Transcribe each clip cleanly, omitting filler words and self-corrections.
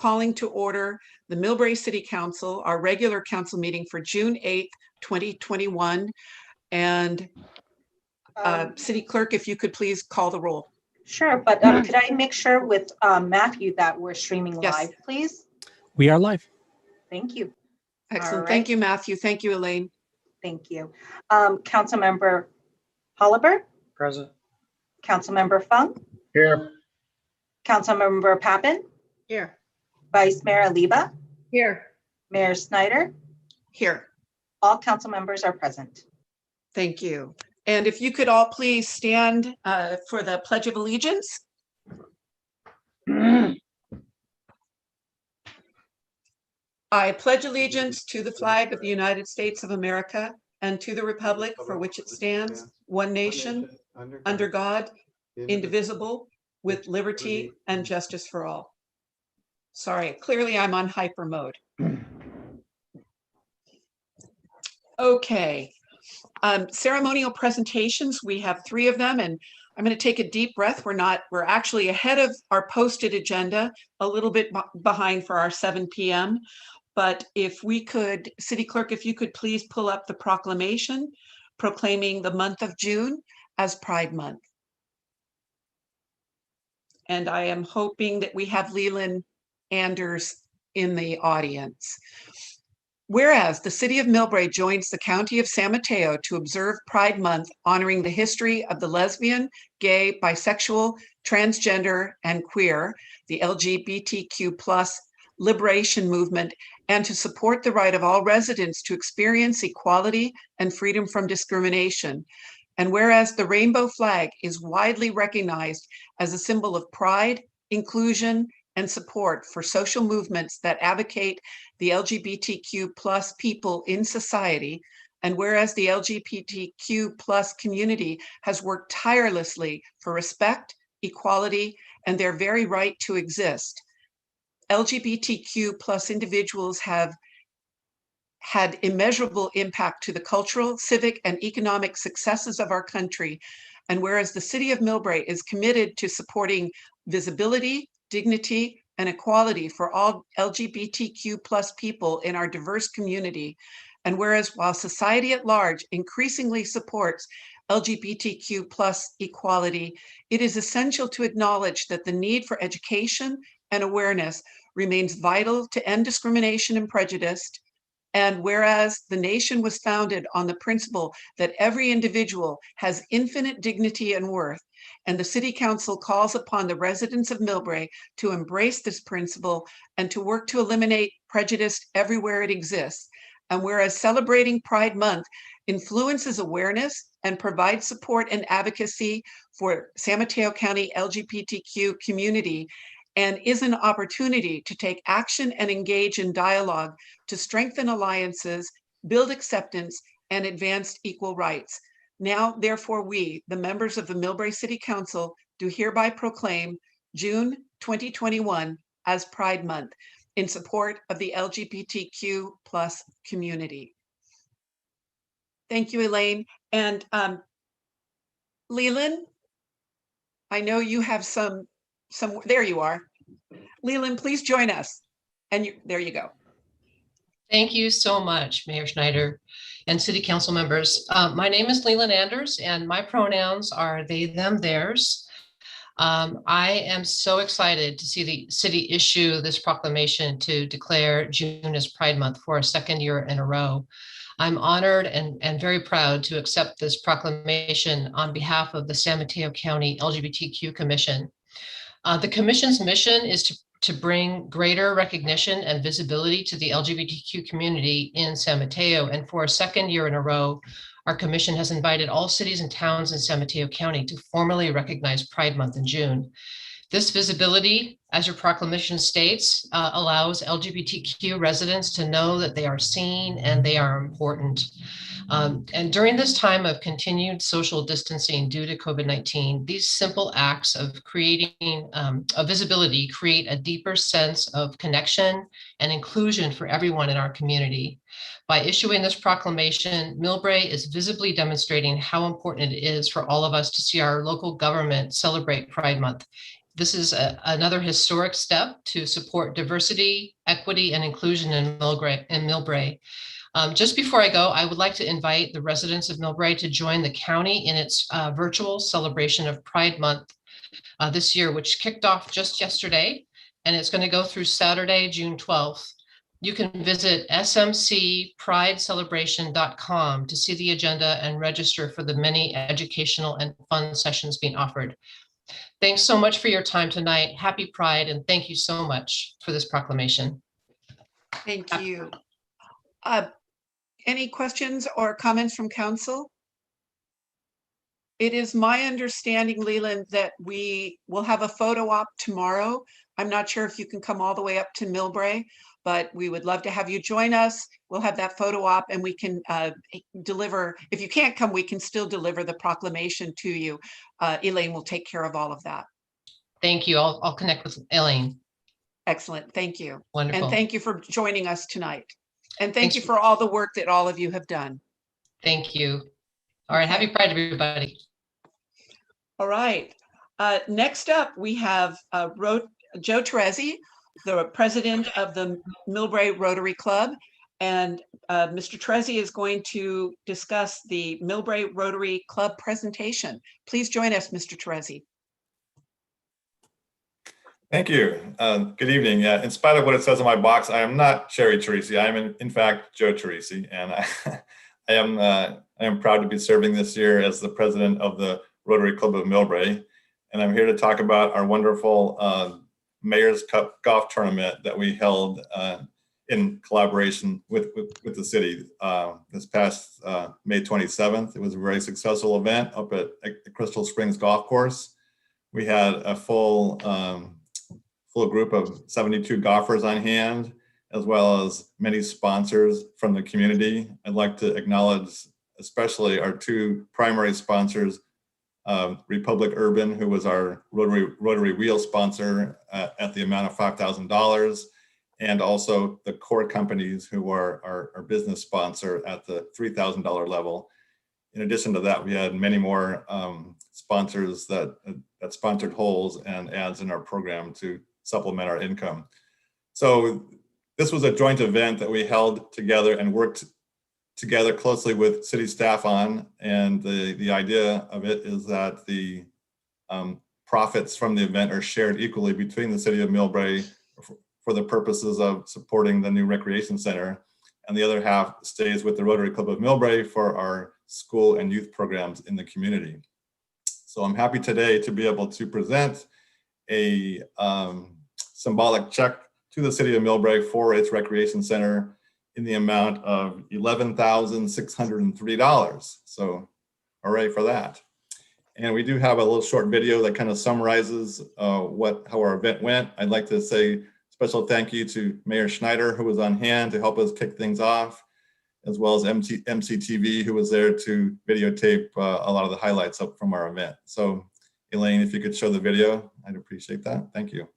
calling to order the Millbrae City Council, our regular council meeting for June 8th, 2021. And City Clerk, if you could please call the roll. Sure, but could I make sure with Matthew that we're streaming live, please? We are live. Thank you. Excellent. Thank you, Matthew. Thank you, Elaine. Thank you. Councilmember Holliber? Present. Councilmember Fung? Here. Councilmember Pappen? Here. Vice Mayor Aliba? Here. Mayor Snyder? Here. All council members are present. Thank you. And if you could all please stand for the Pledge of Allegiance. I pledge allegiance to the flag of the United States of America and to the republic for which it stands, one nation, under God, indivisible, with liberty and justice for all. Sorry, clearly I'm on hyper mode. Okay. Ceremonial presentations, we have 3 of them, and I'm going to take a deep breath. We're actually ahead of our posted agenda, a little bit behind for our 7 p.m. But if we could, City Clerk, if you could please pull up the proclamation proclaiming the month of June as Pride Month. And I am hoping that we have Leland Anders in the audience. Whereas the city of Millbrae joins the county of San Mateo to observe Pride Month, honoring the history of the lesbian, gay, bisexual, transgender, and queer, the LGBTQ+ liberation movement, and to support the right of all residents to experience equality and freedom from discrimination. And whereas the rainbow flag is widely recognized as a symbol of pride, inclusion, and support for social movements that advocate the LGBTQ+ people in society, and whereas the LGBTQ+ community has worked tirelessly for respect, equality, and their very right to exist, LGBTQ+ individuals have had immeasurable impact to the cultural, civic, and economic successes of our country. And whereas the city of Millbrae is committed to supporting visibility, dignity, and equality for all LGBTQ+ people in our diverse community. And whereas while society at large increasingly supports LGBTQ+ equality, it is essential to acknowledge that the need for education and awareness remains vital to end discrimination and prejudice. And whereas the nation was founded on the principle that every individual has infinite dignity and worth, and the City Council calls upon the residents of Millbrae to embrace this principle and to work to eliminate prejudice everywhere it exists. And whereas celebrating Pride Month influences awareness and provides support and advocacy for San Mateo County LGBTQ community, and is an opportunity to take action and engage in dialogue to strengthen alliances, build acceptance, and advance equal rights. Now, therefore, we, the members of the Millbrae City Council, do hereby proclaim June 2021 as Pride Month in support of the LGBTQ+ community. Thank you, Elaine. And Leland, I know you have some, there you are. Leland, please join us. And there you go. Thank you so much, Mayor Schneider and City Council members. My name is Leland Anders, and my pronouns are they, them, theirs. I am so excited to see the city issue this proclamation to declare June as Pride Month for a 2nd year in a row. I'm honored and very proud to accept this proclamation on behalf of the San Mateo County LGBTQ Commission. The Commission's mission is to bring greater recognition and visibility to the LGBTQ community in San Mateo. And for a 2nd year in a row, our commission has invited all cities and towns in San Mateo County to formally recognize Pride Month in June. This visibility, as your proclamation states, allows LGBTQ residents to know that they are seen and they are important. And during this time of continued social distancing due to COVID-19, these simple acts of creating a visibility create a deeper sense of connection and inclusion for everyone in our community. By issuing this proclamation, Millbrae is visibly demonstrating how important it is for all of us to see our local government celebrate Pride Month This is another historic step to support diversity, equity, and inclusion in Millbrae. Just before I go, I would like to invite the residents of Millbrae to join the county in its virtual celebration of Pride Month this year, which kicked off just yesterday, and it's going to go through Saturday, June 12th. You can visit smcpridecelebration.com to see the agenda and register for the many educational and fun sessions being offered. Thanks so much for your time tonight. Happy Pride, and thank you so much for this proclamation. Thank you. Any questions or comments from council? It is my understanding, Leland, that we will have a photo op tomorrow. I'm not sure if you can come all the way up to Millbrae, but we would love to have you join us. We'll have that photo op and we can deliver. If you can't come, we can still deliver the proclamation to you. Elaine will take care of all of that. Thank you. I'll connect with Elaine. Excellent. Thank you. Wonderful. And thank you for joining us tonight. And thank you for all the work that all of you have done. Thank you. All right. Happy Pride, everybody. All right. Next up, we have Joe Terezi, the president of the Millbrae Rotary Club. And Mr. Terezi is going to discuss the Millbrae Rotary Club presentation. Please join us, Mr. Terezi. Thank you. Good evening. In spite of what it says on my box, I am not Sherry Teresi. I am in fact Joe Teresi, and I am proud to be serving this year as the president of the Rotary Club of Millbrae, and I'm here to talk about our wonderful Mayor's Cup golf tournament that we held in collaboration with the city this past May 27th. It was a very successful event up at Crystal Springs Golf Course. We had a full group of 72 golfers on hand, as well as many sponsors from the community. I'd like to acknowledge especially our two primary sponsors, Republic Urban, who was our Rotary Wheel sponsor at the amount of $5,000, and also the core companies who are our business sponsor at the $3,000 level. In addition to that, we had many more sponsors that sponsored holes and ads in our program to supplement our income. So this was a joint event that we held together and worked together closely with city staff on. And the idea of it is that the profits from the event are shared equally between the city of Millbrae for the purposes of supporting the new recreation center. And the other half stays with the Rotary Club of Millbrae for our school and youth programs in the community. So I'm happy today to be able to present a symbolic check to the city of Millbrae for its recreation center in the amount of $11,603. So hooray for that. And we do have a little short video that kind of summarizes how our event went. I'd like to say special thank you to Mayor Schneider, who was on hand to help us kick things off, as well as MCTV, who was there to videotape a lot of the highlights up from our event. So Elaine, if you could show the video, I'd appreciate that. Thank you.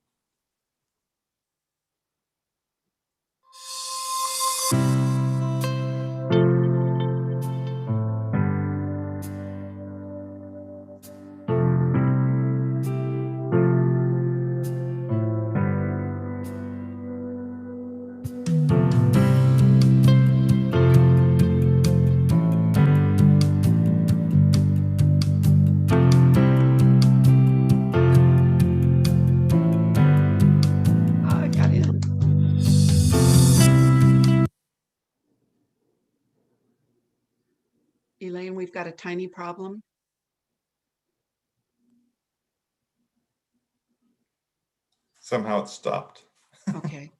Elaine, we've got a tiny problem. Somehow it stopped. Okay.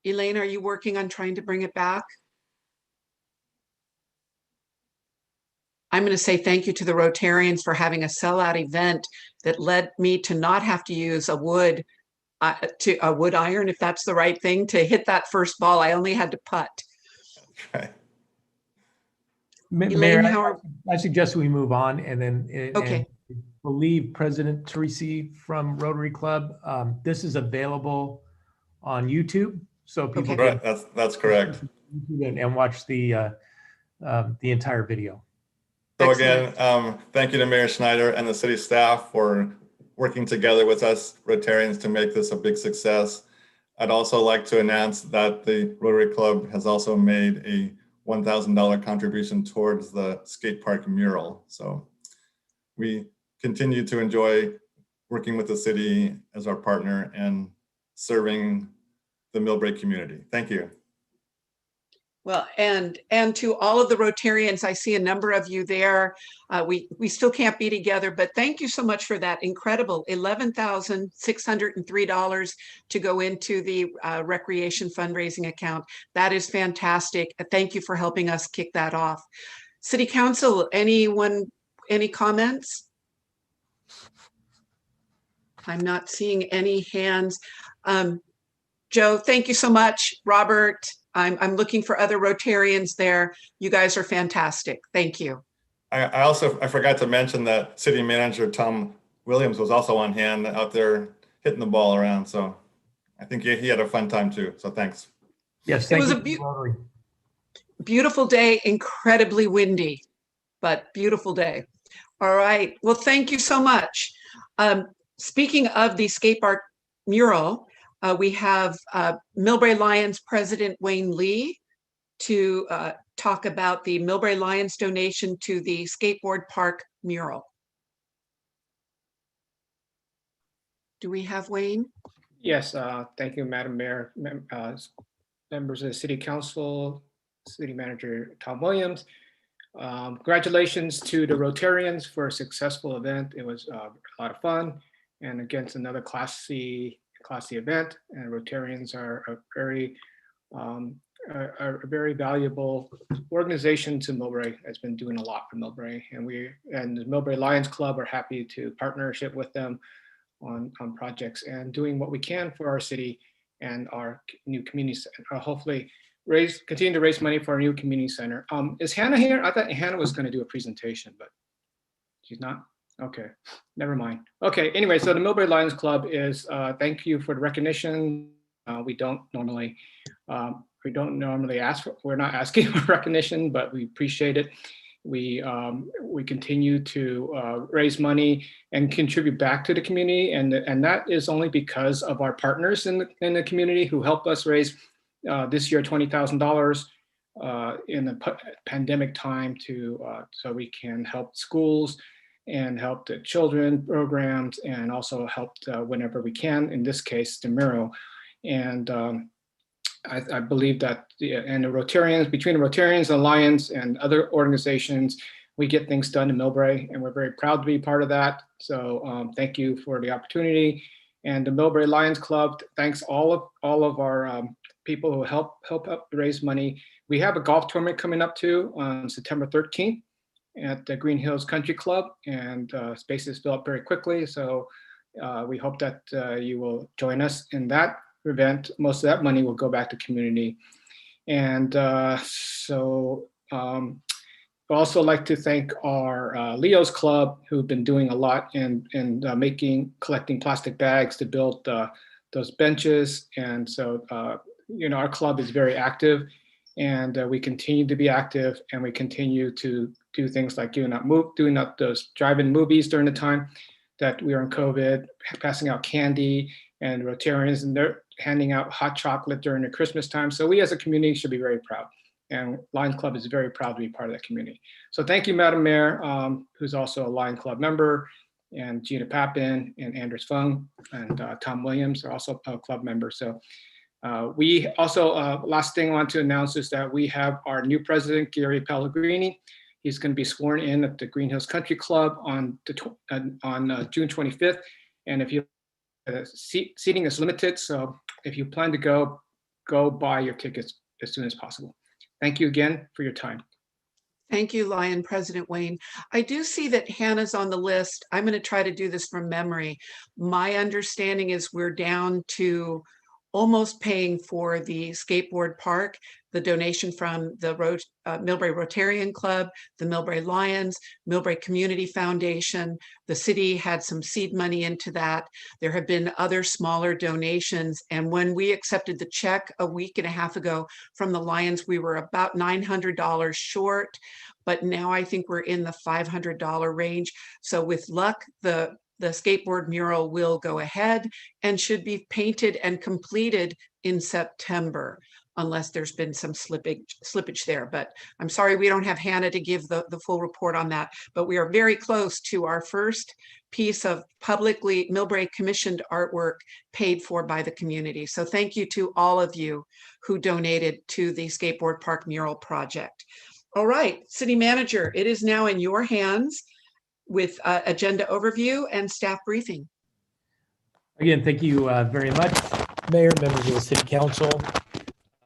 Elaine, are you working on trying to bring it back? I'm going to say thank you to the Rotarians for having a sellout event that led me to not have to use a wood iron, if that's the right thing, to hit that first ball. I only had to putt. Okay. Mayor, I suggest we move on and then Okay. and believe President Teresi from Rotary Club. This is available on YouTube, so people Okay. Right, that's correct. and watch the entire video. So Excellent. again, thank you to Mayor Schneider and the city staff for working together with us Rotarians to make this a big success. I'd also like to announce that the Rotary Club has also made a $1,000 contribution towards the skate park mural. So we continue to enjoy working with the city as our partner and serving the Millbrae community. Thank you. Well, and to all of the Rotarians, I see a number of you there. We still can't be together, but thank you so much for that incredible $11,603 to go into the recreation fundraising account. That is fantastic. Thank you for helping us kick that off. City Council, anyone, any comments? I'm not seeing any hands. Joe, thank you so much. Robert, I'm looking for other Rotarians there. You guys are fantastic. Thank you. I forgot to mention that City Manager Tom Williams was also on hand out there hitting the ball around. So I think he had a fun time too. So thanks. Yes, It thank was you. a Rotary. beautiful day, incredibly windy, but beautiful day. All right. Well, thank you so much. Speaking of the skate park mural, we have Millbrae Lions President Wayne Lee to talk about the Millbrae Lions donation to the skateboard park mural. Do we have Wayne? Yes, thank you, Madam Mayor, members of the City Council, City Manager Tom Williams. Congratulations to the Rotarians for a successful event. It was a lot of fun, and again, it's another classy event. And Rotarians are a very valuable organization to Millbrae. Has been doing a lot for Millbrae, and the Millbrae Lions Club are happy to partnership with them on projects and doing what we can for our city and our new community center. Hopefully continue to raise money for our new community center. Is Hannah here? I thought Hannah was going to do a presentation, but she's not. Okay, never mind. Okay, anyway, so the Millbrae Lions Club is, thank you for the recognition. We don't normally ask for, we're not asking for recognition, but we appreciate it. We continue to raise money and contribute back to the community, and that is only because of our partners in the community who helped us raise this year $20,000 in the pandemic time so we can help schools and help the children programs, and also help whenever we can. In this case, the mural, and I believe that and the Rotarians, between the Rotarians, the Lions, and other organizations, we get things done in Millbrae, and we're very proud to be part of that. So thank you for the opportunity. And the Millbrae Lions Club, thanks all of our people who help raise money. We have a golf tournament coming up too on September 13th at the Green Hills Country Club, and spaces fill up very quickly. So we hope that you will join us in that event. Most of that money will go back to community. And I'd also like to thank our Leo's Club, who've been doing a lot in collecting plastic bags to build those benches. And so, our club is very active, and we continue to be active, and we continue to do things like doing up those drive-in movies during the time that we are in COVID, passing out candy, and Rotarians, and they're handing out hot chocolate during the Christmas time. So we as a community should be very proud. And Lions Club is very proud to be part of that community. So thank you, Madam Mayor, who's also a Lion Club member, and Gina Pappin and Anders Fung and Tom Williams are also a club member. So we also, last thing I want to announce is that we have our new president, Gary Pellegrini. He's going to be sworn in at the Green Hills Country Club on June 25th. And if you seating is limited, so if you plan to go buy your tickets as soon as possible. Thank you again for your time. Thank you, Lion President Wayne. I do see that Hannah's on the list. I'm going to try to do this from memory. My understanding is we're down to almost paying for the skateboard park, the donation from the Millbrae Rotarian Club, the Millbrae Lions, Millbrae Community Foundation. The city had some seed money into that. There have been other smaller donations. And when we accepted the check a week and a half ago from the Lions, we were about $900 short, but now I think we're in the $500 range. So with luck, the skateboard mural will go ahead and should be painted and completed in September, unless there's been some slippage there. But I'm sorry, we don't have Hannah to give the full report on that, but we are very close to our first piece of publicly Millbrae commissioned artwork paid for by the community. So thank you to all of you who donated to the skateboard park mural project. All right, City Manager, it is now in your hands with agenda overview and staff briefing. Again, thank you very much, Mayor, members of the City Council.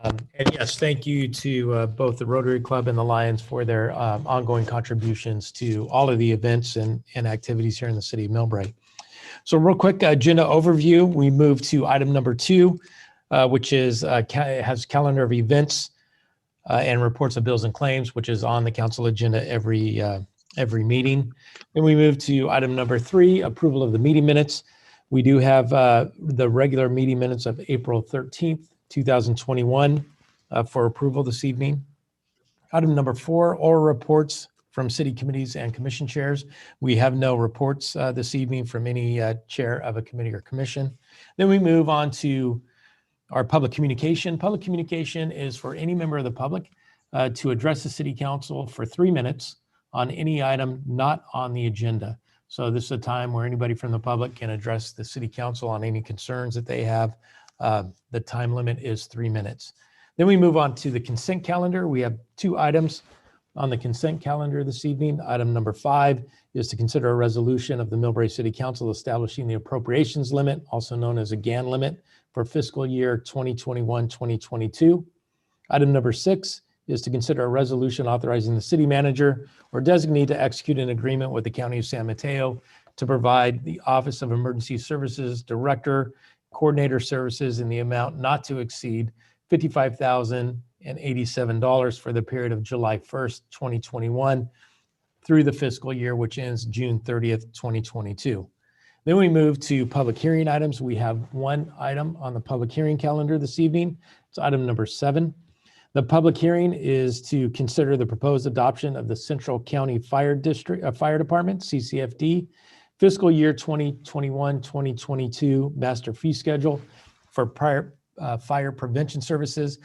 And yes, thank you to both the Rotary Club and the Lions for their ongoing contributions to all of the events and activities here in the city of Millbrae. So real quick agenda overview, we move to item number 2, which is has calendar of events and reports of bills and claims, which is on the council agenda every meeting. Then we move to item number 3, approval of the meeting minutes. We do have the regular meeting minutes of April 13th, 2021 for approval this evening. Item number 4, oral reports from city committees and commission chairs. We have no reports this evening from any chair of a committee or commission. Then we move on to our public communication. Public communication is for any member of the public to address the city council for 3 minutes on any item not on the agenda. So this is a time where anybody from the public can address the city council on any concerns that they have. The time limit is 3 minutes. Then we move on to the consent calendar. We have 2 items on the consent calendar this evening. Item number 5 is to consider a resolution of the Millbrae City Council establishing the appropriations limit, also known as a GAN limit, for fiscal year 2021-2022. Item number 6 is to consider a resolution authorizing the city manager or designee to execute an agreement with the County of San Mateo to provide the Office of Emergency Services Director Coordinator Services in the amount not to exceed $55,087 for the period of July 1st, 2021 through the fiscal year, which ends June 30th, 2022. Then we move to public hearing items. We have 1 item on the public hearing calendar this evening. It's item number 7. The public hearing is to consider the proposed adoption of the Central County Fire Department, CCFD, fiscal year 2021-2022 master fee schedule for fire prevention services.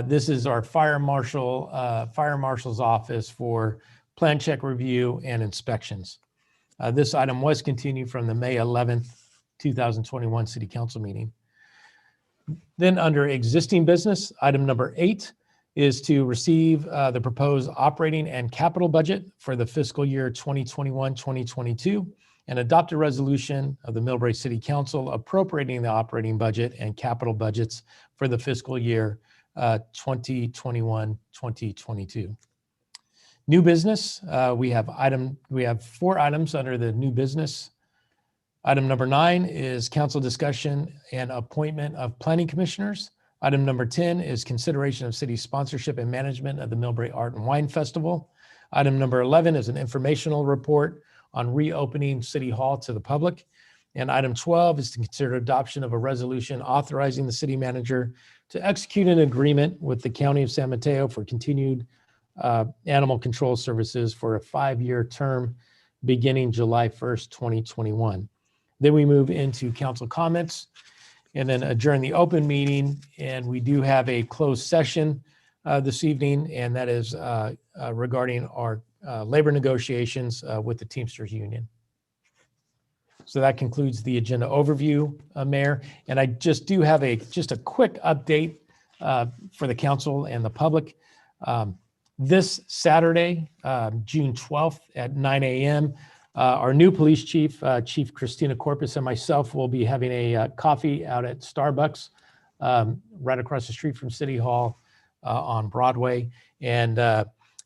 This is our fire marshal's office for plan check review and inspections. This item was continued from the May 11th, 2021 City Council meeting. Then under existing business, item number 8 is to receive the proposed operating and capital budget for the fiscal year 2021-2022 and adopt a resolution of the Millbrae City Council appropriating the operating budget and capital budgets for the fiscal year 2021-2022. New business, we have 4 items under the new business. Item number 9 is council discussion and appointment of planning commissioners. Item number 10 is consideration of city sponsorship and management of the Millbrae Art and Wine Festival. Item number 11 is an informational report on reopening City Hall to the public. And item 12 is to consider adoption of a resolution authorizing the city manager to execute an agreement with the County of San Mateo for continued animal control services for a 5-year term beginning July 1st, 2021. Then we move into council comments and then adjourn the open meeting. And we do have a closed session this evening, and that is regarding our labor negotiations with the Teamsters Union. So that concludes the agenda overview, Mayor. And I just do have just a quick update for the council and the public. This Saturday, June 12th at 9 a.m., our new police chief, Chief Christina Corpus, and myself will be having a coffee out at Starbucks right across the street from City Hall on Broadway. And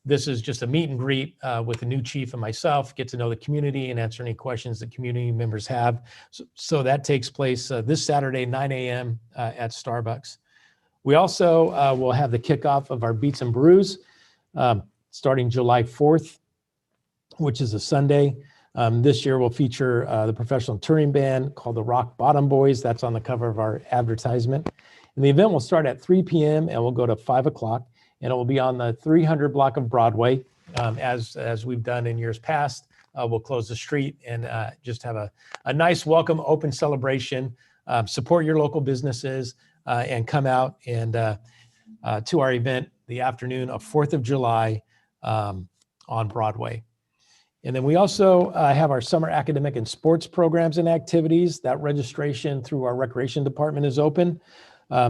This is just a meet and greet with the new chief and myself, get to know the community and answer any questions that community members have. So that takes place this Saturday, 9 a.m. At Starbucks. We also will have the kickoff of our Beats and Brews starting July 4th, which is a Sunday. This year we'll feature the professional touring band called the Rock Bottom Boys. That's on the cover of our advertisement. And the event will start at 3 p.m. and will go to 5 o'clock. And it will be on the 300 block of Broadway. As we've done in years past, we'll close the street and just have a nice welcome, open celebration. Support your local businesses and come out and to our event the afternoon of 4th of July on Broadway. And then we also have our summer academic and sports programs and activities. That registration through our recreation department is open.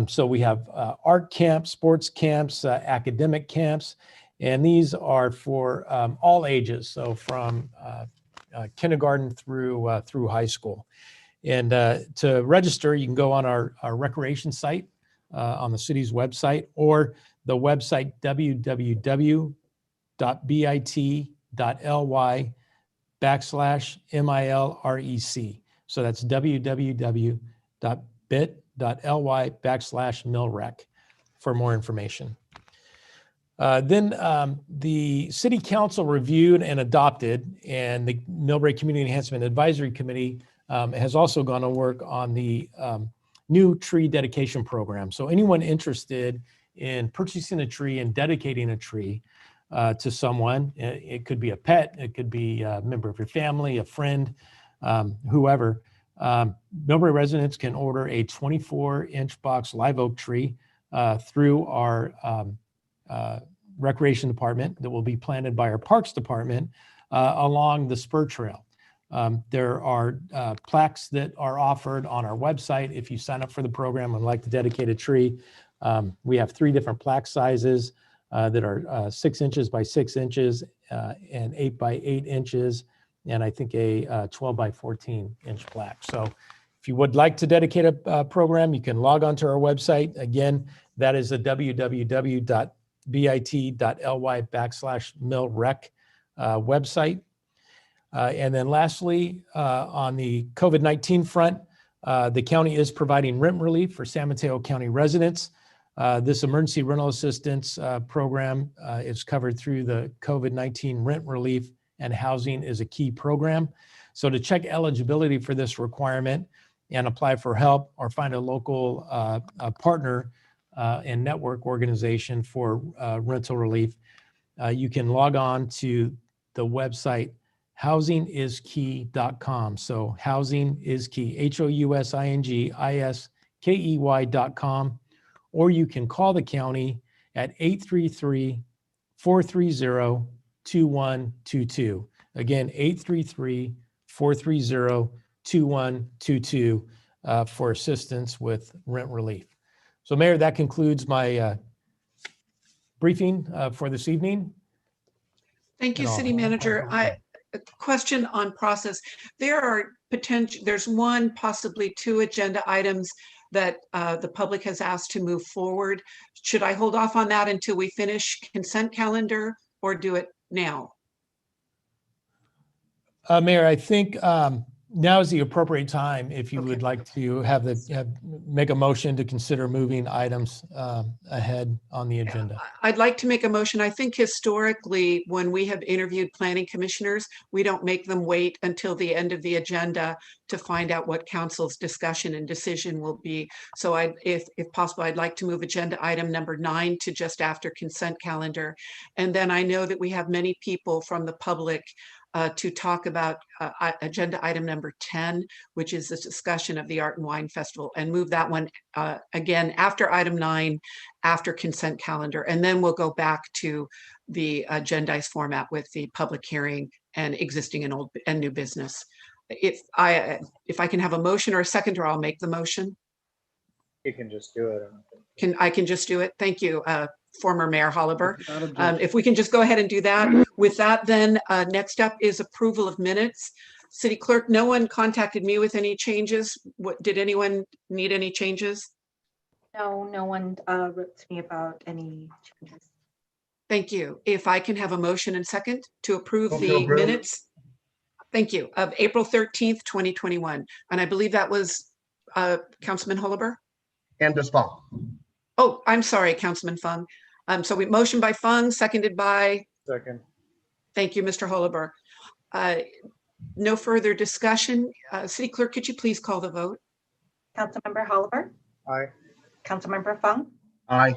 So we have art camps, sports camps, academic camps, and these are for all ages. So from kindergarten through high school. And to register, you can go on our recreation site on the city's website, or the website www.bit.ly/MILREC. So that's www.bit.ly/MILREC for more information. Then the City Council reviewed and adopted, and the Millbrae Community Enhancement Advisory Committee has also gone to work on the new tree dedication program. So anyone interested in purchasing a tree and dedicating a tree to someone, it could be a pet, it could be a member of your family, a friend, whoever. Millbrae residents can order a 24-inch box live oak tree through our recreation department that will be planted by our parks department along the spur trail. There are plaques that are offered on our website. If you sign up for the program and like to dedicate a tree, we have 3 different plaque sizes that are 6 inches by 6 inches and 8 by 8 inches, and I think a 12 by 14 inch plaque. So if you would like to dedicate a program, you can log on to our website. Again, that is the www.bit.ly/MILREC website. And then lastly, on the COVID-19 front, the county is providing rent relief for San Mateo County residents. This emergency rental assistance program is covered through the COVID-19 rent relief, and housing is a key program. So to check eligibility for this requirement and apply for help, or find a local partner and network organization for rental relief, you can log on to the website housingiskey.com. So housing is key, HOUSINGISKEY.com, or you can call the county at 833-430-2122. Again, 833-430-2122 for assistance with rent relief. So Mayor, that concludes my briefing for this evening. Thank you, City Manager. A question on process. There's one, possibly 2 agenda items that the public has asked to move forward. Should I hold off on that until we finish consent calendar, or do it now? Mayor, I think now is the appropriate time if you would like to make a motion to consider moving items ahead on the agenda. I'd like to make a motion. I think historically, when we have interviewed planning commissioners, we don't make them wait until the end of the agenda to find out what council's discussion and decision will be. So if possible, I'd like to move agenda item number 9 to just after consent calendar. And then I know that we have many people from the public to talk about agenda item number 10, which is the discussion of the Art and Wine Festival, and move that one again after item 9, after consent calendar. And then we'll go back to the agendized format with the public hearing and existing and old and new business. If I can have a motion or a seconder, I'll make the motion. You can just do it. I can just do it. Thank you, former Mayor Holliber. If we can just go ahead and do that. With that, then next up is approval of minutes. City Clerk, no one contacted me with any changes. Did anyone need any changes? No one wrote to me about any changes. Thank you. If I can have a motion and second to approve Motion the approved. minutes. Thank you, of April 13th, 2021. And I believe that was Councilman Holliber. And this fall. Oh, I'm sorry, Councilman Fung. So we motion by Fung, seconded by, Second. thank you, Mr. Holliber. No further discussion. City Clerk, could you please call the vote? Councilmember Holliver, Aye. Councilmember Fung, Aye.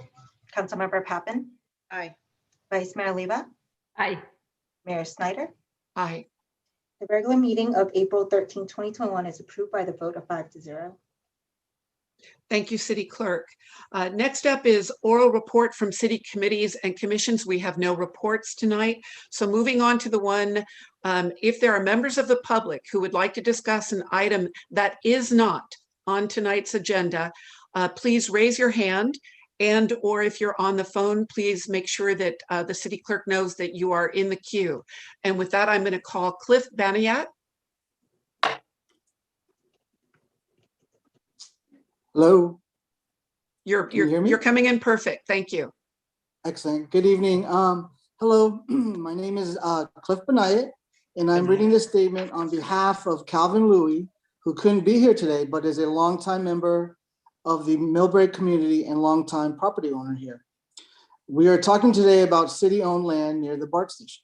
Councilmember Pappen, Aye. Vice Mayor Leva, Aye. Mayor Snyder. Aye. The regular meeting of April 13, 2021 is approved by the vote of 5-0. Thank you, City Clerk. Next up is oral report from city committees and commissions. We have no reports tonight. So moving on to the one, if there are members of the public who would like to discuss an item that is not on tonight's agenda, please raise your hand. And or if you're on the phone, please make sure that the city clerk knows that you are in the queue. And with that, I'm going to call Cliff Banayat. Hello. Can you hear me? You're coming in perfect. Thank you. Excellent. Good evening. Hello, my name is Cliff Banayat, and I'm reading this statement on behalf of Calvin Louie, who couldn't be here today, but is a longtime member of the Millbrae community and longtime property owner here. We are talking today about city-owned land near the BART station.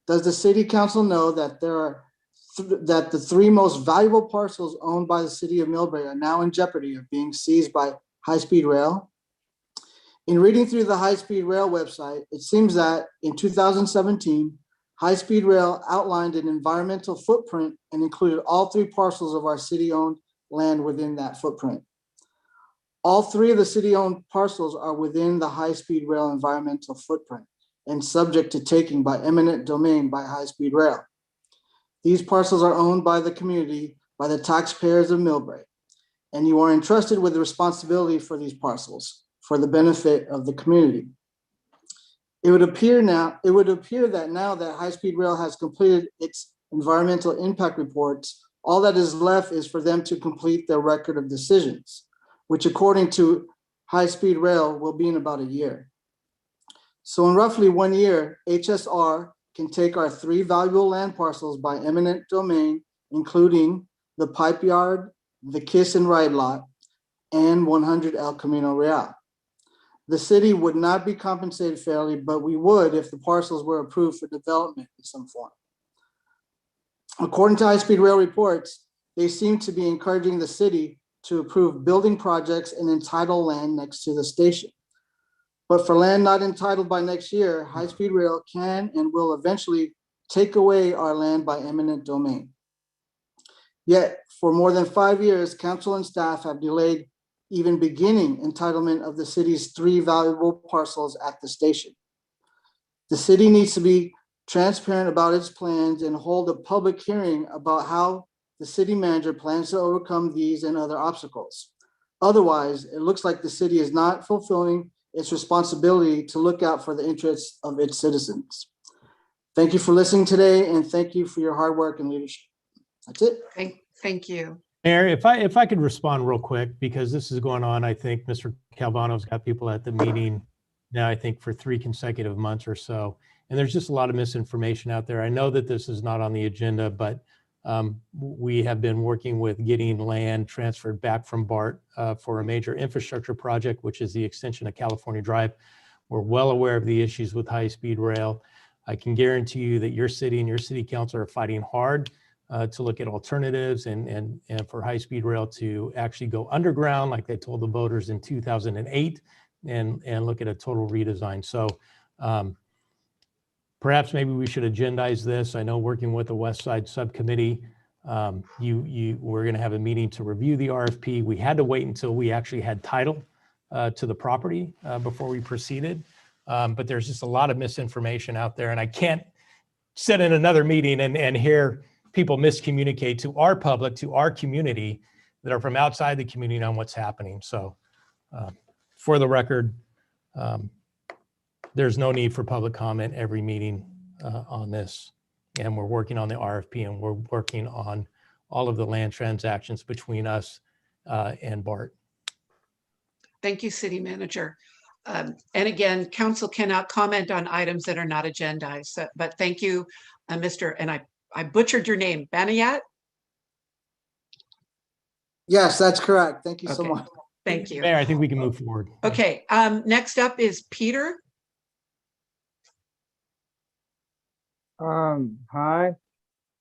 Does the city council know that that the three most valuable parcels owned by the city of Millbrae are now in jeopardy of being seized by high-speed rail? In reading through the high-speed rail website, it seems that in 2017, high-speed rail outlined an environmental footprint and included all three parcels of our city-owned land within that footprint. All three of the city-owned parcels are within the high-speed rail environmental footprint and subject to taking by eminent domain by high-speed rail. These parcels are owned by the community, by the taxpayers of Millbrae, and you are entrusted with the responsibility for these parcels for the benefit of the community. It would appear that now that high-speed rail has completed its environmental impact reports, all that is left is for them to complete their record of decisions, which according to high-speed rail will be in about a year. So in roughly 1 year, HSR can take our three valuable land parcels by eminent domain, including the Pipe Yard, the Kiss and Ride Lot, and 100 El Camino Real. The city would not be compensated fairly, but we would if the parcels were approved for development in some form. According to high-speed rail reports, they seem to be encouraging the city to approve building projects and entitle land next to the station. But for land not entitled by next year, high-speed rail can and will eventually take away our land by eminent domain. Yet, for more than 5 years, council and staff have delayed even beginning entitlement of the city's three valuable parcels at the station. The city needs to be transparent about its plans and hold a public hearing about how the city manager plans to overcome these and other obstacles. Otherwise, it looks like the city is not fulfilling its responsibility to look out for the interests of its citizens. Thank you for listening today, and thank you for your hard work and leadership. That's it. Thank you. Mayor, if I could respond real quick, because this is going on, I think Mr. Calvano's got people at the meeting now, I think for 3 consecutive months or so. And there's just a lot of misinformation out there. I know that this is not on the agenda, but we have been working with getting land transferred back from BART for a major infrastructure project, which is the extension of California Drive. We're well aware of the issues with high-speed rail. I can guarantee you that your city and your city council are fighting hard to look at alternatives and for high-speed rail to actually go underground like they told the voters in 2008 and look at a total redesign. So perhaps maybe we should agendize this. I know working with the West Side Subcommittee, we're going to have a meeting to review the RFP. We had to wait until we actually had title to the property before we proceeded. But there's just a lot of misinformation out there, and I can't sit in another meeting and hear people miscommunicate to our public, to our community that are from outside the community on what's happening. So for the record, there's no need for public comment every meeting on this. And we're working on the RFP, and we're working on all of the land transactions between us and BART. Thank you, City Manager. And again, council cannot comment on items that are not agendized. But thank you, Mr. And I butchered your name, Banayat. Yes, that's correct. Thank you so Okay. much. Thank you. Mayor, I think we can move forward. Okay, next up is Peter. Hi,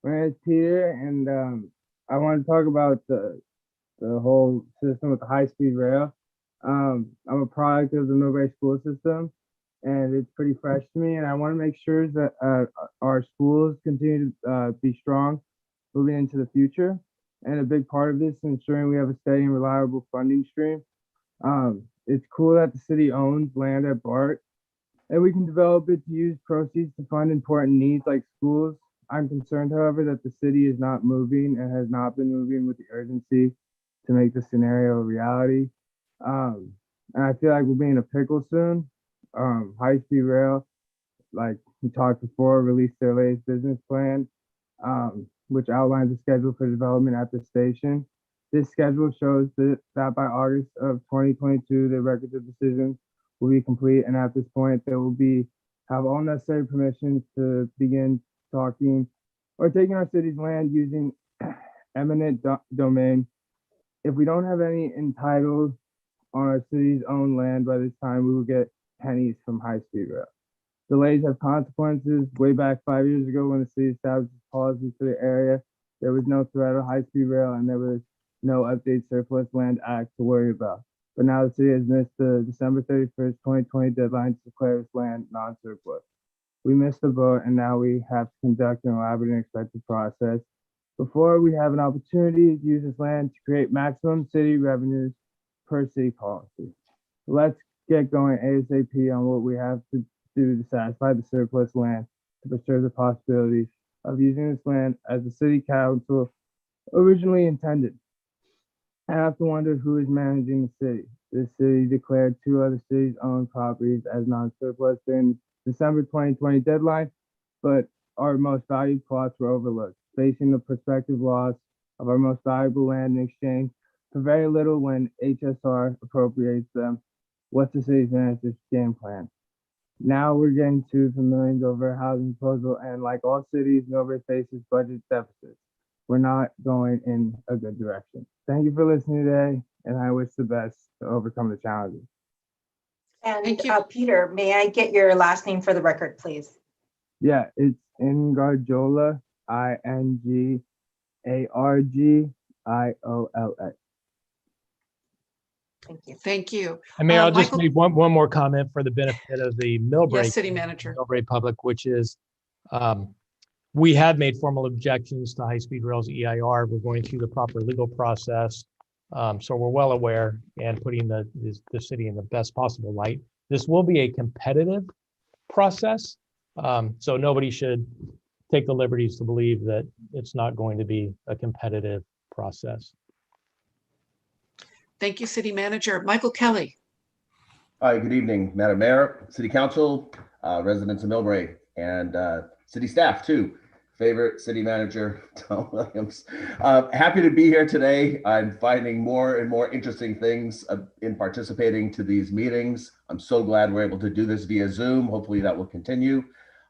my name is Peter, and I want to talk about the whole system with the high-speed rail. I'm a product of the Millbrae school system, and it's pretty fresh to me, and I want to make sure that our schools continue to be strong moving into the future. And a big part of this is ensuring we have a steady and reliable funding stream. It's cool that the city owns land at BART, and we can develop it to use proceeds to fund important needs like schools. I'm concerned, however, that the city is not moving and has not been moving with the urgency to make the scenario a reality. And I feel like we'll be in a pickle soon. High-speed rail, like we talked before, released their latest business plan, which outlines the schedule for development at the station. This schedule shows that by August of 2022, the records of decisions will be complete, and at this point, there will have all necessary permissions to begin talking or taking our city's land using eminent domain. If we don't have any entitled on our city's own land by this time, we will get pennies from high-speed rail. Delays have consequences. Way back 5 years ago, when the city established policies for the area, there was no threat of high-speed rail, and there was no update surplus land act to worry about. But now the city has missed the December 31st, 2020 deadline to declare this land non-surplus. We missed the vote, and now we have to conduct an elaborate and expensive process before we have an opportunity to use this land to create maximum city revenues per city policy. Let's get going ASAP on what we have to do to satisfy the surplus land to preserve the possibility of using this land as the city council originally intended. I have to wonder who is managing the city. The city declared 2 other cities' owned properties as non-surplus during the December 2020 deadline, but our most valued plots were overlooked, facing the prospective loss of our most valuable land in exchange for very little when HSR appropriates them. What's the city's manager's game plan? Now we're getting sued for millions over a housing proposal, and like all cities, Millbrae faces budget deficits. We're not going in a good direction. Thank you for listening today, and I wish the best to overcome the challenges. And Thank you. Peter, may I get your last name for the record, please? Yeah, it's Ingarjola, INGARGIOLA. Thank you. Thank you. And Mayor, I'll just Michael? make one more comment for the benefit of the Millbrae. Yes, City Manager. Millbrae public, which is, we have made formal objections to high-speed rail's EIR. We're going through the proper legal process. So we're well aware and putting the city in the best possible light. This will be a competitive process. So nobody should take the liberties to believe that it's not going to be a competitive process. Thank you, City Manager. Michael Kelly. Hi, good evening, Madam Mayor, City Council, residents of Millbrae, and city staff too. Favorite city manager, Tom Williams. Happy to be here today. I'm finding more and more interesting things in participating to these meetings. I'm so glad we're able to do this via Zoom. Hopefully that will continue.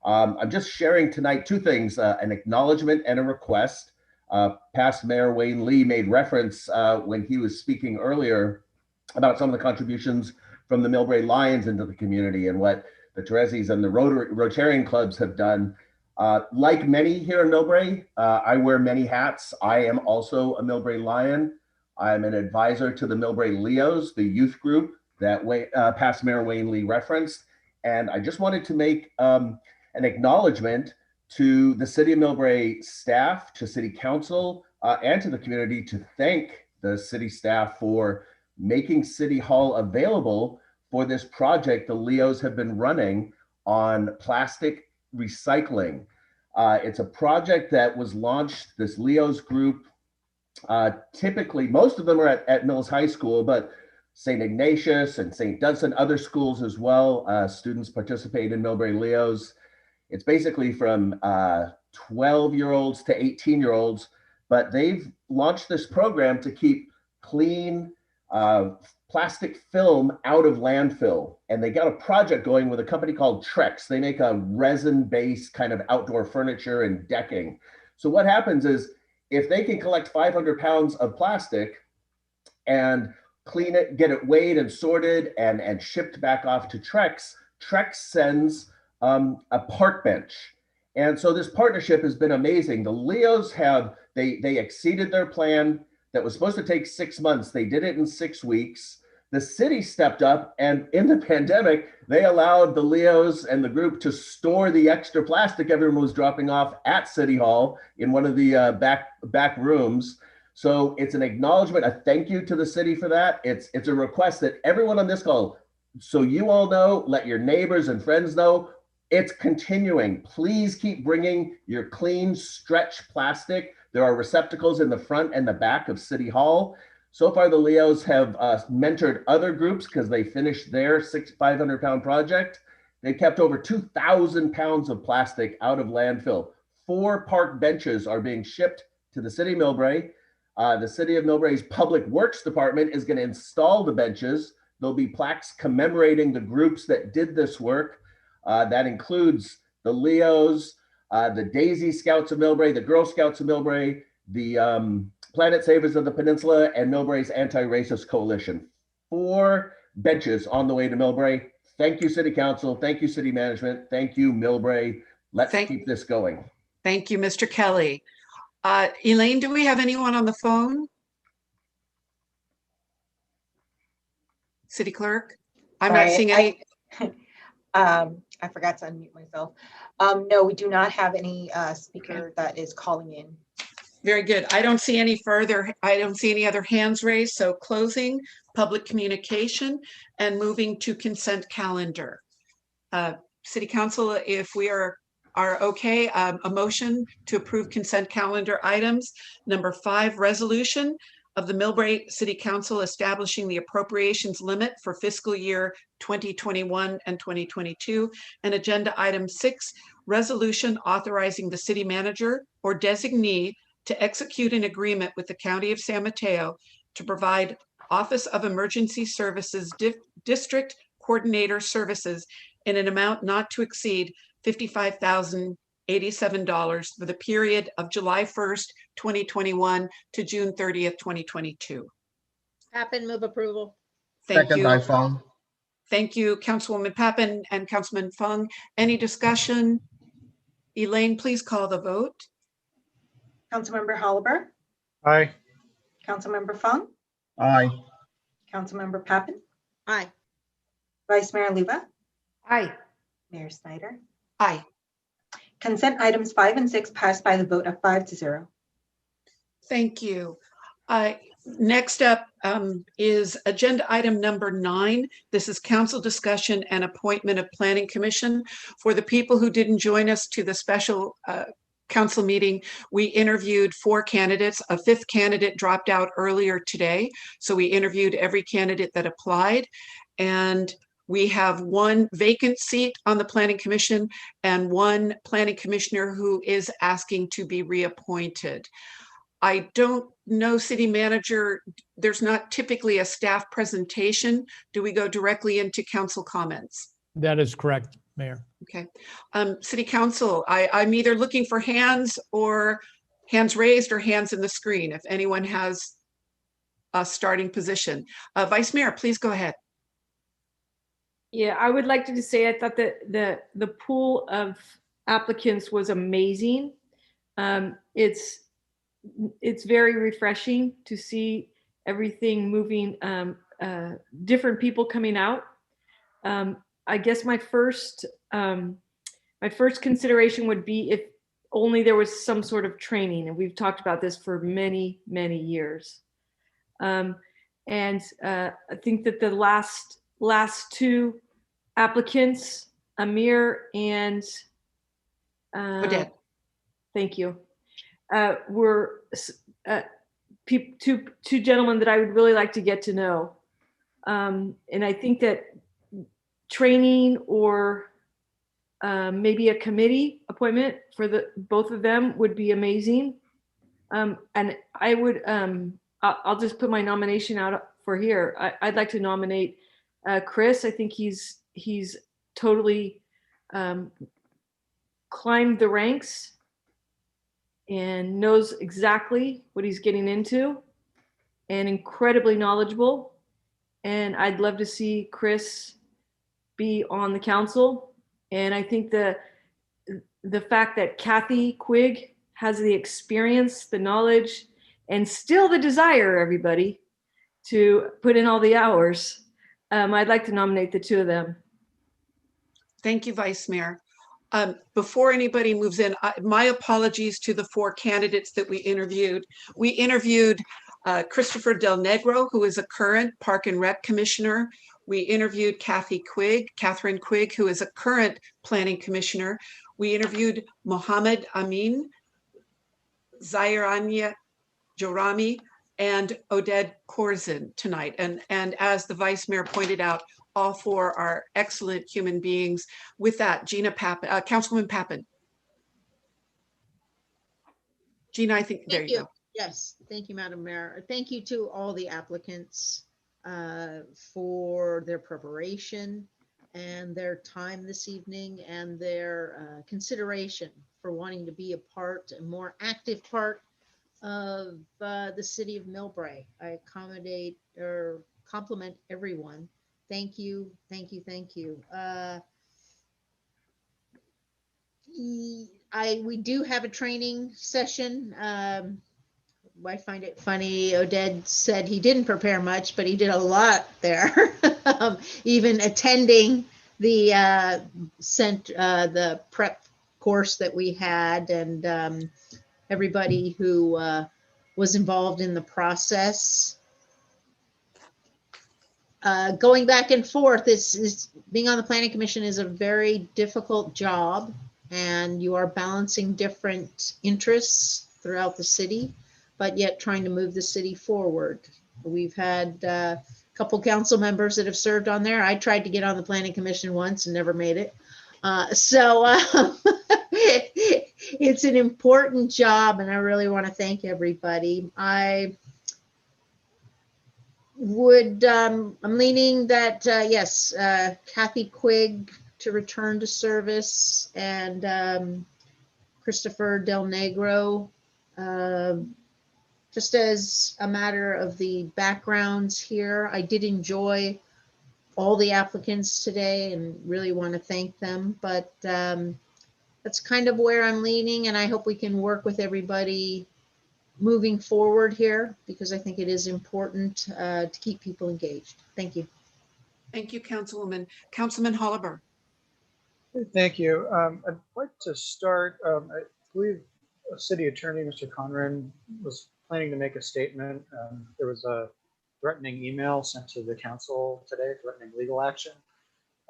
I'm just sharing tonight 2 things, an acknowledgement and a request. Past Mayor Wayne Lee made reference when he was speaking earlier about some of the contributions from the Millbrae Lions into the community and what the Terezis and the Rotarian clubs have done. Like many here in Millbrae, I wear many hats. I am also a Millbrae Lion. I'm an advisor to the Millbrae Leos, the youth group that past Mayor Wayne Lee referenced. And I just wanted to make an acknowledgement to the City of Millbrae staff, to City Council, and to the community to thank the city staff for making City Hall available for this project the Leos have been running on plastic recycling. It's a project that was launched, this Leos group, typically, most of them are at Mills High School, but St. Ignatius and St. Dunstan, other schools as well, students participate in Millbrae Leos. It's basically from 12-year-olds to 18-year-olds, but they've launched this program to keep clean, plastic film out of landfill. And they got a project going with a company called Trex. They make a resin-based kind of outdoor furniture and decking. So what happens is if they can collect 500 pounds of plastic and clean it, get it weighed and sorted and shipped back off to Trex, Trex sends a park bench. And so this partnership has been amazing. The Leos they exceeded their plan that was supposed to take 6 months. They did it in 6 weeks. The city stepped up, and in the pandemic, they allowed the Leos and the group to store the extra plastic everyone was dropping off at City Hall in one of the back rooms. So it's an acknowledgement, a thank you to the city for that. It's a request that everyone on this call, so you all know, let your neighbors and friends know, it's continuing. Please keep bringing your clean stretch plastic. There are receptacles in the front and the back of City Hall. So far, the Leos have mentored other groups because they finished their 500-pound project. They kept over 2,000 pounds of plastic out of landfill. 4 park benches are being shipped to the city of Millbrae. The city of Millbrae's Public Works Department is going to install the benches. There'll be plaques commemorating the groups that did this work. That includes the Leos, the Daisy Scouts of Millbrae, the Girl Scouts of Millbrae, the Planet Savers of the Peninsula, and Millbrae's Anti-Racist Coalition. 4 benches on the way to Millbrae. Thank you, City Council. Thank you, City Management. Thank you, Millbrae. Let's keep this going. Thank you, Mr. Kelly. Elaine, do we have anyone on the phone? City Clerk? I'm not seeing any. I forgot to unmute myself. No, we do not have any speaker that is calling in. Very good. I don't see any other hands raised. So closing public communication and moving to consent calendar. City Council, if we are okay, a motion to approve consent calendar items. Number 5, resolution of the Millbrae City Council establishing the appropriations limit for fiscal year 2021 and 2022. And agenda item 6, resolution authorizing the city manager or designee to execute an agreement with the County of San Mateo to provide Office of Emergency Services District Coordinator Services in an amount not to exceed $55,087 for the period of July 1st, 2021 to June 30th, 2022. Pappen, move approval. Thank Second you. by Fong. Thank you, Councilwoman Pappen and Councilman Fung. Any discussion? Elaine, please call the vote. Councilmember Holliber, Aye. Councilmember Fung, Aye. Councilmember Pappen, Aye. Vice Mayor Luba, Aye. Mayor Snyder. Aye. Consent items 5 and 6 passed by the vote of 5-0. Thank you. Next up is agenda item number 9. This is council discussion and appointment of planning commission. For the people who didn't join us to the special council meeting, we interviewed 4 candidates. A 5th candidate dropped out earlier today. So we interviewed every candidate that applied. And we have 1 vacant seat on the planning commission and 1 planning commissioner who is asking to be reappointed. I don't know, city manager, there's not typically a staff presentation. Do we go directly into council comments? That is correct, Mayor. Okay. City Council, I'm either looking for hands or hands raised or hands in the screen if anyone has a starting position. Vice Mayor, please go ahead. Yeah, I would like to just say I thought that the pool of applicants was amazing. It's very refreshing to see everything moving, different people coming out. I guess my first consideration would be if only there was some sort of training, and we've talked about this for many, many years. I think that the last 2 applicants, Amir and Odette. Thank you, were two gentlemen that I would really like to get to know. And I think that training or maybe a committee appointment for both of them would be amazing. And I would, I'll just put my nomination out for here. I'd like to nominate Chris. I think he's totally climbed the ranks and knows exactly what he's getting into, and incredibly knowledgeable. And I'd love to see Chris be on the council. And I think the fact that Kathy Quigg has the experience, the knowledge, and still the desire, everybody, to put in all the hours, I'd like to nominate the two of them. Thank you, Vice Mayor. Before anybody moves in, my apologies to the 4 candidates that we interviewed. We interviewed Christopher Del Negro, who is a current Park and Rec Commissioner. We interviewed Catherine Quigg, who is a current Planning Commissioner. We interviewed Mohammed Amin, Zairania Jorami, and Oded Korzin tonight. And as the Vice Mayor pointed out, all 4 are excellent human beings. With that, Councilwoman Pappen. Gina, I think, there you go. Yes, thank you, Madam Mayor. Thank you to all the applicants for their preparation and their time this evening and their consideration for wanting to be a more active part of the city of Millbrae. I accommodate or compliment everyone. Thank you, thank you, thank you. We do have a training session. I find it funny, Oded said he didn't prepare much, but he did a lot there. Even attending the prep course that we had, and everybody who was involved in the process. Going back and forth, being on the Planning Commission is a very difficult job, and you are balancing different interests throughout the city, but yet trying to move the city forward. We've had a couple council members that have served on there. I tried to get on the Planning Commission once and never made it. It's an important job, and I really want to thank everybody. I'm leaning that, yes, Kathy Quigg to return to service, and Christopher Del Negro, just as a matter of the backgrounds here. I did enjoy all the applicants today and really want to thank them, but that's kind of where I'm leaning, and I hope we can work with everybody moving forward here, because I think it is important to keep people engaged. Thank you. Thank you, Councilwoman. Councilman Holliber. Thank you. I'd like to start, I believe City Attorney Mr. Conran was planning to make a statement. There was a threatening email sent to the council today, threatening legal action.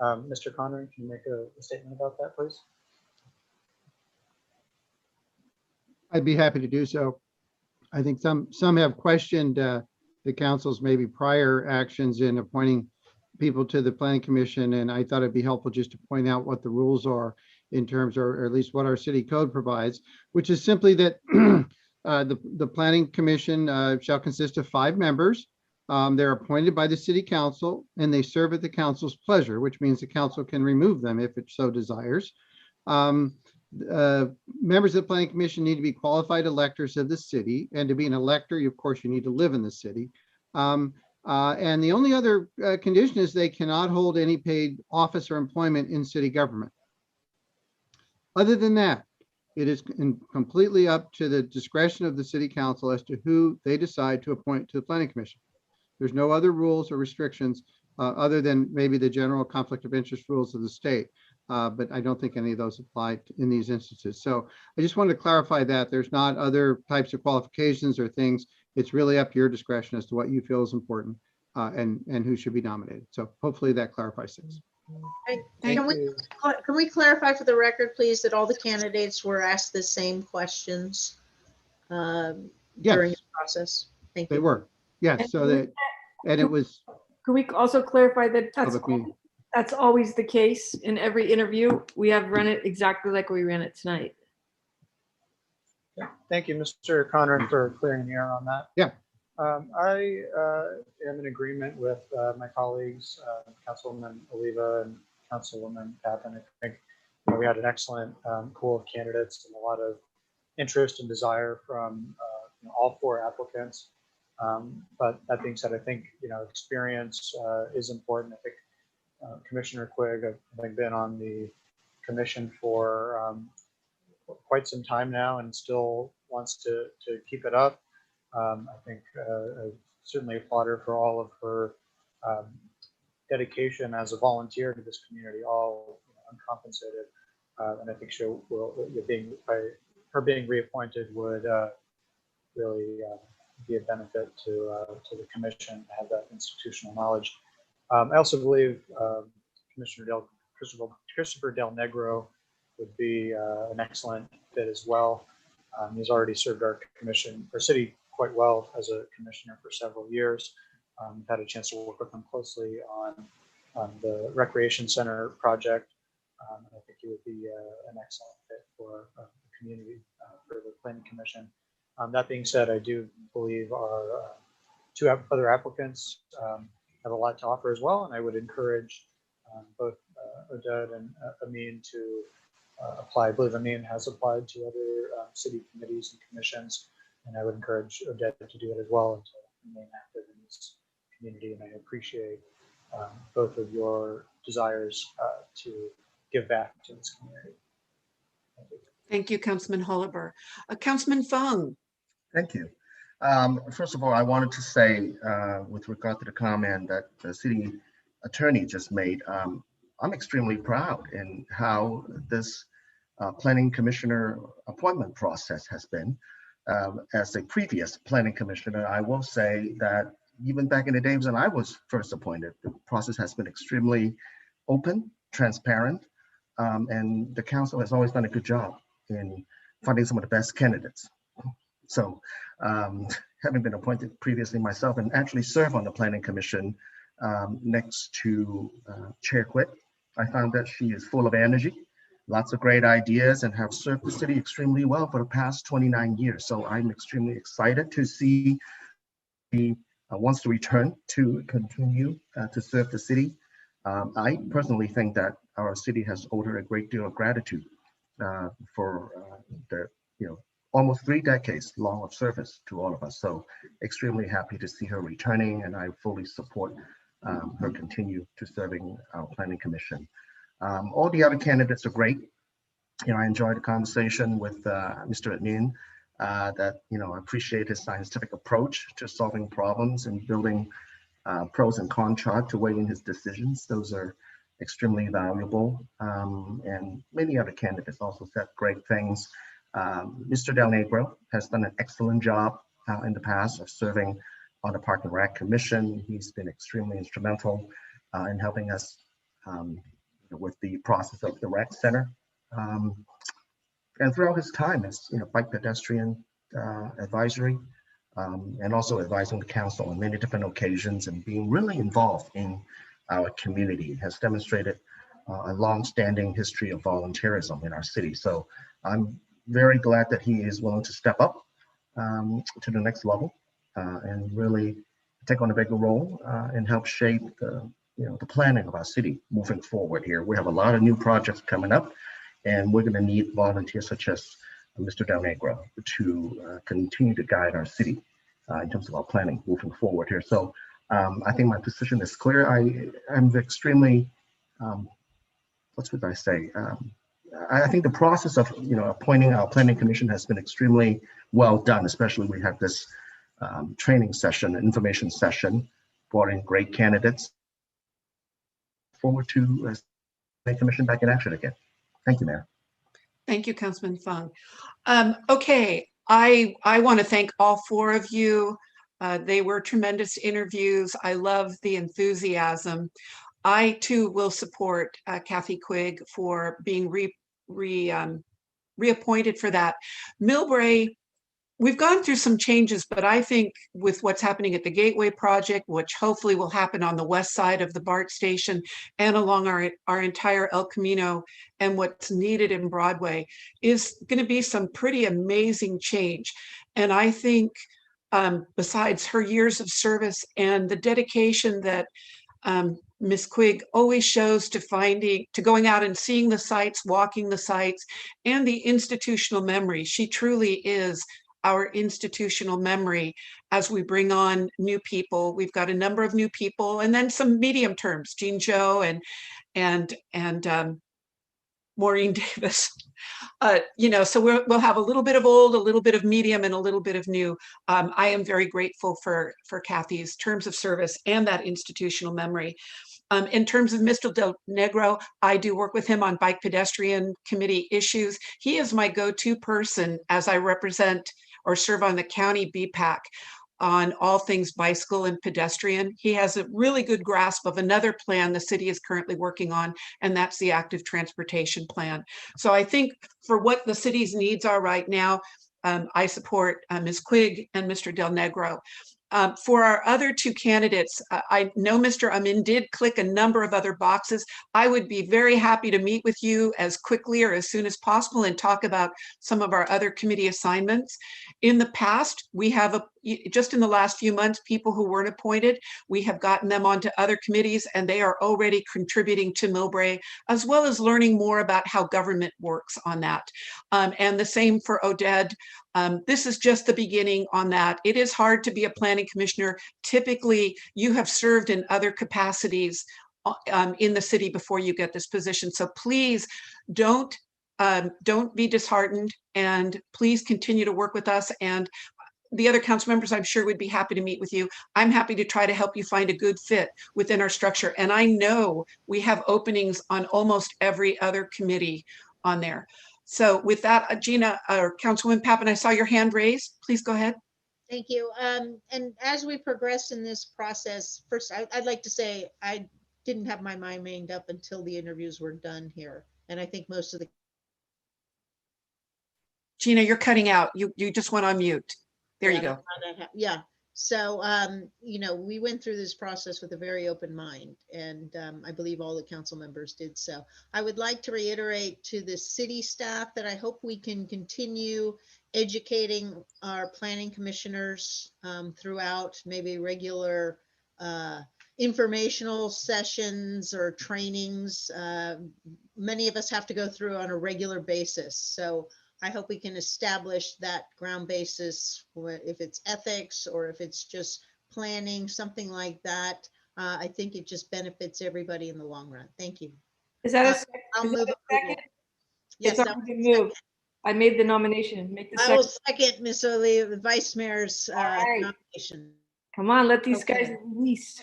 Mr. Conran, can you make a statement about that, please? I'd be happy to do so. I think some have questioned the council's maybe prior actions in appointing people to the Planning Commission, and I thought it'd be helpful just to point out what the rules are in terms, or at least what our city code provides, which is simply that the Planning Commission shall consist of 5 members. They're appointed by the city council, and they serve at the council's pleasure, which means the council can remove them if it so desires. Members of the Planning Commission need to be qualified electors of the city, and to be an elector, of course, you need to live in the city. And the only other condition is they cannot hold any paid office or employment in city government. Other than that, it is completely up to the discretion of the city council as to who they decide to appoint to the Planning Commission. There's no other rules or restrictions other than maybe the general conflict of interest rules of the state. But I don't think any of those apply in these instances. So I just wanted to clarify that there's not other types of qualifications or things. It's really up to your discretion as to what you feel is important and who should be nominated. So hopefully that clarifies things. Can we clarify for the record, please, that all the candidates were asked the same questions during the process? Thank you. They were, yes. So that, and it was. Can we also clarify that that's always the case in every interview? We have run it exactly like we ran it tonight. Yeah. Thank you, Mr. Conran, for clearing the air on that. Yeah. I am in agreement with my colleagues, Councilwoman Oliva and Councilwoman Pappen. I think we had an excellent pool of candidates and a lot of interest and desire from all four applicants. But that being said, I think experience is important. I think Commissioner Quigg, I think, been on the commission for quite some time now and still wants to keep it up. I think I certainly applaud her for all of her dedication as a volunteer to this community, all uncompensated. And I think her being reappointed would really be a benefit to the commission to have that institutional knowledge. I also believe Christopher Del Negro would be an excellent fit as well. He's already served our city quite well as a commissioner for several years. Had a chance to work with him closely on the recreation center project. And I think he would be an excellent fit for the community, for the planning commission. That being said, I do believe our two other applicants have a lot to offer as well, and I would encourage both Odette and Amin to apply. I believe Amin has applied to other city committees and commissions, and I would encourage Odette to do it as well and to remain active in this community. And I appreciate both of your desires to give back to this community. Thank you. Thank you, Councilman Holliber. Councilman Fung. Thank you. First of all, I wanted to say, with regard to the comment that the city attorney just made, I'm extremely proud in how this planning commissioner appointment process has been. As a previous planning commissioner, I will say that even back in the days when I was first appointed, the process has been extremely open, transparent, and the council has always done a good job in finding some of the best candidates. So having been appointed previously myself and actually serve on the planning commission next to Chair Quigg, I found that she is full of energy, lots of great ideas, and have served the city extremely well for the past 29 years. So I'm extremely excited to see he wants to return to continue to serve the city. I personally think that our city has owed her a great deal of gratitude for the almost 3 decades long of service to all of us. So extremely happy to see her returning, and I fully support her continue to serving our planning commission. All the other candidates are great. I enjoyed the conversation with Mr. Amin, that I appreciate his scientific approach to solving problems and building pros and cons chart to weigh in his decisions. Those are extremely valuable. And many other candidates also said great things. Mr. Del Negro has done an excellent job in the past of serving on the Park and Rec Commission. He's been extremely instrumental in helping us with the process of the rec center. And throughout his time as bike pedestrian advisory, and also advising the council on many different occasions and being really involved in our community, has demonstrated a long-standing history of volunteerism in our city. So I'm very glad that he is willing to step up to the next level and really take on a bigger role and help shape the planning of our city moving forward here. We have a lot of new projects coming up, and we're going to need volunteers such as Mr. Del Negro to continue to guide our city in terms of our planning moving forward here. So I think my position is clear. I'm extremely, what should I say? I think the process of appointing our planning commission has been extremely well done. Especially we had this training session, information session, brought in great candidates. Forward to planning commission back in action again. Thank you, Mayor. Thank you, Councilman Fung. Okay, I want to thank all 4 of you. They were tremendous interviews. I love the enthusiasm. I too will support Kathy Quigg for being reappointed for that. Millbrae, we've gone through some changes, but I think with what's happening at the Gateway project, which hopefully will happen on the west side of the BART station and along our entire El Camino, and what's needed in Broadway, is going to be some pretty amazing change. And I think besides her years of service and the dedication that Ms. Quigg always shows to going out and seeing the sites, walking the sites, and the institutional memory. She truly is our institutional memory as we bring on new people. We've got a number of new people, and then some medium terms, Jean Jo and Maureen Davis. So we'll have a little bit of old, a little bit of medium, and a little bit of new. I am very grateful for Kathy's terms of service and that institutional memory. In terms of Mr. Del Negro, I do work with him on bike pedestrian committee issues. He is my go-to person as I represent or serve on the county BPAC on all things bicycle and pedestrian. He has a really good grasp of another plan the city is currently working on, and that's the active transportation plan. So I think for what the city's needs are right now, I support Ms. Quigg and Mr. Del Negro. For our other two candidates, I know Mr. Amin did click a number of other boxes. I would be very happy to meet with you as quickly or as soon as possible and talk about some of our other committee assignments. In the past, we have, just in the last few months, people who weren't appointed, we have gotten them onto other committees, and they are already contributing to Millbrae, as well as learning more about how government works on that. And the same for Oded. This is just the beginning on that. It is hard to be a planning commissioner. Typically, you have served in other capacities in the city before you get this position. So please don't be disheartened, and please continue to work with us. And the other council members, I'm sure, would be happy to meet with you. I'm happy to try to help you find a good fit within our structure. And I know we have openings on almost every other committee on there. So with that, Gina, or Councilwoman Pappen, I saw your hand raised. Please go ahead. Thank you. And as we progress in this process, first, I'd like to say I didn't have my mind made up until the interviews were done here. And I think most of the... Gina, you're cutting out. You just went on mute. There you go. Yeah. So, we went through this process with a very open mind, and I believe all the council members did so. I would like to reiterate to the city staff that I hope we can continue educating our planning commissioners throughout maybe regular informational sessions or trainings. Many of us have to go through on a regular basis. So I hope we can establish that ground basis, if it's ethics or if it's just planning, something like that. I think it just benefits everybody in the long run. Thank you. Is that a, I'll move second? Yes, it's already been moved. I made the nomination. Make the second. I will second Ms. O'Leary, the vice mayor's nomination. Come on, let these guys release.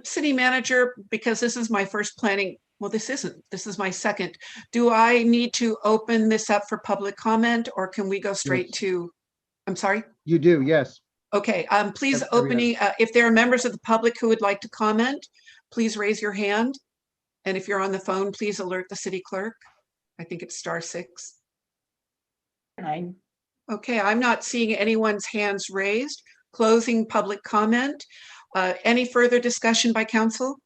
City manager, because this is my first planning. Well, this isn't. This is my second. Do I need to open this up for public comment, or can we go straight to, I'm sorry? You do, yes. Okay, please opening, if there are members of the public who would like to comment, please raise your hand. And if you're on the phone, please alert the city clerk. I think it's *6. 9. Okay, I'm not seeing anyone's hands raised. Closing public comment. Any further discussion by council?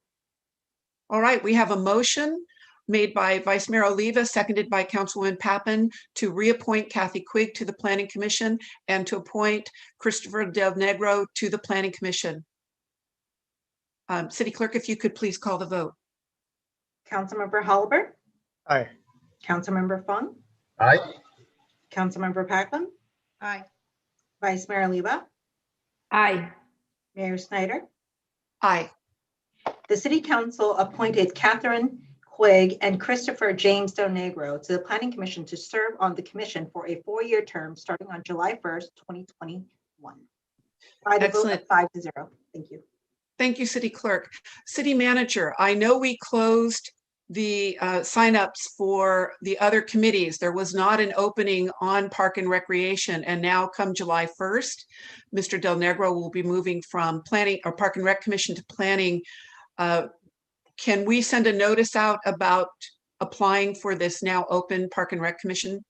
All right, we have a motion made by Vice Mayor Oliva, seconded by Councilwoman Pappen, to reappoint Kathy Quigg to the Planning Commission and to appoint Christopher Del Negro to the Planning Commission. City Clerk, if you could please call the vote. Councilmember Holliber. Aye. Councilmember Fung. Aye. Councilmember Pappen. Aye. Vice Mayor Oliva. Aye. Mayor Snyder. Aye. The City Council appointed Catherine Quigg and Christopher James Del Negro to the Planning Commission to serve on the commission for a 4-year term starting on July 1st, 2021. By the vote of 5-0. Thank you. Thank you, City Clerk. City Manager, I know we closed the signups for the other committees. There was not an opening on Park and Recreation, and now come July 1st, Mr. Del Negro will be moving from planning or Park and Rec Commission to planning. Can we send a notice out about applying for this now open Park and Rec Commission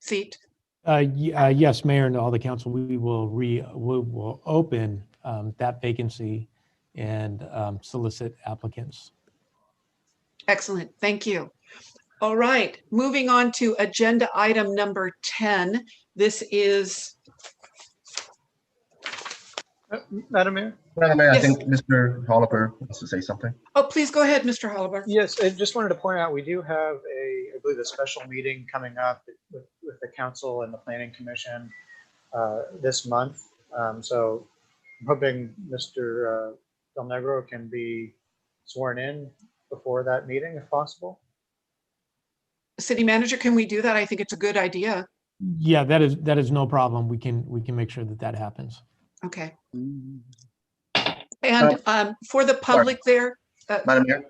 seat? Yes, Mayor and all the council, we will open that vacancy and solicit applicants. Excellent, thank you. All right, moving on to agenda item number 10. This is Madam Mayor? Madam Mayor, I Yes. think Mr. Oliver wants to say something. Oh, please go ahead, Mr. Holliber. Yes, I just wanted to point out, we do have I believe, a special meeting coming up with the council and the planning commission this month. So I'm hoping Mr. Del Negro can be sworn in before that meeting if possible. City manager, can we do that? I think it's a good idea. Yeah, that is no problem. We can make sure that happens. Okay. And for the public there, Madam Mayor,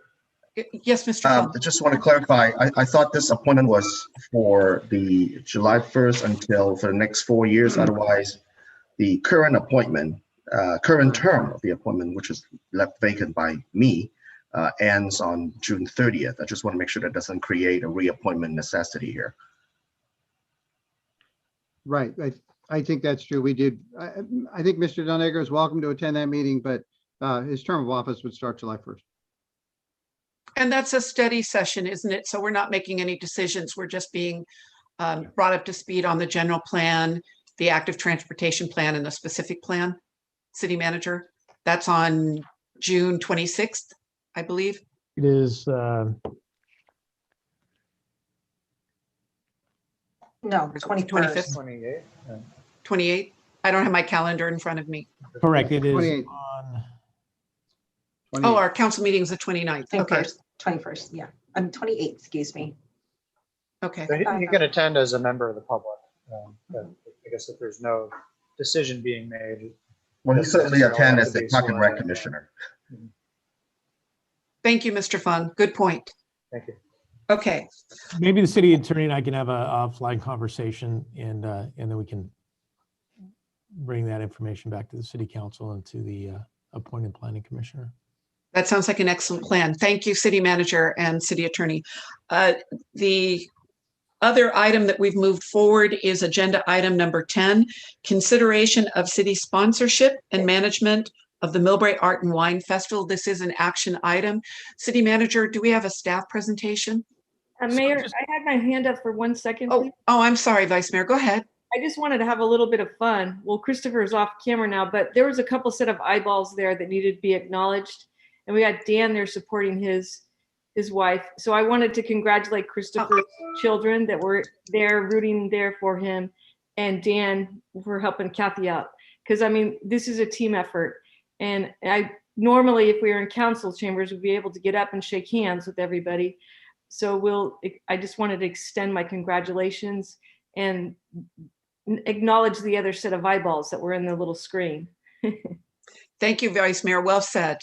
yes, Mr. I Fung. just want to clarify, I thought this appointment was for the July 1st until for the next 4 years. Otherwise, the current appointment, current term of the appointment, which is left vacant by me, ends on June 30th. I just want to make sure that doesn't create a reappointment necessity here. Right. I think that's true. We did. I think Mr. Del Negro is welcome to attend that meeting, but his term of office would start July 1st. And that's a study session, isn't it? So we're not making any decisions. We're just being brought up to speed on the general plan, the active transportation plan, and the specific plan. City manager, that's on June 26th, I believe. It is. No, 21st. 28. 28. I don't have my calendar in front of me. Correct. It is 28. on. Oh, our council meeting is the 29th. Okay. 21st, yeah. I'm 28th, excuse me. Okay. But he can attend as a member of the public. But I guess if there's no decision being made. Well, he certainly attend as the the Park and Rec Commissioner. Thank you, Mr. Fung. Good point. Thank you. Okay. Maybe the city attorney and I can have a offline conversation, and then we can bring that information back to the city council and to the appointed planning commissioner. That sounds like an excellent plan. Thank you, city manager and city attorney. The other item that we've moved forward is agenda item number 10, consideration of city sponsorship and management of the Millbrae Art and Wine Festival. This is an action item. City manager, do we have a staff presentation? Mayor, I had my hand up for 1 second. Oh, Please. I'm sorry, Vice Mayor. Go ahead. I just wanted to have a little bit of fun. Well, Christopher is off camera now, but there was a couple set of eyeballs there that needed to be acknowledged. And we got Dan there supporting his wife. So I wanted to congratulate Christopher's children that were there rooting there for him, and Dan for helping Kathy out. Because I mean, this is a team effort. And I normally, if we were in council chambers, we'd be able to get up and shake hands with everybody. So I just wanted to extend my congratulations and acknowledge the other set of eyeballs that were in the little screen. Thank you, Vice Mayor. Well said.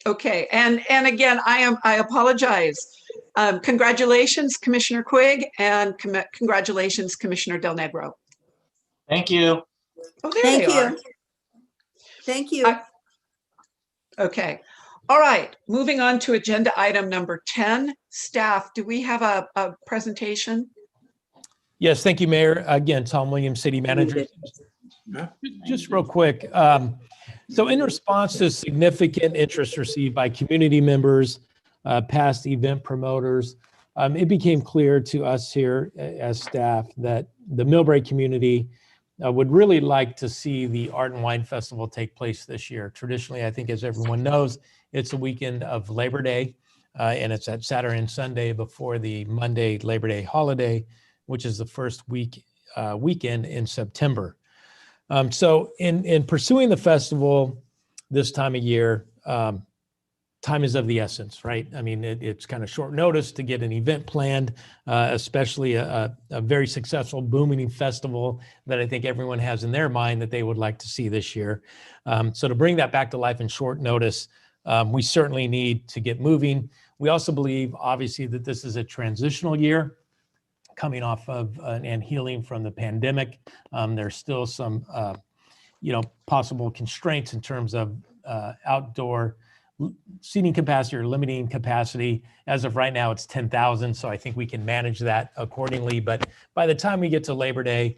Okay, and again, I apologize. Congratulations, Commissioner Quigg, and congratulations, Commissioner Del Negro. Thank you. Oh, there Thank they you. are. Thank you. Okay. All right. Moving on to agenda item number 10. Staff, do we have a presentation? Yes, thank you, Mayor. Again, Tom Williams, City Manager. Just real quick. So in response to significant interest received by community members, past event promoters, it became clear to us here as staff that the Millbrae community would really like to see the Art and Wine Festival take place this year. Traditionally, I think as everyone knows, it's a weekend of Labor Day, and it's that Saturday and Sunday before the Monday Labor Day holiday, which is the first weekend in September. So in pursuing the festival this time of year, time is of the essence, right? I mean, it's kind of short notice to get an event planned, especially a very successful, booming festival that I think everyone has in their mind that they would like to see this year. So to bring that back to life in short notice, we certainly need to get moving. We also believe, obviously, that this is a transitional year coming off of and healing from the pandemic. There's still some, possible constraints in terms of outdoor seating capacity or limiting capacity. As of right now, it's 10,000. So I think we can manage that accordingly. But by the time we get to Labor Day,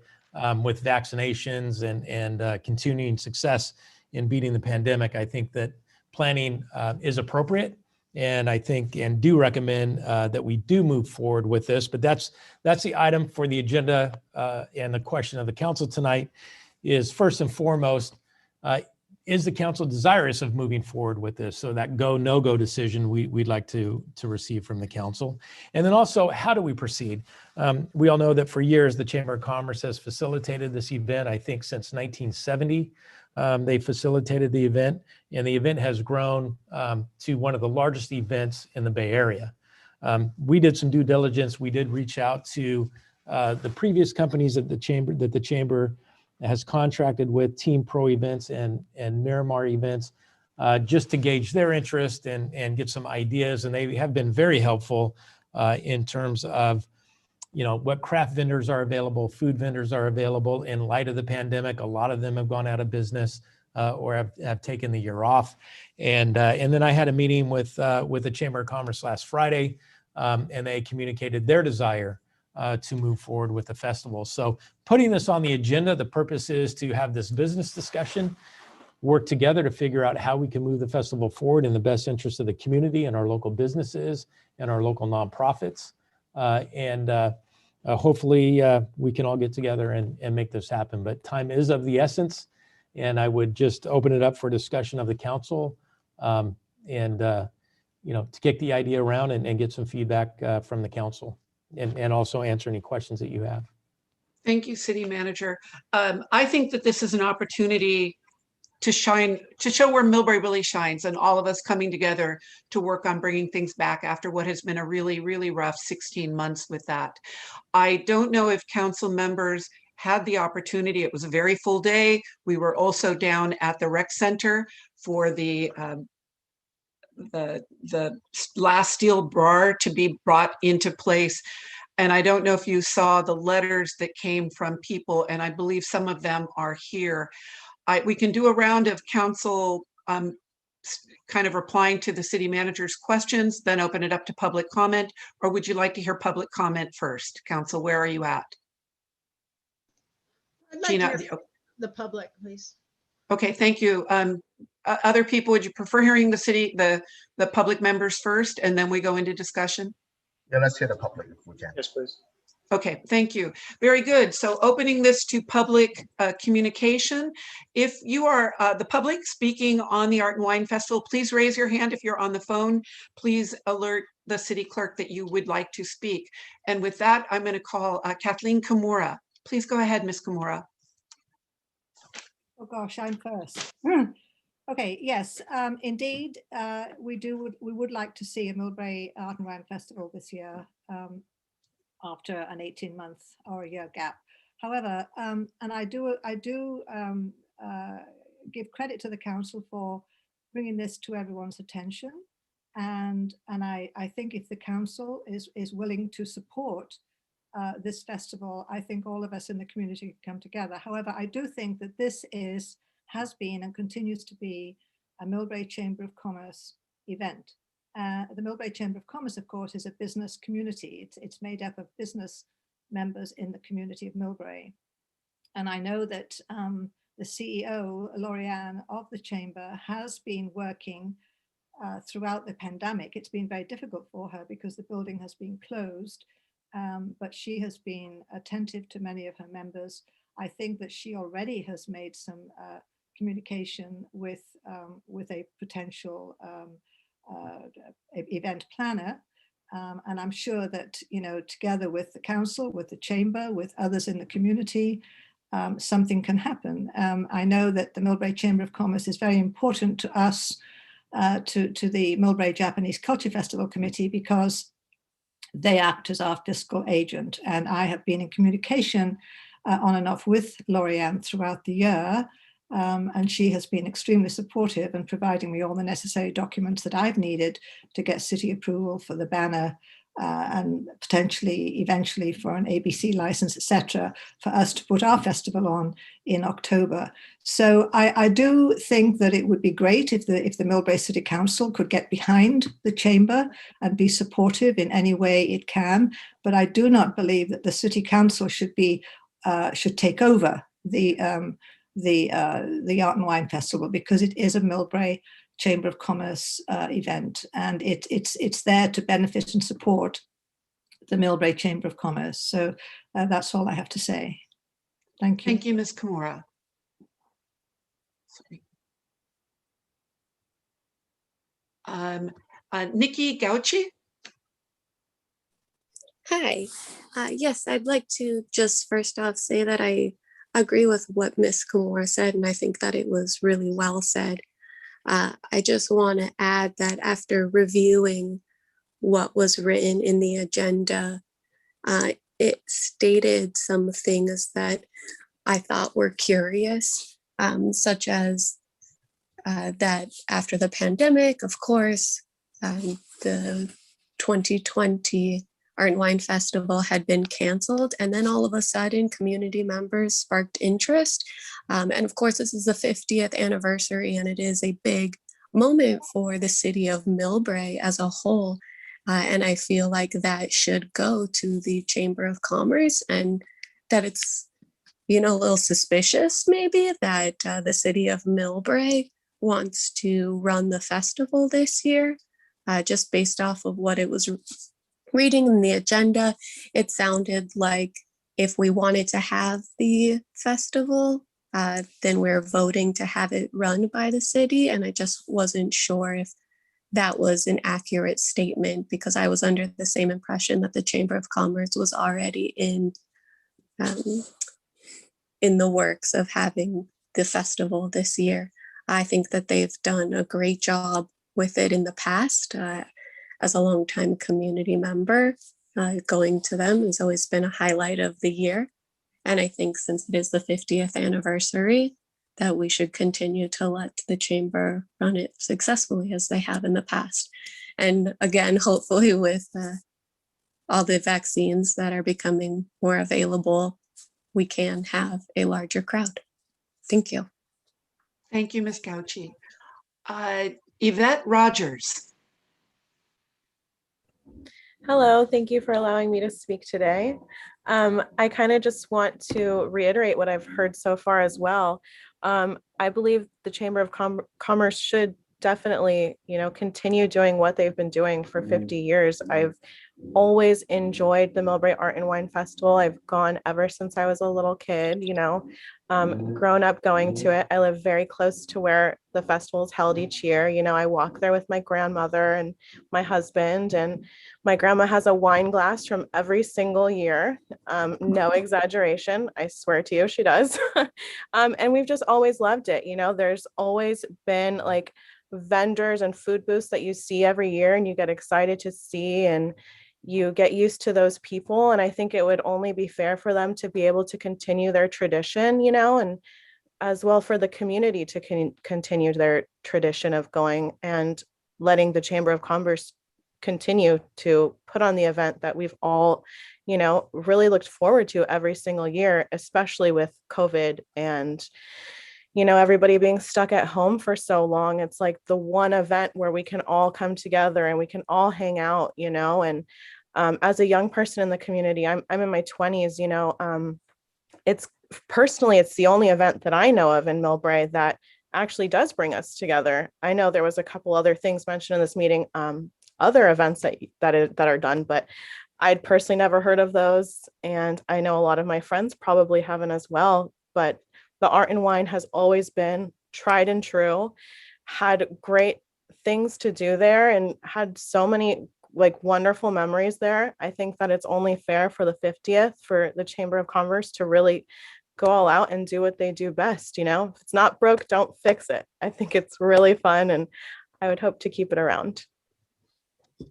with vaccinations and continuing success in beating the pandemic, I think that planning is appropriate. And I think and do recommend that we do move forward with this. But that's the item for the agenda and the question of the council tonight. is first and foremost, is the council desirous of moving forward with this? So that go, no-go decision we'd like to receive from the council. And then also, how do we proceed? We all know that for years, the Chamber of Commerce has facilitated this event. I think since 1970, they facilitated the event, and the event has grown to one of the largest events in the Bay Area. We did some due diligence. We did reach out to the previous companies that the chamber has contracted with, Team Pro Events and Miramar Events, just to gauge their interest and get some ideas. And they have been very helpful in terms of, what craft vendors are available, food vendors are available in light of the pandemic. A lot of them have gone out of business or have taken the year off. And then I had a meeting with the Chamber of Commerce last Friday, and they communicated their desire to move forward with the festival. So putting this on the agenda, the purpose is to have this business discussion, work together to figure out how we can move the festival forward in the best interest of the community and our local businesses and our local nonprofits. Hopefully we can all get together and make this happen. But time is of the essence, and I would just open it up for discussion of the council to kick the idea around and get some feedback from the council. And also answer any questions that you have. Thank you, City Manager. I think that this is an opportunity to shine, to show where Millbrae really shines, and all of us coming together to work on bringing things back after what has been a really, really rough 16 months with that. I don't know if council members had the opportunity. It was a very full day. We were also down at the rec center for the last steel bar to be brought into place. And I don't know if you saw the letters that came from people, and I believe some of them are here. We can do a round of council kind of replying to the city manager's questions, then open it up to public comment, or would you like to hear public comment first? Council, where are you at? I'd like Gina, to hear the public, please. Okay, thank you. Other people, would you prefer hearing the public members first, and then we go into discussion? Yeah, let's hear the public if we can. Yes, please. Okay, thank you. Very good. So opening this to public communication. If you are the public speaking on the Art and Wine Festival, please raise your hand. If you're on the phone, please alert the city clerk that you would like to speak. And with that, I'm going to call Kathleen Kimura. Please go ahead, Ms. Kimura. Oh gosh, I'm first. Okay, yes, indeed, we would like to see a Millbrae Art and Wine Festival this year after an 18-month or a year gap. However, and I do give credit to the council for bringing this to everyone's attention, and I think if the council is willing to support this festival, I think all of us in the community can come together. However, I do think that this has been and continues to be a Millbrae Chamber of Commerce event. The Millbrae Chamber of Commerce, of course, is a business community. It's made up of business members in the community of Millbrae. And I know that the CEO, Lorianne of the Chamber, has been working throughout the pandemic. It's been very difficult for her because the building has been closed, but she has been attentive to many of her members. I think that she already has made some communication with a potential event planner. And I'm sure that, together with the council, with the chamber, with others in the community, something can happen. I know that the Millbrae Chamber of Commerce is very important to us, to the Millbrae Japanese Culture Festival Committee, because they act as our fiscal agent. And I have been in communication on and off with Lorianne throughout the year. And she has been extremely supportive and providing me all the necessary documents that I've needed to get city approval for the banner and potentially eventually for an ABC license, etc., for us to put our festival on in October. So I do think that it would be great if the Millbrae City Council could get behind the chamber and be supportive in any way it can. But I do not believe that the City Council should take over the Art and Wine Festival, because it is a Millbrae Chamber of Commerce event, and it's there to benefit and support the Millbrae Chamber of Commerce. So that's all I have to say. Thank you. Thank you, Ms. Kimura. Nikki Gauchi. Hi. Yes, I'd like to just first off say that I agree with what Ms. Kimura said, and I think that it was really well said. I just want to add that after reviewing what was written in the agenda, it stated some things that I thought were curious, such as that after the pandemic, of course, the 2020 Art and Wine Festival had been canceled. And then all of a sudden, community members sparked interest. And of course, this is the 50th anniversary, and it is a big moment for the city of Millbrae as a whole. And I feel like that should go to the Chamber of Commerce, and that it's, a little suspicious maybe that the city of Millbrae wants to run the festival this year, just based off of what it was reading in the agenda. It sounded like if we wanted to have the festival, then we're voting to have it run by the city. And I just wasn't sure if that was an accurate statement, because I was under the same impression that the Chamber of Commerce was already in the works of having the festival this year. I think that they've done a great job with it in the past. As a longtime community member, going to them has always been a highlight of the year. And I think since it is the 50th anniversary, that we should continue to let the chamber run it successfully as they have in the past. And again, hopefully with all the vaccines that are becoming more available, we can have a larger crowd. Thank you. Thank you, Ms. Gauchi. Yvette Rogers. Hello, thank you for allowing me to speak today. I kind of just want to reiterate what I've heard so far as well. I believe the Chamber of Commerce should definitely, continue doing what they've been doing for 50 years. I've always enjoyed the Millbrae Art and Wine Festival. I've gone ever since I was a little kid, grown up going to it. I live very close to where the festival is held each year. I walk there with my grandmother and my husband, and my grandma has a wine glass from every single year. No exaggeration. I swear to you, she does. And we've just always loved it. There's always been like vendors and food booths that you see every year, and you get excited to see, and you get used to those people. And I think it would only be fair for them to be able to continue their tradition, and as well for the community to continue their tradition of going and letting the Chamber of Commerce continue to put on the event that we've all, really looked forward to every single year, especially with COVID and, everybody being stuck at home for so long. It's like the one event where we can all come together and we can all hang out, and as a young person in the community, I'm in my 20s, it's the only event that I know of in Millbrae that actually does bring us together. I know there was a couple other things mentioned in this meeting, other events that are done, but I'd personally never heard of those. And I know a lot of my friends probably haven't as well, but the Art and Wine has always been tried and true, had great things to do there, and had so many wonderful memories there. I think that it's only fair for the 50th for the Chamber of Commerce to really go all out and do what they do best. If it's not broke, don't fix it. I think it's really fun, and I would hope to keep it around.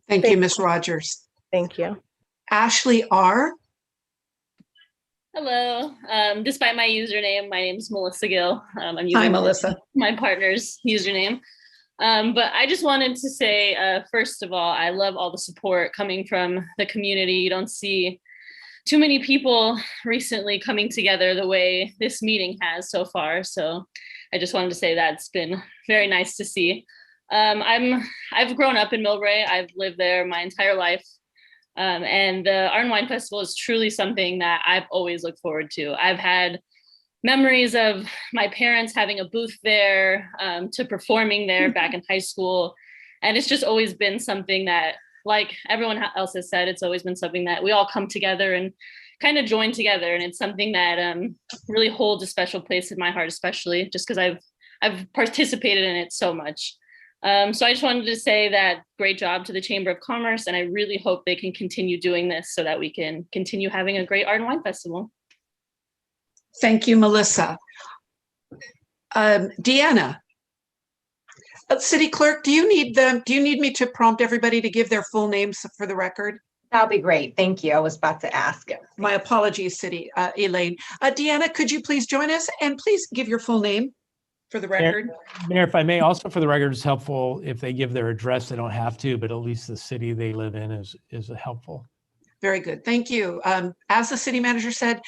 Thank you, Ms. Rogers. Thank you. Ashley R. Hello. Despite my username, my name is Melissa Gill. I'm using Hi, Melissa. my partner's username. But I just wanted to say, first of all, I love all the support coming from the community. You don't see too many people recently coming together the way this meeting has so far. So I just wanted to say that's been very nice to see. I've grown up in Millbrae. I've lived there my entire life. And the Art and Wine Festival is truly something that I've always looked forward to. I've had memories of my parents having a booth there, to performing there back in high school. And it's just always been something that, like everyone else has said, it's always been something that we all come together and kind of join together. And it's something that really holds a special place in my heart, especially just because I've I've participated in it so much. So I just wanted to say that great job to the Chamber of Commerce, and I really hope they can continue doing this so that we can continue having a great art and wine festival. Thank you, Melissa. Deanna, City Clerk, do you need me to prompt everybody to give their full names for the record? That'll be great. Thank you. I was about to ask. My apologies, Elaine. Deanna, could you please join us and please give your full name for the record? Mayor, if I may, also for the record, it's helpful if they give their address. They don't have to, but at least the city they live in is helpful. Very good. Thank you. As the city manager said,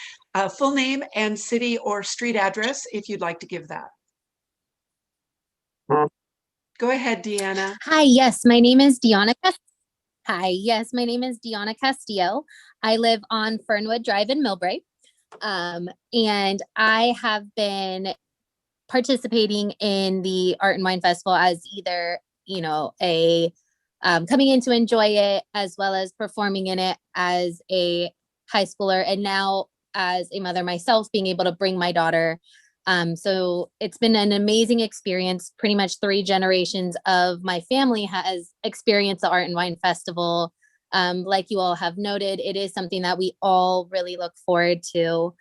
full name and city or street address, if you'd like to give that. Go ahead, Deanna. Hi, yes, my name is Deanna. Hi, yes, my name is Deanna Castillo. I live on Fernwood Drive in Millbrae. And I have been participating in the Art and Wine Festival as either, a coming in to enjoy it, as well as performing in it as a high schooler, and now as a mother myself, being able to bring my daughter. So it's been an amazing experience. Pretty much 3 generations of my family has experienced the Art and Wine Festival. Like you all have noted, it is something that we all really look forward to.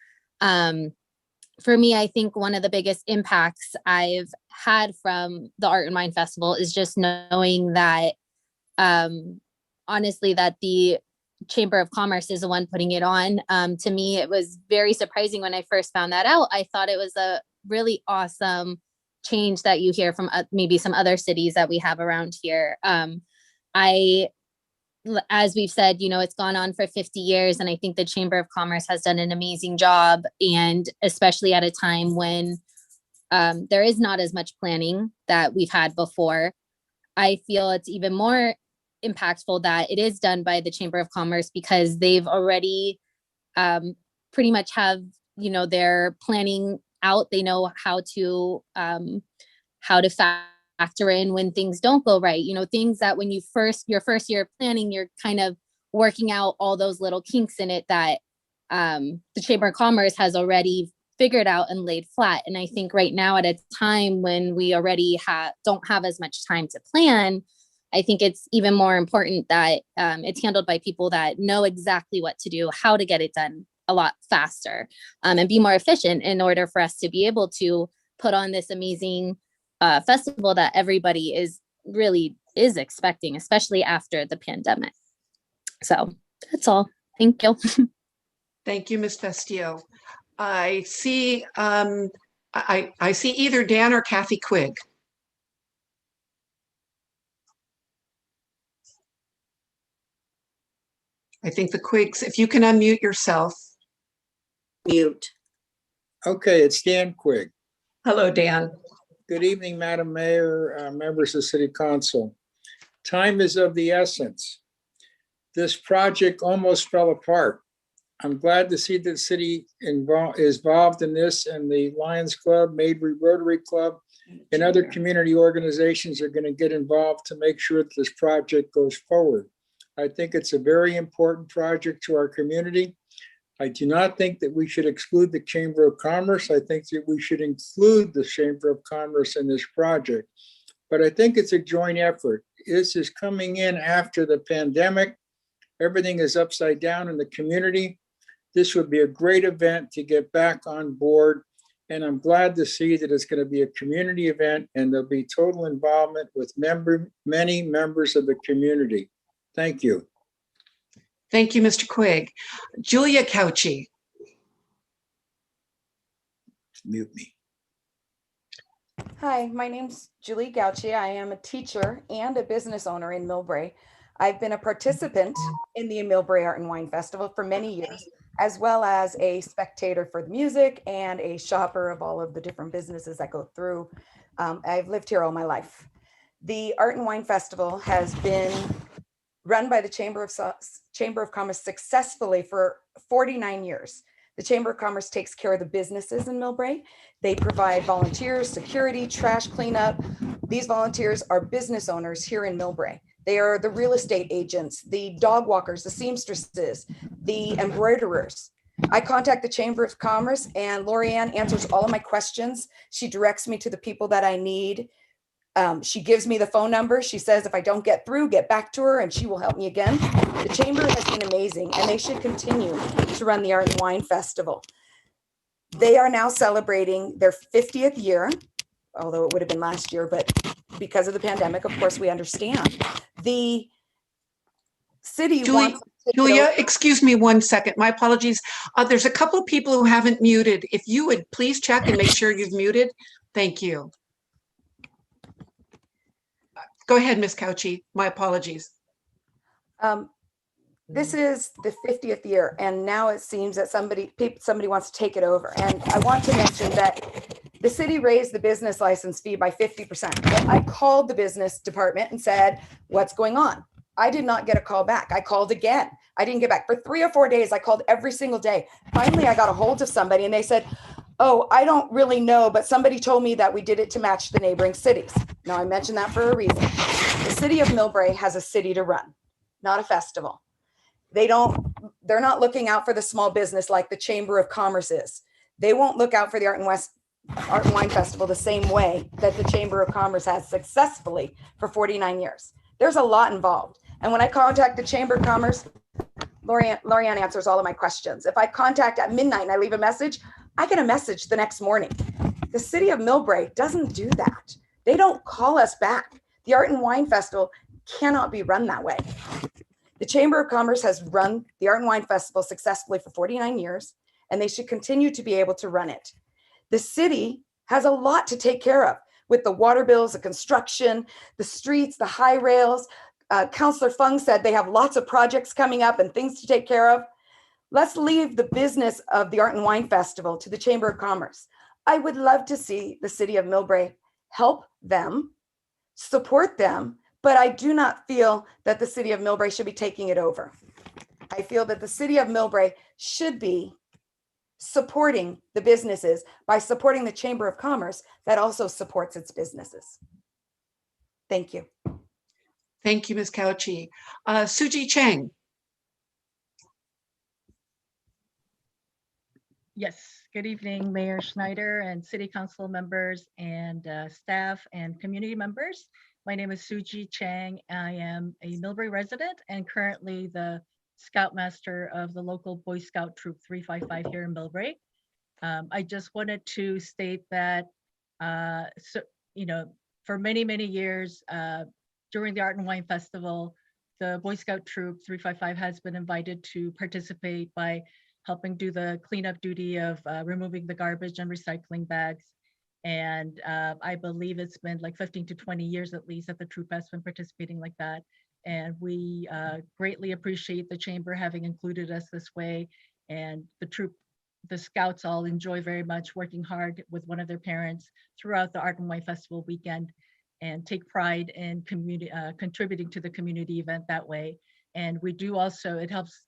For me, I think one of the biggest impacts I've had from the Art and Wine Festival is just knowing that, honestly, that the Chamber of Commerce is the one putting it on. To me, it was very surprising when I first found that out. I thought it was a really awesome change that you hear from maybe some other cities that we have around here. As we've said, it's gone on for 50 years, and I think the Chamber of Commerce has done an amazing job, and especially at a time when there is not as much planning that we've had before. I feel it's even more impactful that it is done by the Chamber of Commerce, because they've already pretty much have, their planning out. They know how to factor in when things don't go right, things that when your first year of planning, you're kind of working out all those little kinks in it that the Chamber of Commerce has already figured out and laid flat. And I think right now, at a time when we already don't have as much time to plan, I think it's even more important that it's handled by people that know exactly what to do, how to get it done a lot faster, and be more efficient in order for us to be able to put on this amazing festival that everybody is expecting, especially after the pandemic. So that's all. Thank you. Thank you, Ms. Castillo. I see I see either Dan or Kathy Quigg. I think the Quiggs, if you can unmute yourself. Mute. Okay, it's Dan Quigg. Hello, Dan. Good evening, Madam Mayor, members of City Council. Time is of the essence. This project almost fell apart. I'm glad to see that the city is involved in this, and the Lions Club, Millbrae Rotary Club, and other community organizations are going to get involved to make sure that this project goes forward. I think it's a very important project to our community. I do not think that we should exclude the Chamber of Commerce. I think that we should include the Chamber of Commerce in this project. But I think it's a joint effort. This is coming in after the pandemic. Everything is upside down in the community. This would be a great event to get back on board. And I'm glad to see that it's going to be a community event, and there'll be total involvement with many members of the community. Thank you. Thank you, Mr. Quigg. Julia Couchy. Mute me. Hi, my name's Julie Gauchi. I am a teacher and a business owner in Millbrae. I've been a participant in the Millbrae Art and Wine Festival for many years, as well as a spectator for the music and a shopper of all of the different businesses that go through. I've lived here all my life. The Art and Wine Festival has been run by the Chamber of Commerce successfully for 49 years. The Chamber of Commerce takes care of the businesses in Millbrae. They provide volunteers, security, trash cleanup. These volunteers are business owners here in Millbrae. They are the real estate agents, the dog walkers, the seamstresses, the embroiderers. I contact the Chamber of Commerce and Lorianne answers all of my questions. She directs me to the people that I need. She gives me the phone number. She says if I don't get through, get back to her and she will help me again. The Chamber has been amazing and they should continue to run the Art and Wine Festival. They are now celebrating their 50th year, although it would have been last year, but because of the pandemic, of course, we understand. The city wants to take it Julia, over. excuse me 1 second. My apologies. There's a couple of people who haven't muted. If you would please check and make sure you've muted. Thank you. Go ahead, Ms. Cauchi. My apologies. This is the 50th year, and now it seems that somebody wants to take it over. And I want to mention that the city raised the business license fee by 50%. Well, I called the business department and said, what's going on? I did not get a call back. I called again. I didn't get back. For 3 or 4 days, I called every single day. Finally, I got a hold of somebody and they said, oh, I don't really know, but somebody told me that we did it to match the neighboring cities. Now, I mentioned that for a reason. The city of Millbrae has a city to run, not a festival. They're not looking out for the small business like the Chamber of Commerce is. They won't look out for the Art and Wine Festival the same way that the Chamber of Commerce has successfully for 49 years. There's a lot involved. And when I contact the Chamber of Commerce, Lorianne answers all of my questions. If I contact at midnight and I leave a message, I get a message the next morning. The city of Millbrae doesn't do that. They don't call us back. The Art and Wine Festival cannot be run that way. The Chamber of Commerce has run the Art and Wine Festival successfully for 49 years, and they should continue to be able to run it. The city has a lot to take care of with the water bills, the construction, the streets, the high rails. Councillor Fung said they have lots of projects coming up and things to take care of. Let's leave the business of the Art and Wine Festival to the Chamber of Commerce. I would love to see the city of Millbrae help them, support them, but I do not feel that the city of Millbrae should be taking it over. I feel that the city of Millbrae should be supporting the businesses by supporting the Chamber of Commerce that also supports its businesses. Thank you. Thank you, Ms. Cauchi. Suji Chang. Yes, good evening, Mayor Schneider and City Council members and staff and community members. My name is Suji Chang. I am a Millbrae resident and currently the Scoutmaster of the local Boy Scout Troop 355 here in Millbrae. I just wanted to state that, for many, many years during the Art and Wine Festival, the Boy Scout Troop 355 has been invited to participate by helping do the cleanup duty of removing the garbage and recycling bags. And I believe it's been like 15 to 20 years at least that the troop has been participating like that. And we greatly appreciate the chamber having included us this way. And the scouts all enjoy very much working hard with one of their parents throughout the Art and Wine Festival weekend and take pride in contributing to the community event that way. And we do also,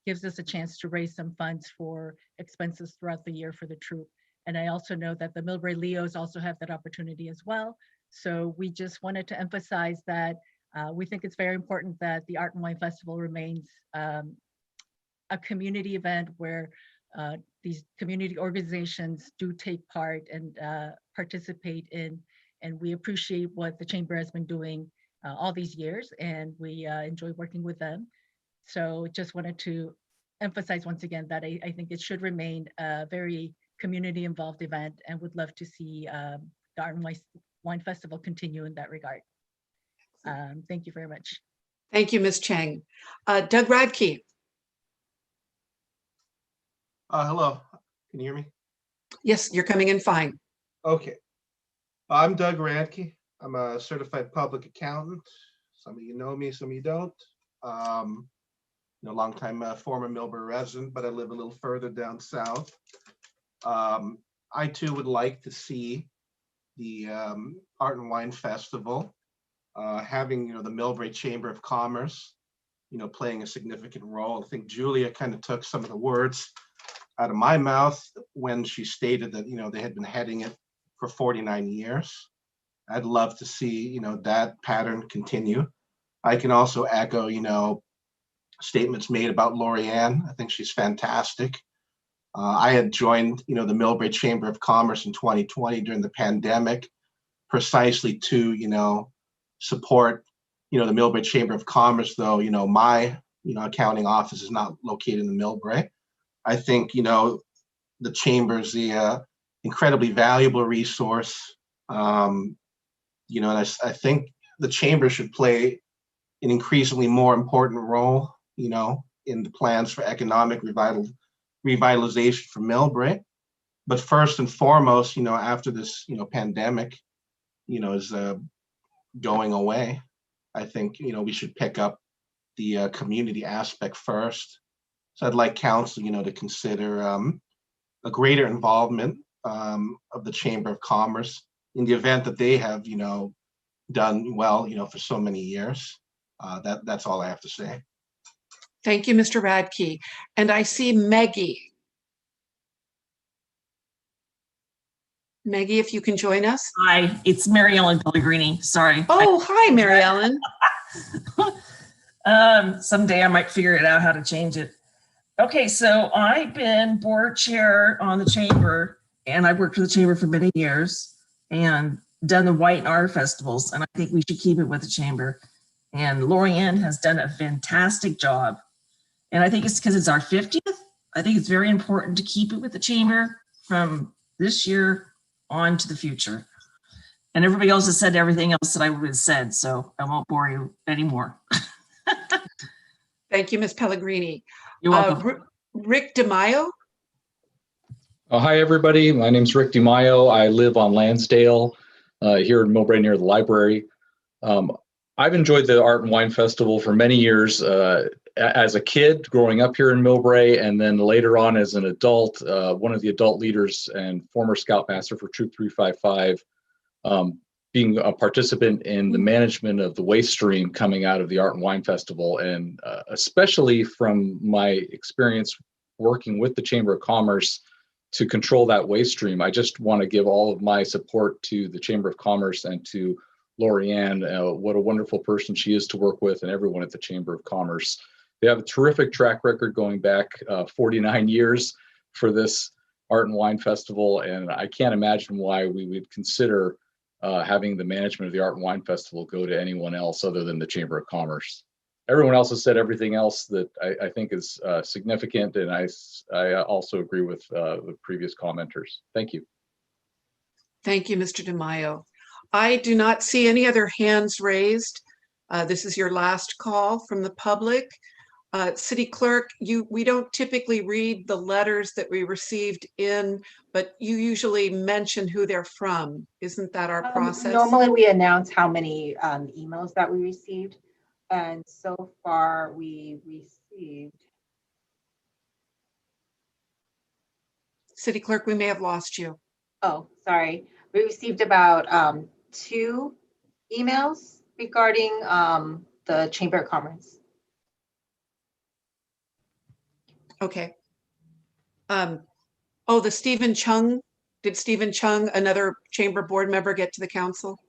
gives us a chance to raise some funds for expenses throughout the year for the troop. And I also know that the Millbrae Leos also have that opportunity as well. So we just wanted to emphasize that we think it's very important that the Art and Wine Festival remains a community event where these community organizations do take part and participate in, and we appreciate what the Chamber has been doing all these years, and we enjoy working with them. So just wanted to emphasize once again that I think it should remain a very community involved event and would love to see the Art and Wine Festival continue in that regard. Thank you very much. Thank you, Ms. Chang. Doug Radke. Hello, can you hear me? Yes, you're coming in fine. Okay. I'm Doug Radke. I'm a certified public accountant. Some of you know me, some of you don't. Longtime former Millbrae resident, but I live a little further down south. I too would like to see the Art and Wine Festival having the Millbrae Chamber of Commerce playing a significant role. I think Julia kind of took some of the words out of my mouth when she stated that they had been heading it for 49 years. I'd love to see that pattern continue. I can also echo statements made about Lorianne. I think she's fantastic. I had joined, the Millbrae Chamber of Commerce in 2020 during the pandemic, precisely to, support, the Millbrae Chamber of Commerce, though, my, accounting office is not located in the Millbrae. I think, the chamber is the incredibly valuable resource. And I think the chamber should play an increasingly more important role, in the plans for economic revitalization for Millbrae. But first and foremost, after this, pandemic, is going away, I think, we should pick up the community aspect first. So I'd like council, to consider a greater involvement of the Chamber of Commerce in the event that they have, done well, for so many years. That's all I have to say. Thank you, Mr. Radke. And I see Maggie. Maggie, if you can join us. Hi, it's Mary Ellen Pellegrini. Sorry. Oh, hi, Mary Ellen. Someday I might figure it out how to change it. Okay, so I've been board chair on the chamber, and I worked for the chamber for many years and done the White and Art festivals, and I think we should keep it with the chamber. And Lorianne has done a fantastic job. And I think it's because it's our 50th. I think it's very important to keep it with the chamber from this year on to the future. And everybody else has said everything else that I would have said, so I won't bore you anymore. Thank you, Ms. Pellegrini. You're welcome. Rick DeMaio. Oh, hi, everybody. My name's Rick DeMaio. I live on Lansdale here in Millbrae near the library. I've enjoyed the Art and Wine Festival for many years as a kid growing up here in Millbrae, and then later on as an adult, one of the adult leaders and former Scoutmaster for Troop 355, being a participant in the management of the waste stream coming out of the Art and Wine Festival, and especially from my experience working with the Chamber of Commerce to control that waste stream. I just want to give all of my support to the Chamber of Commerce and to Lorianne, what a wonderful person she is to work with, and everyone at the Chamber of Commerce. They have a terrific track record going back 49 years for this Art and Wine Festival, and I can't imagine why we would consider having the management of the Art and Wine Festival go to anyone else other than the Chamber of Commerce. Everyone else has said everything else that I think is significant, and I also agree with the previous commenters. Thank you. Thank you, Mr. DeMaio. I do not see any other hands raised. This is your last call from the public. City Clerk, we don't typically read the letters that we received in, but you usually mention who they're from. Isn't that our process? Normally we announce how many emails that we received. And so far we received. City Clerk, we may have lost you. Oh, sorry. We received about 2 emails regarding the Chamber of Commerce. Okay. Oh, the Stephen Chung, did Stephen Chung, another chamber board member, get to the council?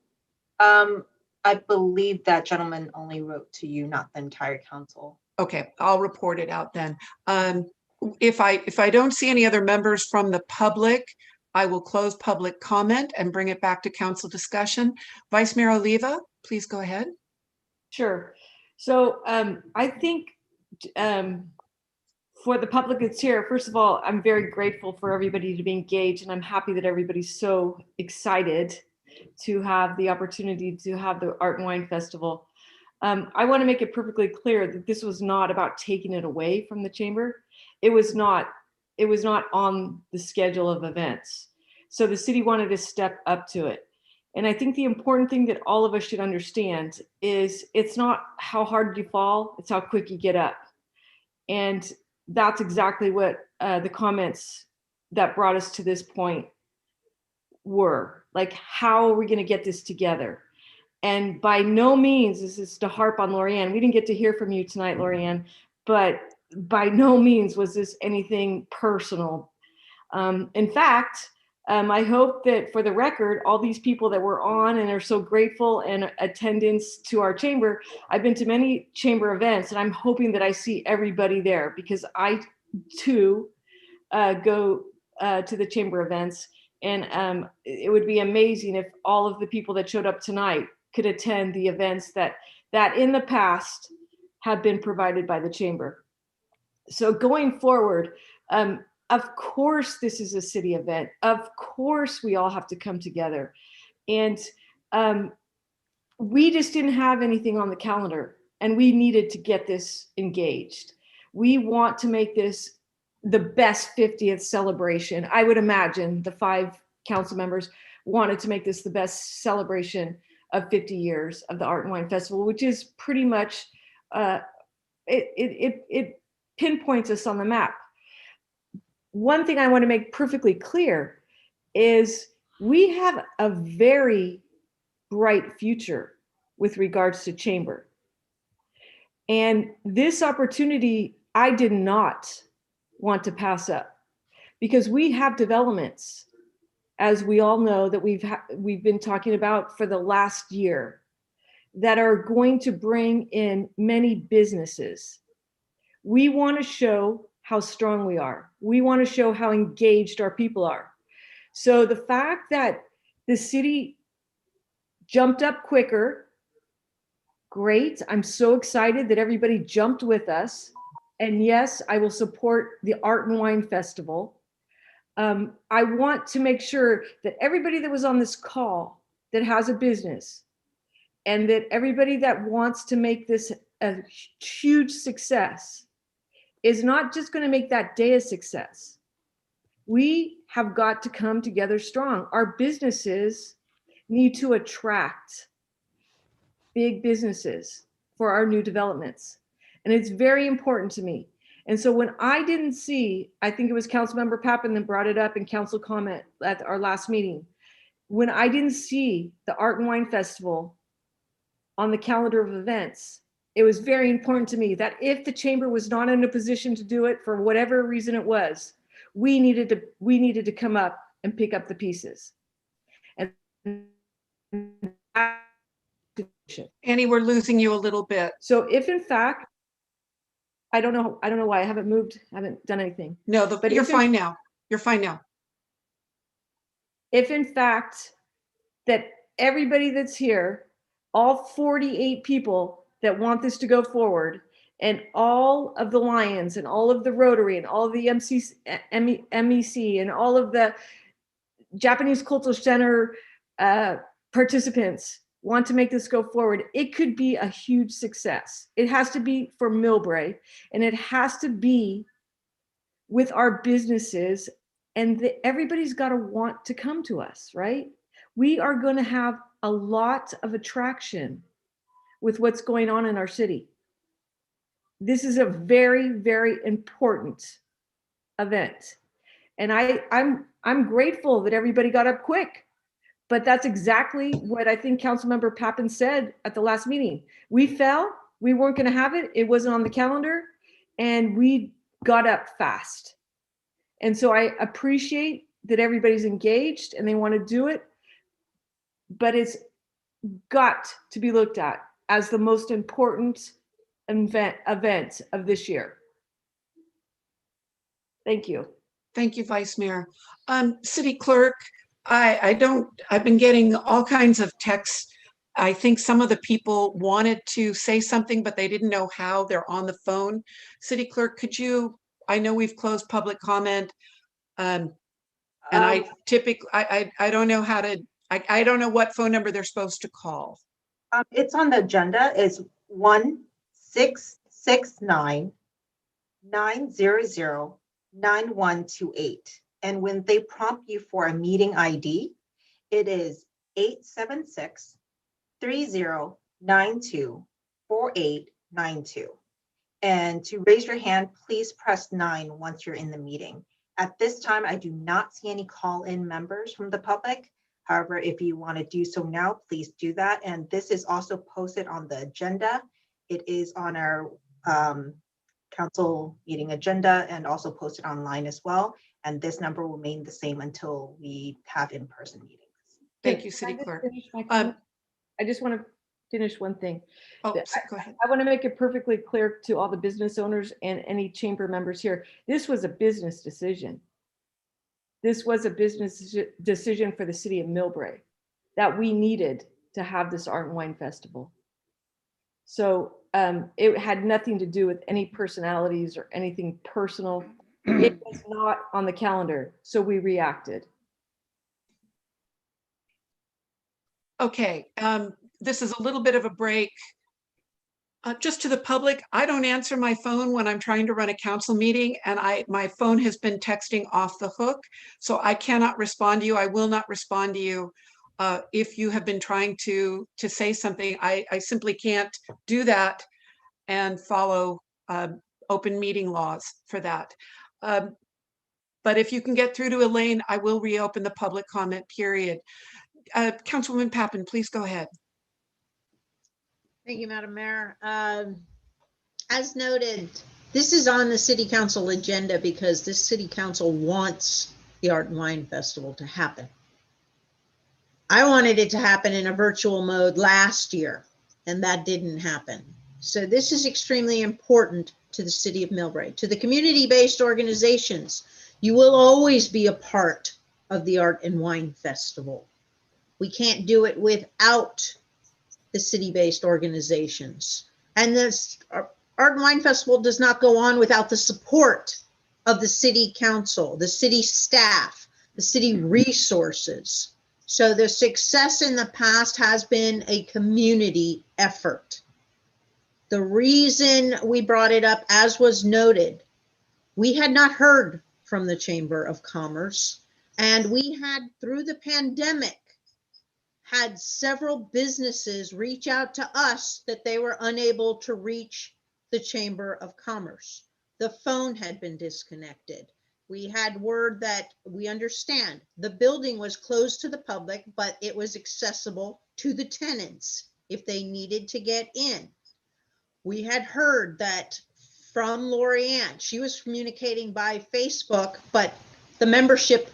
I believe that gentleman only wrote to you, not the entire council. Okay, I'll report it out then. If I don't see any other members from the public, I will close public comment and bring it back to council discussion. Vice Mayor Oliva, please go ahead. Sure. So I think for the public that's here, first of all, I'm very grateful for everybody to be engaged, and I'm happy that everybody's so excited to have the opportunity to have the Art and Wine Festival. I want to make it perfectly clear that this was not about taking it away from the chamber. It was not on the schedule of events. So the city wanted to step up to it. And I think the important thing that all of us should understand is it's not how hard you fall, it's how quick you get up. And that's exactly what the comments that brought us to this point were. Like, how are we going to get this together? And by no means, this is to harp on Lorianne. We didn't get to hear from you tonight, Lorianne, but by no means was this anything personal. In fact, I hope that for the record, all these people that were on and are so grateful and attendance to our chamber, I've been to many chamber events, and I'm hoping that I see everybody there, because I too go to the chamber events. And it would be amazing if all of the people that showed up tonight could attend the events that in the past have been provided by the chamber. So going forward, of course, this is a city event. Of course, we all have to come together. And we just didn't have anything on the calendar, and we needed to get this engaged. We want to make this the best 50th celebration. I would imagine the 5 council members wanted to make this the best celebration of 50 years of the Art and Wine Festival, which is pretty much, it pinpoints us on the map. One thing I want to make perfectly clear is we have a very bright future with regards to chamber. And this opportunity, I did not want to pass up, because we have developments, as we all know, that we've been talking about for the last year, that are going to bring in many businesses. We want to show how strong we are. We want to show how engaged our people are. So the fact that the city jumped up quicker, great. I'm so excited that everybody jumped with us. And yes, I will support the Art and Wine Festival. I want to make sure that everybody that was on this call that has a business, and that everybody that wants to make this a huge success, is not just going to make that day a success. We have got to come together strong. Our businesses need to attract big businesses for our new developments. And it's very important to me. And so when I didn't see, I think it was Councilmember Pappen that brought it up in council comment at our last meeting. When I didn't see the Art and Wine Festival on the calendar of events, it was very important to me that if the chamber was not in a position to do it for whatever reason it was, we needed to come up and pick up the pieces. And Annie, we're losing you a little bit. So if in fact, I don't know why I haven't moved, haven't done anything. No, but you're fine now. You're fine now. If in fact that everybody that's here, all 48 people that want this to go forward, and all of the Lions and all of the Rotary and all of the MEC and all of the Japanese Cultural Center participants want to make this go forward, it could be a huge success. It has to be for Millbrae, and it has to be with our businesses, and everybody's got to want to come to us, right? We are going to have a lot of attraction with what's going on in our city. This is a very, very important event. And I'm grateful that everybody got up quick. But that's exactly what I think Councilmember Pappen said at the last meeting. We fell, we weren't going to have it, it wasn't on the calendar, and we got up fast. And so I appreciate that everybody's engaged and they want to do it, but it's got to be looked at as the most important event of this year. Thank you. Thank you, Vice Mayor. City Clerk, I've been getting all kinds of texts. I think some of the people wanted to say something, but they didn't know how. They're on the phone. City Clerk, could you, I know we've closed public comment. And I typically, I don't know how to, I don't know what phone number they're supposed to call. It's on the agenda. It's 1-669-900-9128. And when they prompt you for a meeting ID, it is 876-3092-4892. And to raise your hand, please press 9 once you're in the meeting. At this time, I do not see any call-in members from the public. However, if you want to do so now, please do that. And this is also posted on the agenda. It is on our council meeting agenda and also posted online as well. And this number will remain the same until we have in-person meetings. Thank you, City Clerk. I just want to finish one thing. Oh, That go ahead. I want to make it perfectly clear to all the business owners and any chamber members here. This was a business decision. This was a business decision for the city of Millbrae that we needed to have this art and wine festival. So it had nothing to do with any personalities or anything personal. It was not on the calendar, so we reacted. Okay, this is a little bit of a break. Just to the public, I don't answer my phone when I'm trying to run a council meeting, and my phone has been texting off the hook, so I cannot respond to you. I will not respond to you if you have been trying to say something. I simply can't do that and follow open meeting laws for that. But if you can get through to Elaine, I will reopen the public comment period. Councilwoman Pappen, please go ahead. Thank you, Madam Mayor. As noted, this is on the city council agenda because this city council wants the Art and Wine Festival to happen. I wanted it to happen in a virtual mode last year, and that didn't happen. So this is extremely important to the city of Millbrae, to the community-based organizations. You will always be a part of the Art and Wine Festival. We can't do it without the city-based organizations. And this Art and Wine Festival does not go on without the support of the city council, the city staff, the city resources. So the success in the past has been a community effort. The reason we brought it up, as was noted, we had not heard from the Chamber of Commerce, and we had, through the pandemic, had several businesses reach out to us that they were unable to reach the Chamber of Commerce. The phone had been disconnected. We had word that we understand the building was closed to the public, but it was accessible to the tenants if they needed to get in. We had heard that from Lori Ann. She was communicating by Facebook, but the membership,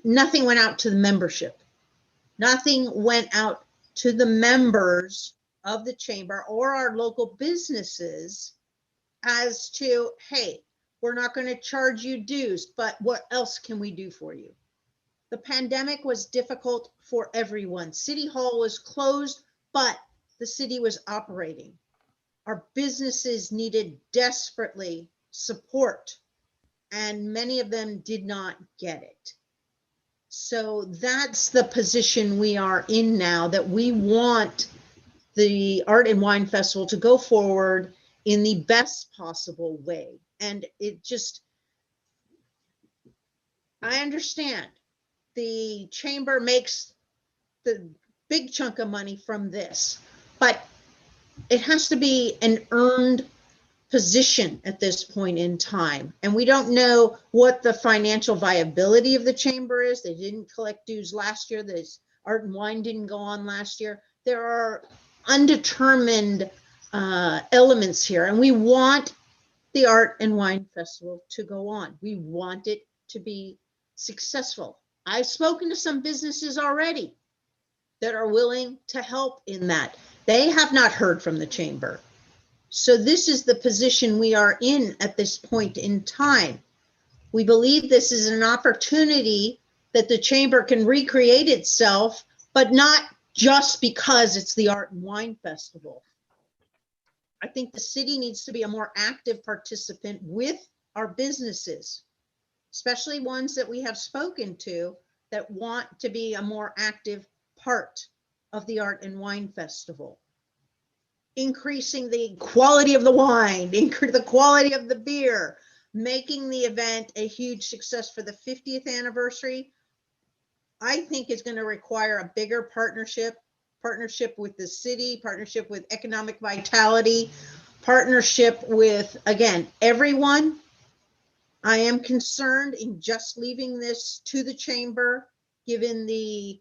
nothing went out to the membership. Nothing went out to the members of the chamber or our local businesses as to, hey, we're not going to charge you dues, but what else can we do for you? The pandemic was difficult for everyone. City Hall was closed, but the city was operating. Our businesses needed desperately support, and many of them did not get it. So that's the position we are in now, that we want the Art and Wine Festival to go forward in the best possible way. And it just, I understand the chamber makes the big chunk of money from this, but it has to be an earned position at this point in time. And we don't know what the financial viability of the chamber is. They didn't collect dues last year. This Art and Wine didn't go on last year. There are undetermined elements here, and we want the Art and Wine Festival to go on. We want it to be successful. I've spoken to some businesses already that are willing to help in that. They have not heard from the chamber. So this is the position we are in at this point in time. We believe this is an opportunity that the chamber can recreate itself, but not just because it's the Art and Wine Festival. I think the city needs to be a more active participant with our businesses, especially ones that we have spoken to that want to be a more active part of the Art and Wine Festival. Increasing the quality of the wine, increase the quality of the beer, making the event a huge success for the 50th anniversary, I think is going to require a bigger partnership with the city, partnership with economic vitality, partnership with, again, everyone. I am concerned in just leaving this to the chamber, given the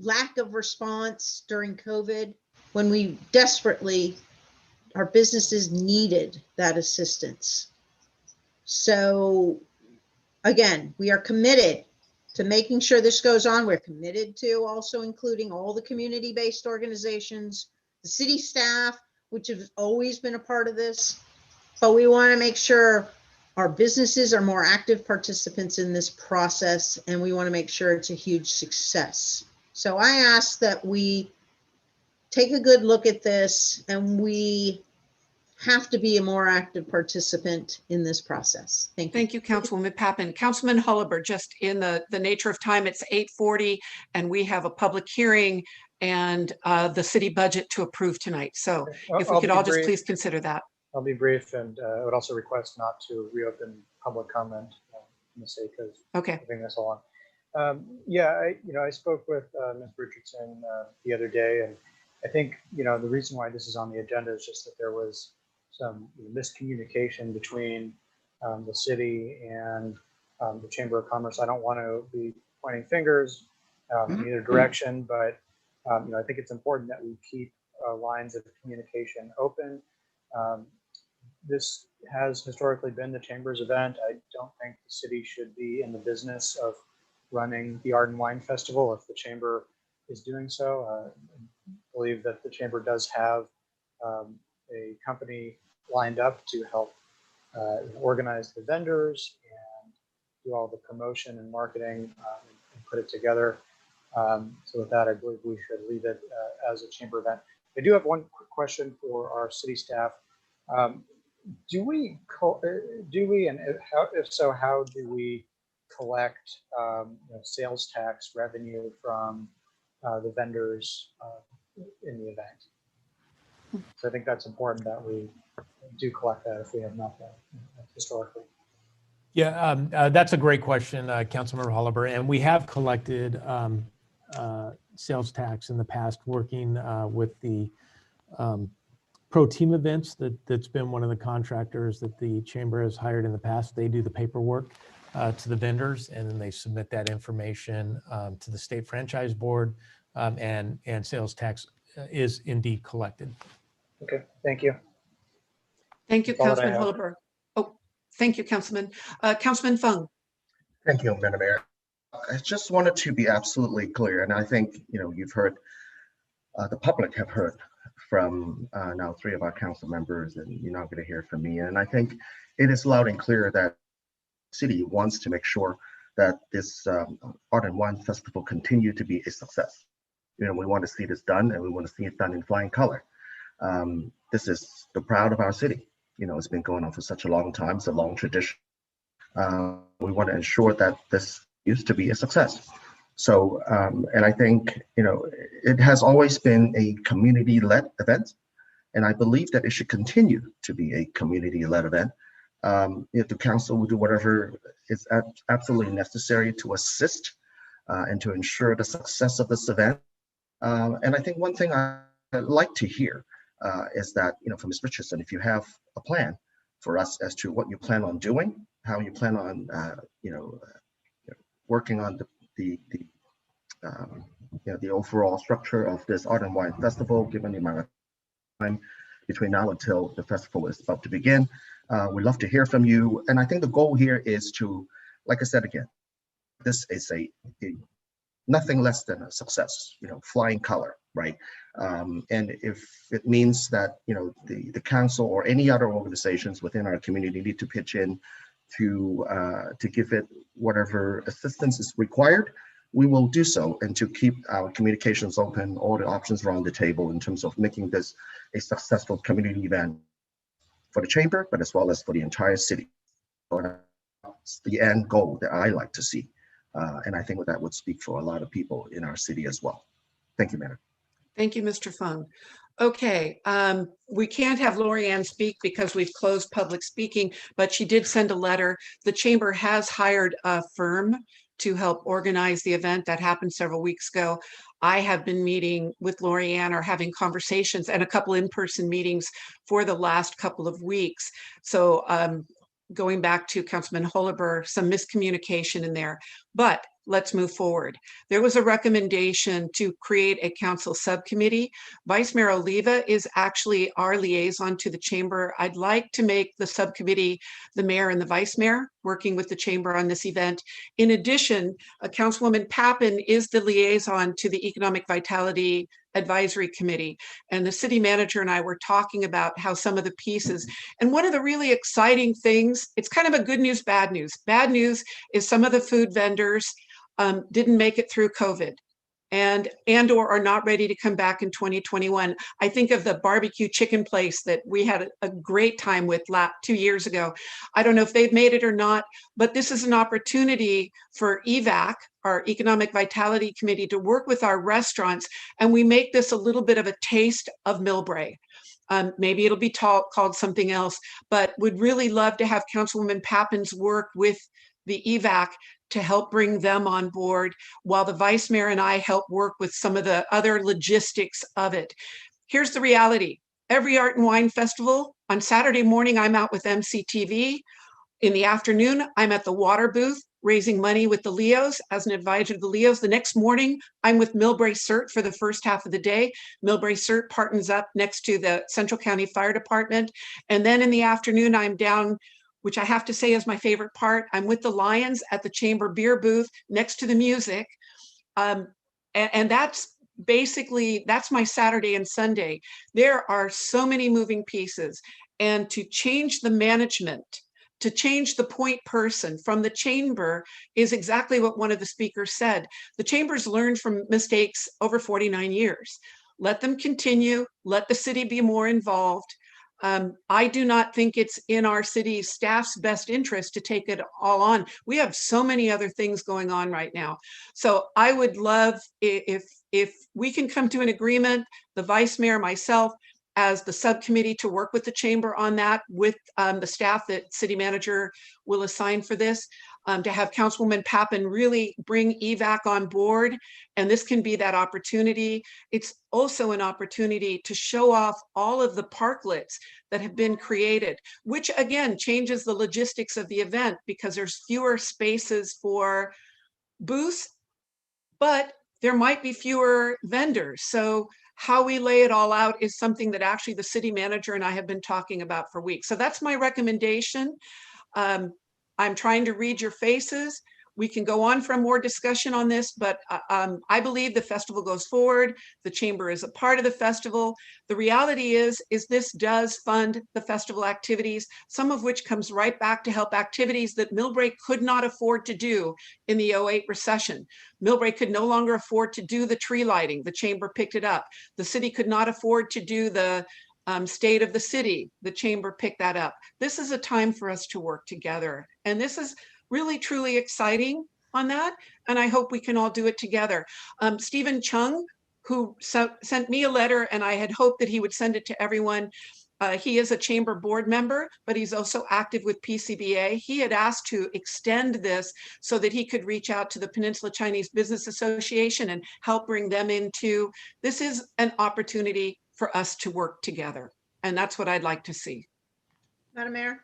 lack of response during COVID, when we desperately, our businesses needed that assistance. So again, we are committed to making sure this goes on. We're committed to also including all the community-based organizations, the city staff, which has always been a part of this. But we want to make sure our businesses are more active participants in this process, and we want to make sure it's a huge success. So I ask that we take a good look at this, and we have to be a more active participant in this process. Thank you. Thank you, Councilwoman Pappen. Councilman Hulliber, just in the nature of time, it's 8:40 and we have a public hearing and the city budget to approve tonight. So if we I'll could be all just brief. please consider that. I'll be brief, and I would also request not to reopen public comment in the sake of Okay. moving this along. Yeah, I spoke with Ms. Richardson the other day, and I think, the reason why this is on the agenda is just that there was some miscommunication between the city and the Chamber of Commerce. I don't want to be pointing fingers in either direction, but I think it's important that we keep lines of communication open. This has historically been the Chamber's event. I don't think the city should be in the business of running the Art and Wine Festival if the Chamber is doing so. I believe that the Chamber does have a company lined up to help organize the vendors and do all the promotion and marketing and put it together. So with that, I believe we should leave it as a Chamber event. I do have one quick question for our city staff. Do we, and if so, how do we collect sales tax revenue from the vendors in the event? So I think that's important that we do collect that if we have not done historically. Yeah, that's a great question, Councilmember Hulliber. And we have collected sales tax in the past, working with the Pro Team events. That's been one of the contractors that the Chamber has hired in the past. They do the paperwork to the vendors, and then they submit that information to the State Franchise Board, and sales tax is indeed collected. Okay, thank you. Thank you, That's all that I Councilman have. Hulliber. Oh, thank you, Councilman. Councilman Fung. Thank you, Madam Mayor. I just wanted to be absolutely clear, and I think you've heard, the public have heard from now 3 of our council members, and you're not going to hear from me. And I think it is loud and clear that the city wants to make sure that this Art and Wine Festival continue to be a success. We want to see this done, and we want to see it done in flying color. This is the pride of our city. It's been going on for such a long time. It's a long tradition. We want to ensure that this used to be a success. So, and I think, it has always been a community-led event, and I believe that it should continue to be a community-led event. If the council will do whatever is absolutely necessary to assist and to ensure the success of this event. And I think one thing I'd like to hear is that, from Ms. Richardson, if you have a plan for us as to what you plan on doing, how you plan on, working on the overall structure of this Art and Wine Festival, given the amount of time between now until the festival is about to begin. We'd love to hear from you. And I think the goal here is to, like I said again, this is a nothing less than a success, flying color, right? And if it means that, the council or any other organizations within our community need to pitch in to give it whatever assistance is required, we will do so, and to keep our communications open, all the options are on the table in terms of making this a successful community event for the Chamber, but as well as for the entire city. It's the end goal that I like to see. And I think that would speak for a lot of people in our city as well. Thank you, Mayor. Thank you, Mr. Fung. Okay, we can't have Lorianne speak because we've closed public speaking, but she did send a letter. The Chamber has hired a firm to help organize the event that happened several weeks ago. I have been meeting with Lorianne or having conversations and a couple in-person meetings for the last couple of weeks. So going back to Councilman Hulliber, some miscommunication in there. But let's move forward. There was a recommendation to create a council subcommittee. Vice Mayor Oliva is actually our liaison to the chamber. I'd like to make the subcommittee the mayor and the vice mayor working with the chamber on this event. In addition, Councilwoman Pappen is the liaison to the Economic Vitality Advisory Committee. And the city manager and I were talking about how some of the pieces, and one of the really exciting things, it's kind of a good news, bad news. Bad news is some of the food vendors didn't make it through COVID and/or are not ready to come back in 2021. I think of the barbecue chicken place that we had a great time with 2 years ago. I don't know if they've made it or not, but this is an opportunity for EVAC, our Economic Vitality Committee, to work with our restaurants, and we make this a little bit of a taste of Millbrae. Maybe it'll be called something else, but would really love to have Councilwoman Pappen's work with the EVAC to help bring them on board, while the vice mayor and I help work with some of the other logistics of it. Here's the reality. Every art and wine festival, on Saturday morning, I'm out with MCTV. In the afternoon, I'm at the water booth raising money with the Leos as an advisor to the Leos. The next morning, I'm with Millbrae CERT for the first half of the day. Millbrae CERT partners up next to the Central County Fire Department. And then in the afternoon, I'm down, which I have to say is my favorite part, I'm with the Lions at the Chamber beer booth next to the music. And that's basically, that's my Saturday and Sunday. There are so many moving pieces. And to change the management, to change the point person from the chamber is exactly what one of the speakers said. The chamber's learned from mistakes over 49 years. Let them continue, let the city be more involved. I do not think it's in our city's staff's best interest to take it all on. We have so many other things going on right now. So I would love if we can come to an agreement, the vice mayor, myself, as the subcommittee, to work with the chamber on that, with the staff that city manager will assign for this, to have Councilwoman Pappen really bring EVAC on board. And this can be that opportunity. It's also an opportunity to show off all of the parklets that have been created, which again changes the logistics of the event because there's fewer spaces for booths, but there might be fewer vendors. So how we lay it all out is something that actually the city manager and I have been talking about for weeks. So that's my recommendation. I'm trying to read your faces. We can go on for more discussion on this, but I believe the festival goes forward. The chamber is a part of the festival. The reality is this does fund the festival activities, some of which comes right back to help activities that Millbrae could not afford to do in the 2008 recession. Millbrae could no longer afford to do the tree lighting. The chamber picked it up. The city could not afford to do the state of the city. The chamber picked that up. This is a time for us to work together. And this is really, truly exciting on that. And I hope we can all do it together. Stephen Chung, who sent me a letter, and I had hoped that he would send it to everyone. He is a chamber board member, but he's also active with PCBA. He had asked to extend this so that he could reach out to the Peninsula Chinese Business Association and help bring them into. This is an opportunity for us to work together. And that's what I'd like to see. Madam Mayor.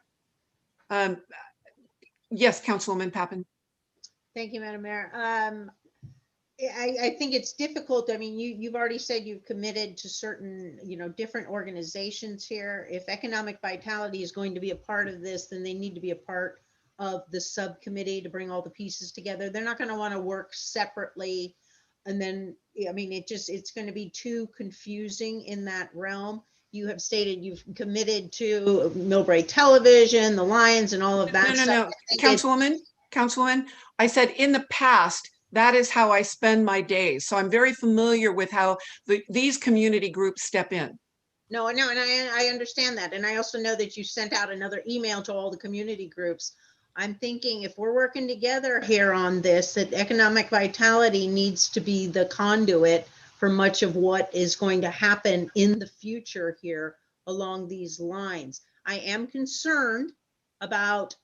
Yes, Councilwoman Pappen. Thank you, Madam Mayor. I think it's difficult. I mean, you've already said you've committed to certain, different organizations here. If economic vitality is going to be a part of this, then they need to be a part of the subcommittee to bring all the pieces together. They're not going to want to work separately. And then, I mean, it's going to be too confusing in that realm. You have stated you've committed to Millbrae Television, the Lions, and all of that. No. Councilwoman, I said in the past, that is how I spend my days. So I'm very familiar with how these community groups step in. No, and I understand that. And I also know that you sent out another email to all the community groups. I'm thinking if we're working together here on this, that economic vitality needs to be the conduit for much of what is going to happen in the future here along these lines. I am concerned about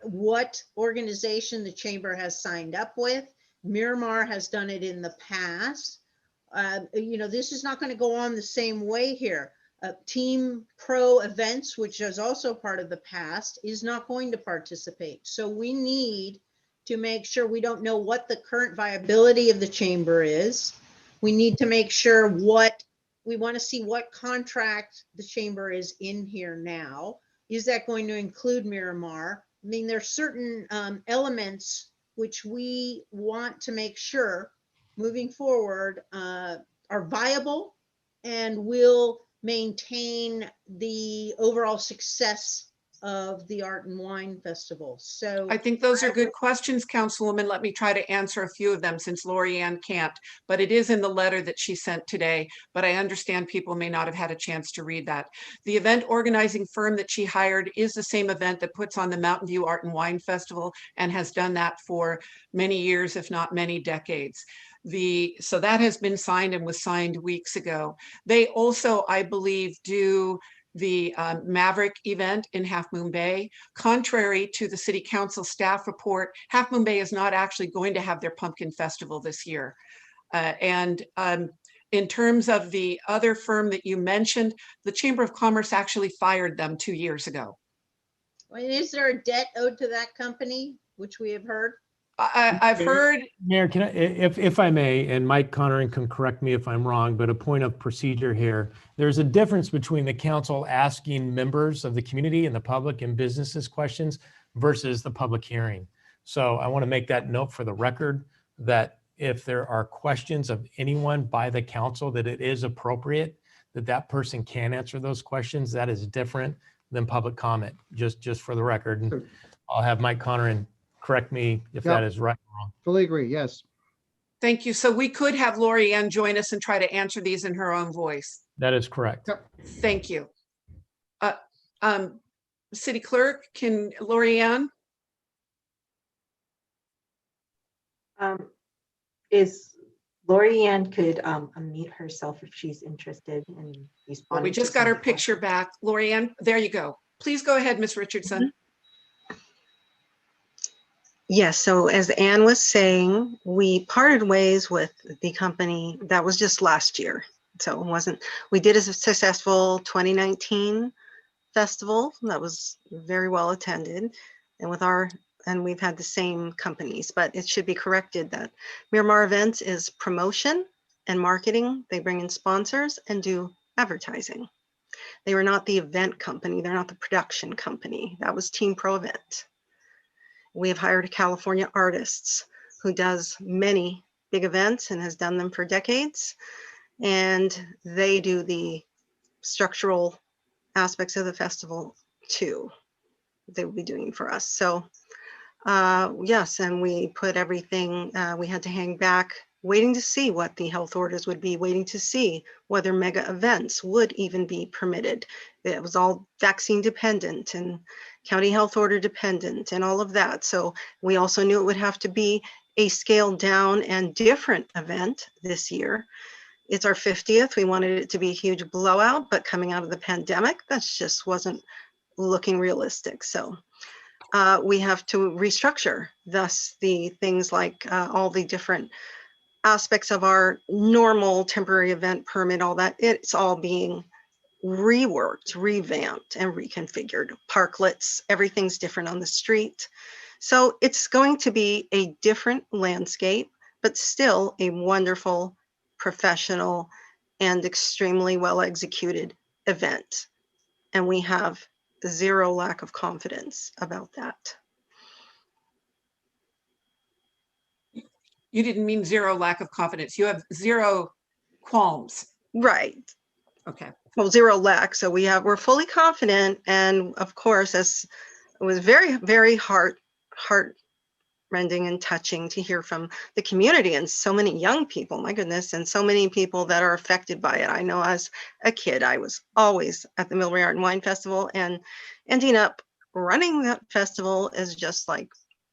what organization the chamber has signed up with. Miramar has done it in the past. This is not going to go on the same way here. Team Pro Events, which is also part of the past, is not going to participate. So we need to make sure we don't know what the current viability of the chamber is. We need to make sure we want to see what contract the chamber is in here now. Is that going to include Miramar? I mean, there's certain elements which we want to make sure moving forward are viable and will maintain the overall success of the Art and Wine Festival. So I think those are good questions, Councilwoman. Let me try to answer a few of them since Lori Ann can't, but it is in the letter that she sent today, but I understand people may not have had a chance to read that. The event organizing firm that she hired is the same event that puts on the Mountain View Art and Wine Festival and has done that for many years, if not many decades. So that has been signed and was signed weeks ago. They also, I believe, do the Maverick event in Half Moon Bay. Contrary to the city council staff report, Half Moon Bay is not actually going to have their pumpkin festival this year. In terms of the other firm that you mentioned, the Chamber of Commerce actually fired them 2 years ago. And is there a debt owed to that company, which we have heard? I've heard. Mayor, can I, if I may, and Mike Connery can correct me if I'm wrong, but a point of procedure here. There's a difference between the council asking members of the community and the public and businesses questions versus the public hearing. So I want to make that note for the record that if there are questions of anyone by the council, that it is appropriate that that person can answer those questions. That is different than public comment, just for the record. And I'll have Mike Connery correct me if that is right or wrong. Fully agree, yes. Thank you. So we could have Lori Ann join us and try to answer these in her own voice. That is correct. Thank you. City Clerk, can Lori Ann? Is Lori Ann could unmute herself if she's interested in responding. Well, we just got her picture back. Lori Ann, there you go. Please go ahead, Ms. Richardson. Yes, so as Anne was saying, we parted ways with the company. That was just last year. So it wasn't, we did a successful 2019 festival that was very well attended, and we've had the same companies, but it should be corrected that Miramar Events is promotion and marketing. They bring in sponsors and do advertising. They were not the event company. They're not the production company. That was Team Pro Event. We have hired California artists who does many big events and has done them for decades. And they do the structural aspects of the festival too. They will be doing for us. So yes, and we put everything, we had to hang back, waiting to see what the health orders would be, waiting to see whether mega events would even be permitted. It was all vaccine dependent and county health order dependent and all of that. So we also knew it would have to be a scaled down and different event this year. It's our 50th. We wanted it to be a huge blowout, but coming out of the pandemic, that just wasn't looking realistic. So we have to restructure, thus the things like all the different aspects of our normal temporary event permit, all that, it's all being reworked, revamped, and reconfigured. Parklets, everything's different on the street. So it's going to be a different landscape, but still a wonderful, professional, and extremely well executed event. And we have zero lack of confidence about that. You didn't mean zero lack of confidence. You have zero qualms. Right. Okay. Well, zero lack. So we're fully confident. And of course, as it was very, very heart-rending and touching to hear from the community and so many young people, my goodness, and so many people that are affected by it. I know as a kid, I was always at the Millbrae Art and Wine Festival, and ending up running that festival is just like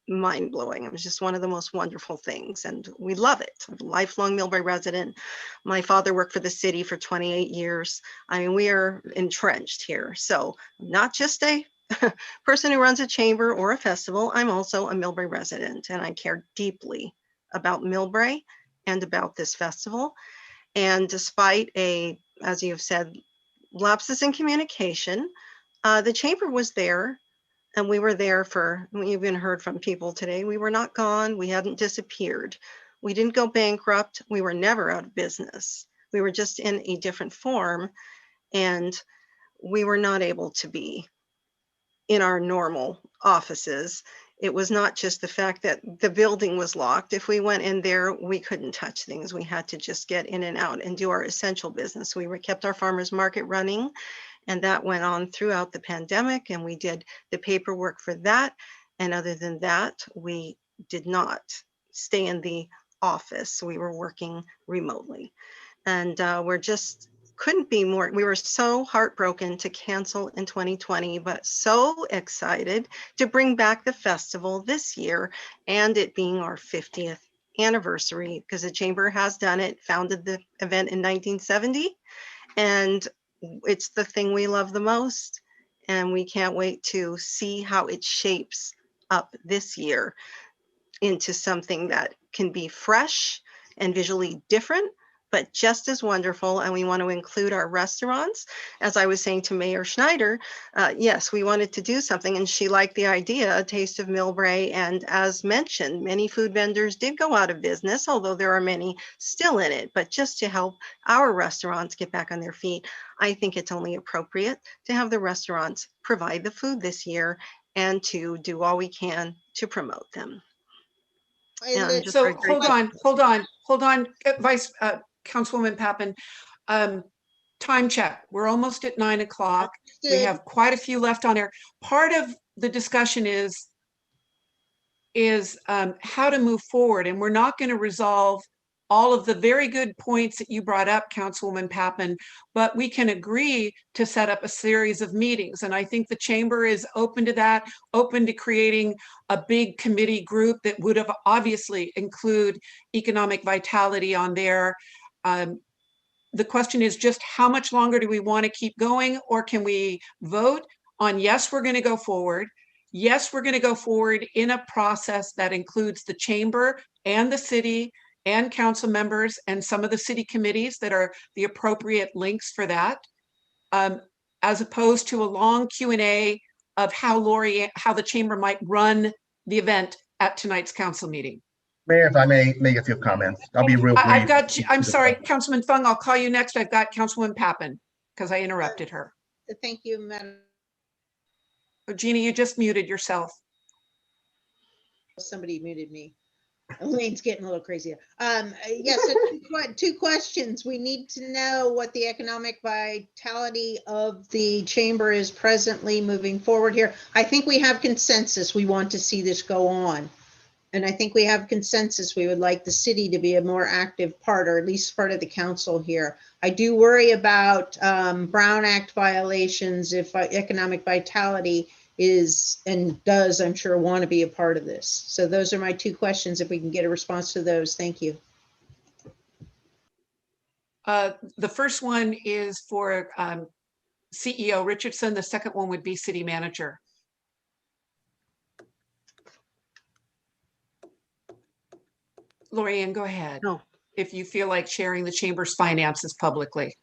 mind-blowing. It was just one of the most wonderful things, and we love it. I'm a lifelong Millbrae resident. My father worked for the city for 28 years. I mean, we are entrenched here. So I'm not just a person who runs a chamber or a festival, I'm also a Millbrae resident, and I care deeply about Millbrae and about this festival. And despite as you've said, lapses in communication, the chamber was there And we were there for, we even heard from people today, we were not gone, we hadn't disappeared. We didn't go bankrupt, we were never out of business. We were just in a different form, and we were not able to be in our normal offices. It was not just the fact that the building was locked. If we went in there, we couldn't touch things. We had to just get in and out and do our essential business. We kept our farmers market running, and that went on throughout the pandemic, and we did the paperwork for that. And other than that, we did not stay in the office. We were working remotely. And we're just couldn't be more, we were so heartbroken to cancel in 2020, but so excited to bring back the festival this year, and it being our 50th anniversary, because the Chamber has done it, founded the event in 1970, and it's the thing we love the most. And we can't wait to see how it shapes up this year into something that can be fresh and visually different, but just as wonderful. And we want to include our restaurants. As I was saying to Mayor Schneider, yes, we wanted to do something, and she liked the idea, a taste of Millbrae. And as mentioned, many food vendors did go out of business, although there are many still in it. But just to help our restaurants get back on their feet, I think it's only appropriate to have the restaurants provide the food this year and to do all we can to promote them. And just So very grateful. hold on, Vice Councilwoman Pappen. Time check. We're almost at 9 o'clock. We have quite a few left on air. Part of the discussion is how to move forward, and we're not going to resolve all of the very good points that you brought up, Councilwoman Pappen, but we can agree to set up a series of meetings. And I think the Chamber is open to that, open to creating a big committee group that would have obviously include economic vitality on there. The question is just how much longer do we want to keep going, or can we vote on yes, we're going to go forward. Yes, we're going to go forward in a process that includes the Chamber and the city and council members and some of the city committees that are the appropriate links for that, as opposed to a long Q&A of how the Chamber might run the event at tonight's council meeting. Mayor, if I may make a few comments, I'll be real brief. I've got you. I'm sorry, Councilman Fung, I'll call you next. I've got Councilwoman Pappen because I interrupted her. Thank you, Madam. Oh, Jeannie, you just muted yourself. Somebody muted me. Elaine's getting a little crazy. Yes, so two questions. We need to know what the economic vitality of the Chamber is presently moving forward here. I think we have consensus. We want to see this go on. And I think we have consensus. We would like the city to be a more active part, or at least part of the council here. I do worry about Brown Act violations if economic vitality is and does, I'm sure, want to be a part of this. So those are my two questions. If we can get a response to those, thank you. The first one is for CEO Richardson. The second one would be city manager. Lorianne, go ahead. No. If you feel like sharing the Chamber's finances publicly.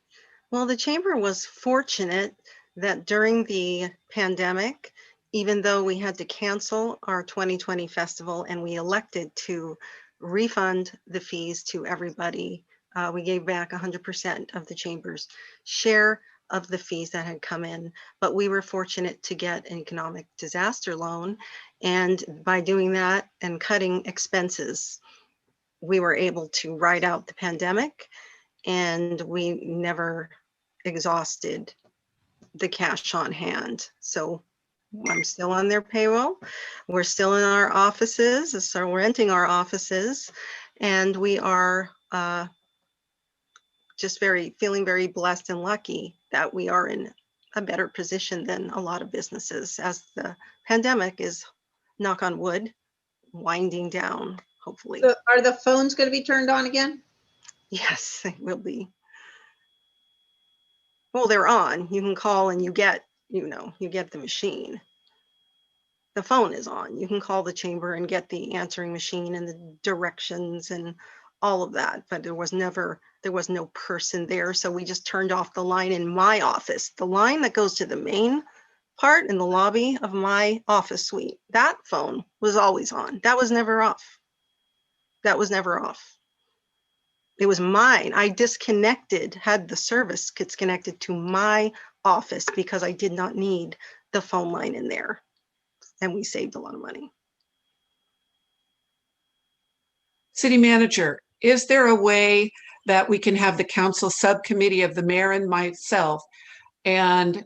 Well, the Chamber was fortunate that during the pandemic, even though we had to cancel our 2020 festival and we elected to refund the fees to everybody, we gave back 100% of the Chamber's share of the fees that had come in, but we were fortunate to get an economic disaster loan. And by doing that and cutting expenses, we were able to ride out the pandemic, and we never exhausted the cash on hand. So I'm still on their payroll. We're still in our offices, so we're renting our offices, and we are just feeling very blessed and lucky that we are in a better position than a lot of businesses as the pandemic is, knock on wood, winding down, hopefully. So are the phones going to be turned on again? Yes, they will be. Well, they're on. You can call and you get the machine. The phone is on. You can call the Chamber and get the answering machine and the directions and all of that, but there was no person there. So we just turned off the line in my office. The line that goes to the main part in the lobby of my office suite. That phone was always on. That was never off. That was never off. It was mine. I disconnected, had the service disconnected to my office because I did not need the phone line in there. And we saved a lot of money. City Manager, is there a way that we can have the council subcommittee of the mayor and myself and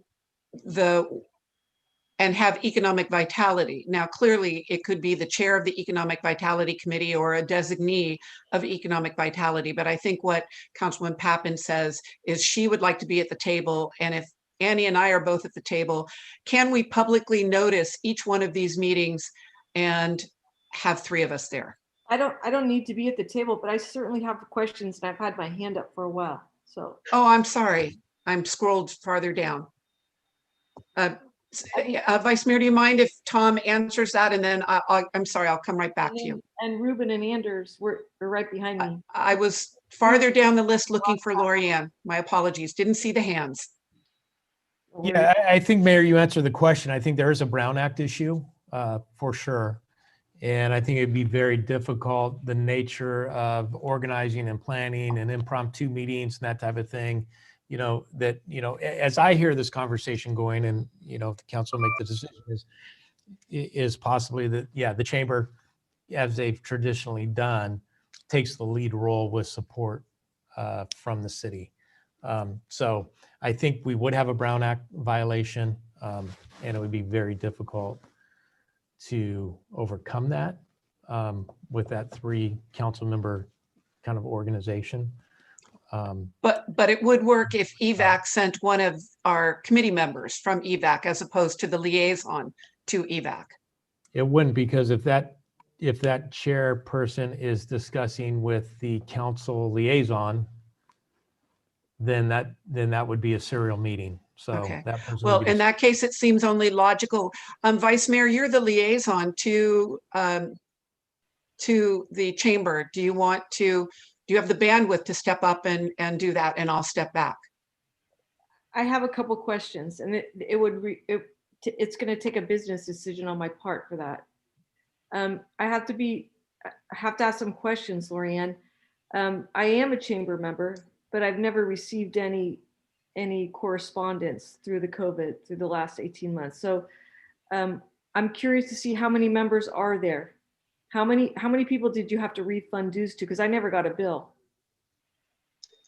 have economic vitality? Now, clearly, it could be the chair of the Economic Vitality Committee or a designee of Economic Vitality. But I think what Councilwoman Pappen says is she would like to be at the table. And if Annie and I are both at the table, can we publicly notice each one of these meetings and have 3 of us there? I don't need to be at the table, but I certainly have questions and I've had my hand up for a while. So. Oh, I'm sorry. I'm scrolled farther down. Vice Mayor, do you mind if Tom answers that? And then I'm sorry, I'll come right back to you. And Ruben and Anders were right behind me. I was farther down the list looking for Lorianne. My apologies. Didn't see the hands. Yeah, I think, Mayor, you answered the question. I think there is a Brown Act issue for sure. And I think it'd be very difficult, the nature of organizing and planning and impromptu meetings and that type of thing. As I hear this conversation going, and if the council make the decision, is possibly that, yeah, the chamber, as they've traditionally done, takes the lead role with support from the city. So I think we would have a Brown Act violation, and it would be very difficult to overcome that with that 3 council member kind of organization. But it would work if EVAC sent one of our committee members from EVAC as opposed to the liaison to EVAC. It wouldn't, because if that chairperson is discussing with the council liaison, then that would be a serial meeting. So okay. That person well, would be in that case, it seems only logical. Vice Mayor, you're the liaison to the chamber. Do you have the bandwidth to step up and do that? And I'll step back. I have a couple questions, and it's going to take a business decision on my part for that. I have to ask some questions, Lorianne. I am a chamber member, but I've never received any correspondence through the last 18 months. So I'm curious to see how many members are there. How many people did you have to refund dues to? Because I never got a bill.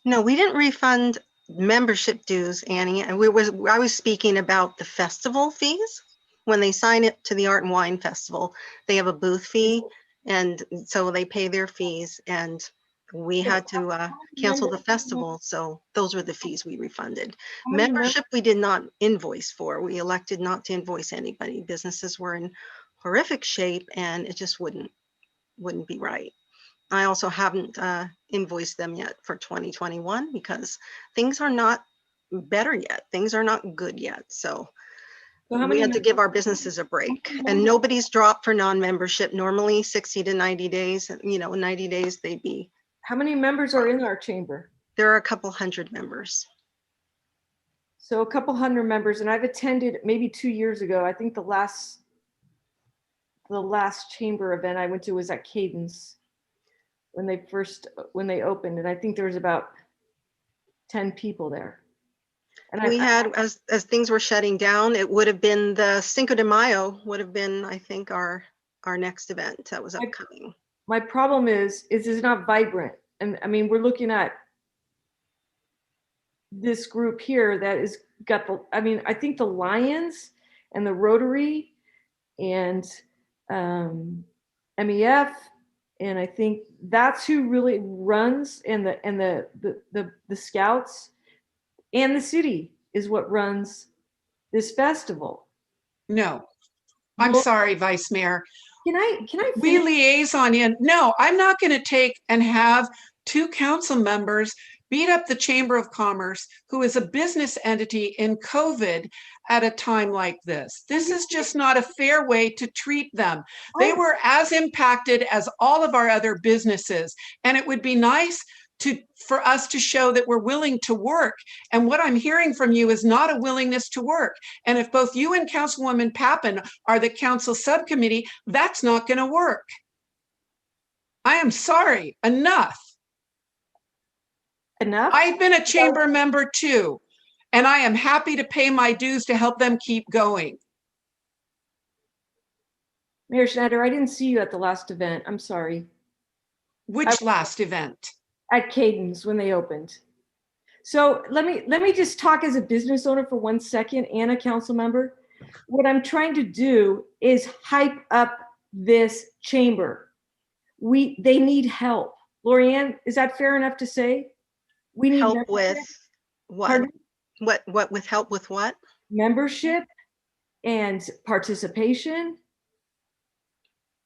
No, we didn't refund membership dues, Annie. And I was speaking about the festival fees. When they sign it to the Art and Wine Festival, they have a booth fee, and so they pay their fees. And we had to cancel the festival, so those were the fees we refunded. Membership we did not invoice for. We elected not to invoice anybody. Businesses were in horrific shape, and it just wouldn't be right. I also haven't invoiced them yet for 2021 because things are not better yet. Things are not good yet. So we had to give our businesses a break, and nobody's dropped for non-membership. Normally 60 to 90 days, 90 days they'd be. How many members are in our chamber? There are a couple hundred members. So a couple hundred members, and I've attended maybe 2 years ago. I think the last chamber event I went to was at Cadence when they opened, and I think there was about 10 people there. And we had, as things were shutting down, it would have been the Cinco de Mayo would have been, I think, our next event that was upcoming. My problem is it's not vibrant. And I mean, we're looking at this group here that is I think the Lions and the Rotary and MEF, and I think that's who really runs, and the Scouts and the city is what runs this festival. No, I'm sorry, Vice Mayor. Can I we liaison in? No, I'm not going to take and have 2 council members beat up the Chamber of Commerce, who is a business entity in COVID at a time like this. This is just not a fair way to treat them. They were as impacted as all of our other businesses. And it would be nice for us to show that we're willing to work. And what I'm hearing from you is not a willingness to work. And if both you and Councilwoman Pappen are the council subcommittee, that's not going to work. I am sorry. Enough. Enough? I've been a chamber member too, and I am happy to pay my dues to help them keep going. Mayor Schneider, I didn't see you at the last event. I'm sorry. Which last event? At Cadence when they opened. So let me just talk as a business owner for 1 second and a council member. What I'm trying to do is hype up this chamber. They need help. Lorianne, is that fair enough to say? We need Help membership. with what? Pardon? What with help with what? Membership and participation.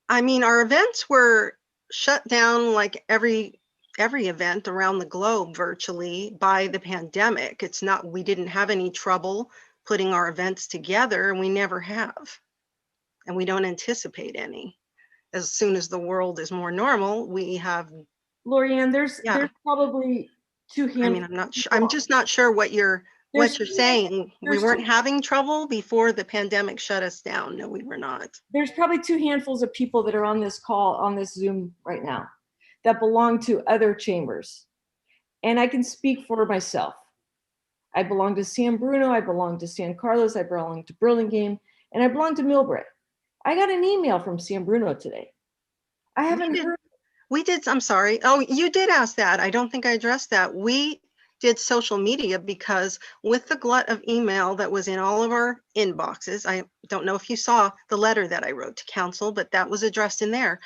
I mean, our events were shut down like every event around the globe virtually by the pandemic. It's not, we didn't have any trouble putting our events together, and we never have. And we don't anticipate any. As soon as the world is more normal, we have. Lorianne, there's probably two hands. I mean, I'm not sure. I'm just not sure what you're saying. We weren't having trouble before the pandemic shut us down. No, we were not. There's probably 2 handfuls of people that are on this call, on this Zoom right now, that belong to other chambers. And I can speak for myself. I belong to San Bruno, I belong to San Carlos, I belong to Burlingame, and I belong to Millbrae. I got an email from San Bruno today. I haven't heard. We did, I'm sorry. Oh, you did ask that. I don't think I addressed that. We did social media because with the glut of email that was in all of our inboxes, I don't know if you saw the letter that I wrote to council, but that was addressed in there.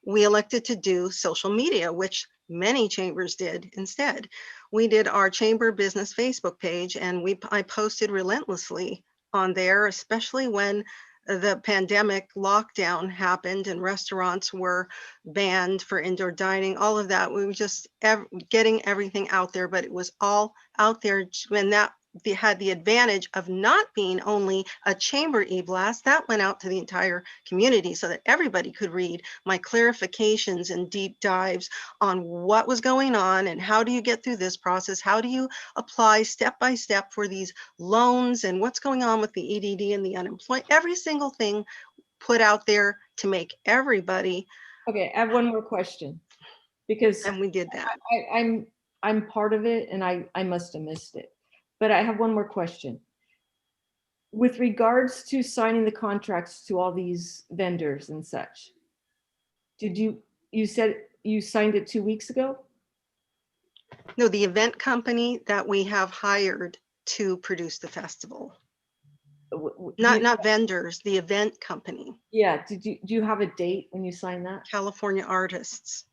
We elected to do social media, which many chambers did instead. We did our chamber business Facebook page, and I posted relentlessly on there, especially when the pandemic lockdown happened and restaurants were banned for indoor dining, all of that. We were just getting everything out there, but it was all out there when that had the advantage of not being only a chamber e-blast, that went out to the entire community so that everybody could read my clarifications and deep dives on what was going on and how do you get through this process, how do you apply step by step for these loans and what's going on with the EDD and the unemployed, every single thing put out there to make everybody. Okay, I have one more question because and we did that. I'm part of it and I must have missed it. But I have one more question. With regards to signing the contracts to all these vendors and such, you said you signed it 2 weeks ago? No, the event company that we have hired to produce the festival. Not vendors, the event company. Yeah, do you have a date when you sign that? California artists.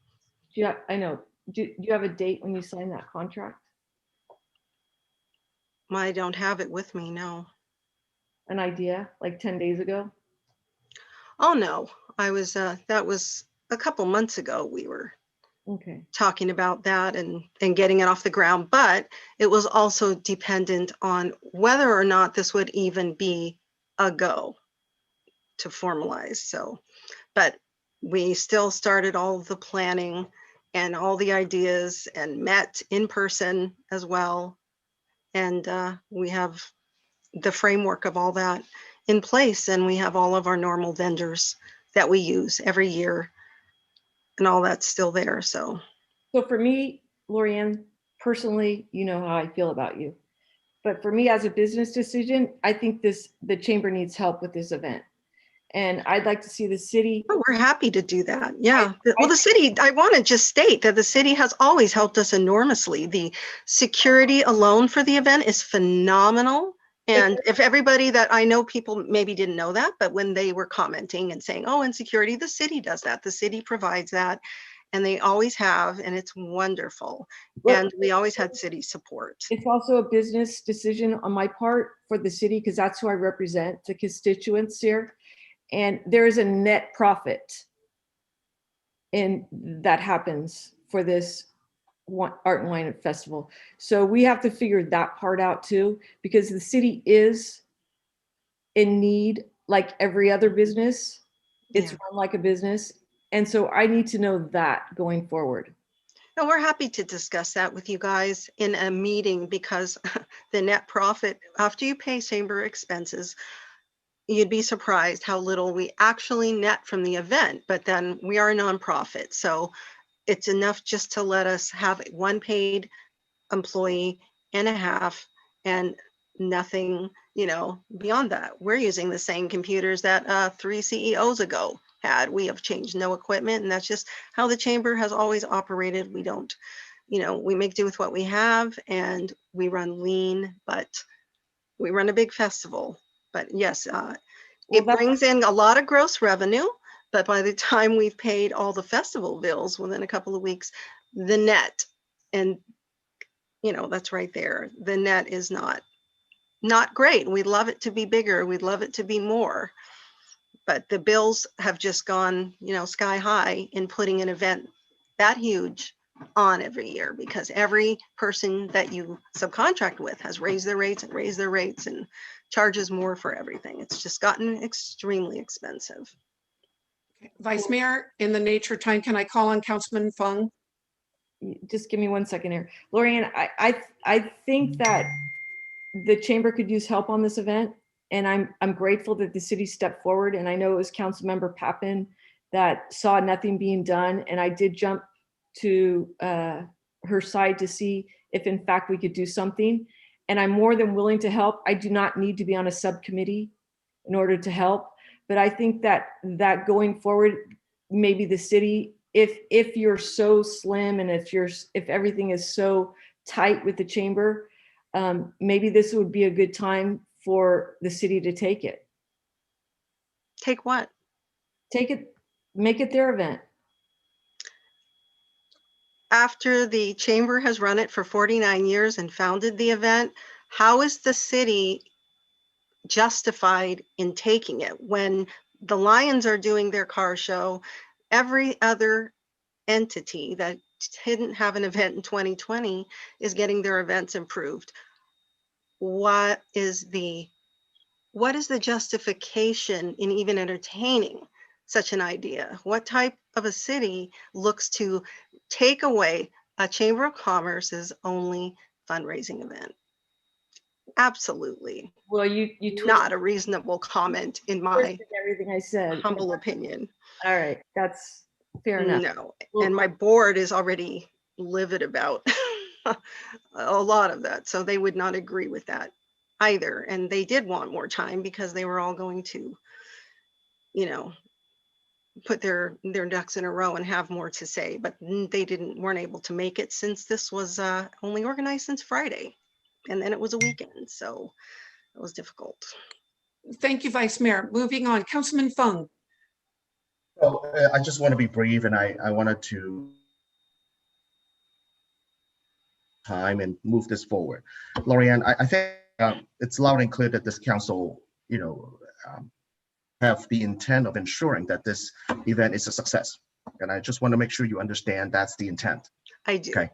I know. Do you have a date when you sign that contract? I don't have it with me, no. An idea, like 10 days ago? Oh, no. That was a couple months ago. We were talking about that and getting it off the ground, but it was also dependent on whether or not this would even be a go to formalize. So, but we still started all the planning and all the ideas and met in person as well. And we have the framework of all that in place, and we have all of our normal vendors that we use every year, and all that's still there. So for me, Lorianne, personally, you know how I feel about you. But for me as a business decision, I think the chamber needs help with this event. And I'd like to see the city. Oh, we're happy to do that. Yeah. Well, the city, I want to just state that the city has always helped us enormously. The security alone for the event is phenomenal. And if everybody that I know, people maybe didn't know that, but when they were commenting and saying, oh, and security, the city does that. The city provides that. And they always have, and it's wonderful. And we always had city support. It's also a business decision on my part for the city, because that's who I represent, the constituents here. And there is a net profit and that happens for this Art and Wine Festival. So we have to figure that part out too, because the city is in need like every other business. It's run like a business. And so I need to know that going forward. And we're happy to discuss that with you guys in a meeting, because the net profit, after you pay chamber expenses, you'd be surprised how little we actually net from the event. But then we are a nonprofit, so it's enough just to let us have one paid employee and a half, and nothing, beyond that. We're using the same computers that 3 CEOs ago had. We have changed no equipment, and that's just how the chamber has always operated. We don't, we make do with what we have, and we run lean, but we run a big festival. But yes, it brings in a lot of gross revenue, but by the time we've paid all the festival bills within a couple of weeks, the net, and that's right there, the net is not great. We'd love it to be bigger. We'd love it to be more. But the bills have just gone, sky high in putting an event that huge on every year, because every person that you subcontract with has raised their rates and charges more for everything. It's just gotten extremely expensive. Vice Mayor, in the nature of time, can I call on Councilman Fung? Just give me 1 second here. Lorianne, I think that the chamber could use help on this event. And I'm grateful that the city stepped forward. And I know it was Councilmember Pappen that saw nothing being done. And I did jump to her side to see if in fact we could do something. And I'm more than willing to help. I do not need to be on a subcommittee in order to help. But I think that going forward, maybe the city, if you're so slim and if everything is so tight with the chamber, maybe this would be a good time for the city to take it. Take what? Take it, make it their event. After the chamber has run it for 49 years and founded the event, how is the city justified in taking it when the Lions are doing their car show? Every other entity that didn't have an event in 2020 is getting their events improved. What is the justification in even entertaining such an idea? What type of a city looks to take away a Chamber of Commerce's only fundraising event? Absolutely. Well, you not a reasonable comment in my everything I said. Humble opinion. All right, that's fair enough. No, and my board is already livid about a lot of that, so they would not agree with that either. And they did want more time because they were all going to, put their ducks in a row and have more to say, but they weren't able to make it since this was only organized since Friday, and then it was a weekend, so it was difficult. Thank you, Vice Mayor. Moving on, Councilman Fung. So I just want to be brief, and I wanted to time and move this forward. Lorianne, I think it's loud and clear that this council, have the intent of ensuring that this event is a success. And I just want to make sure you understand that's the intent. I do. Okay.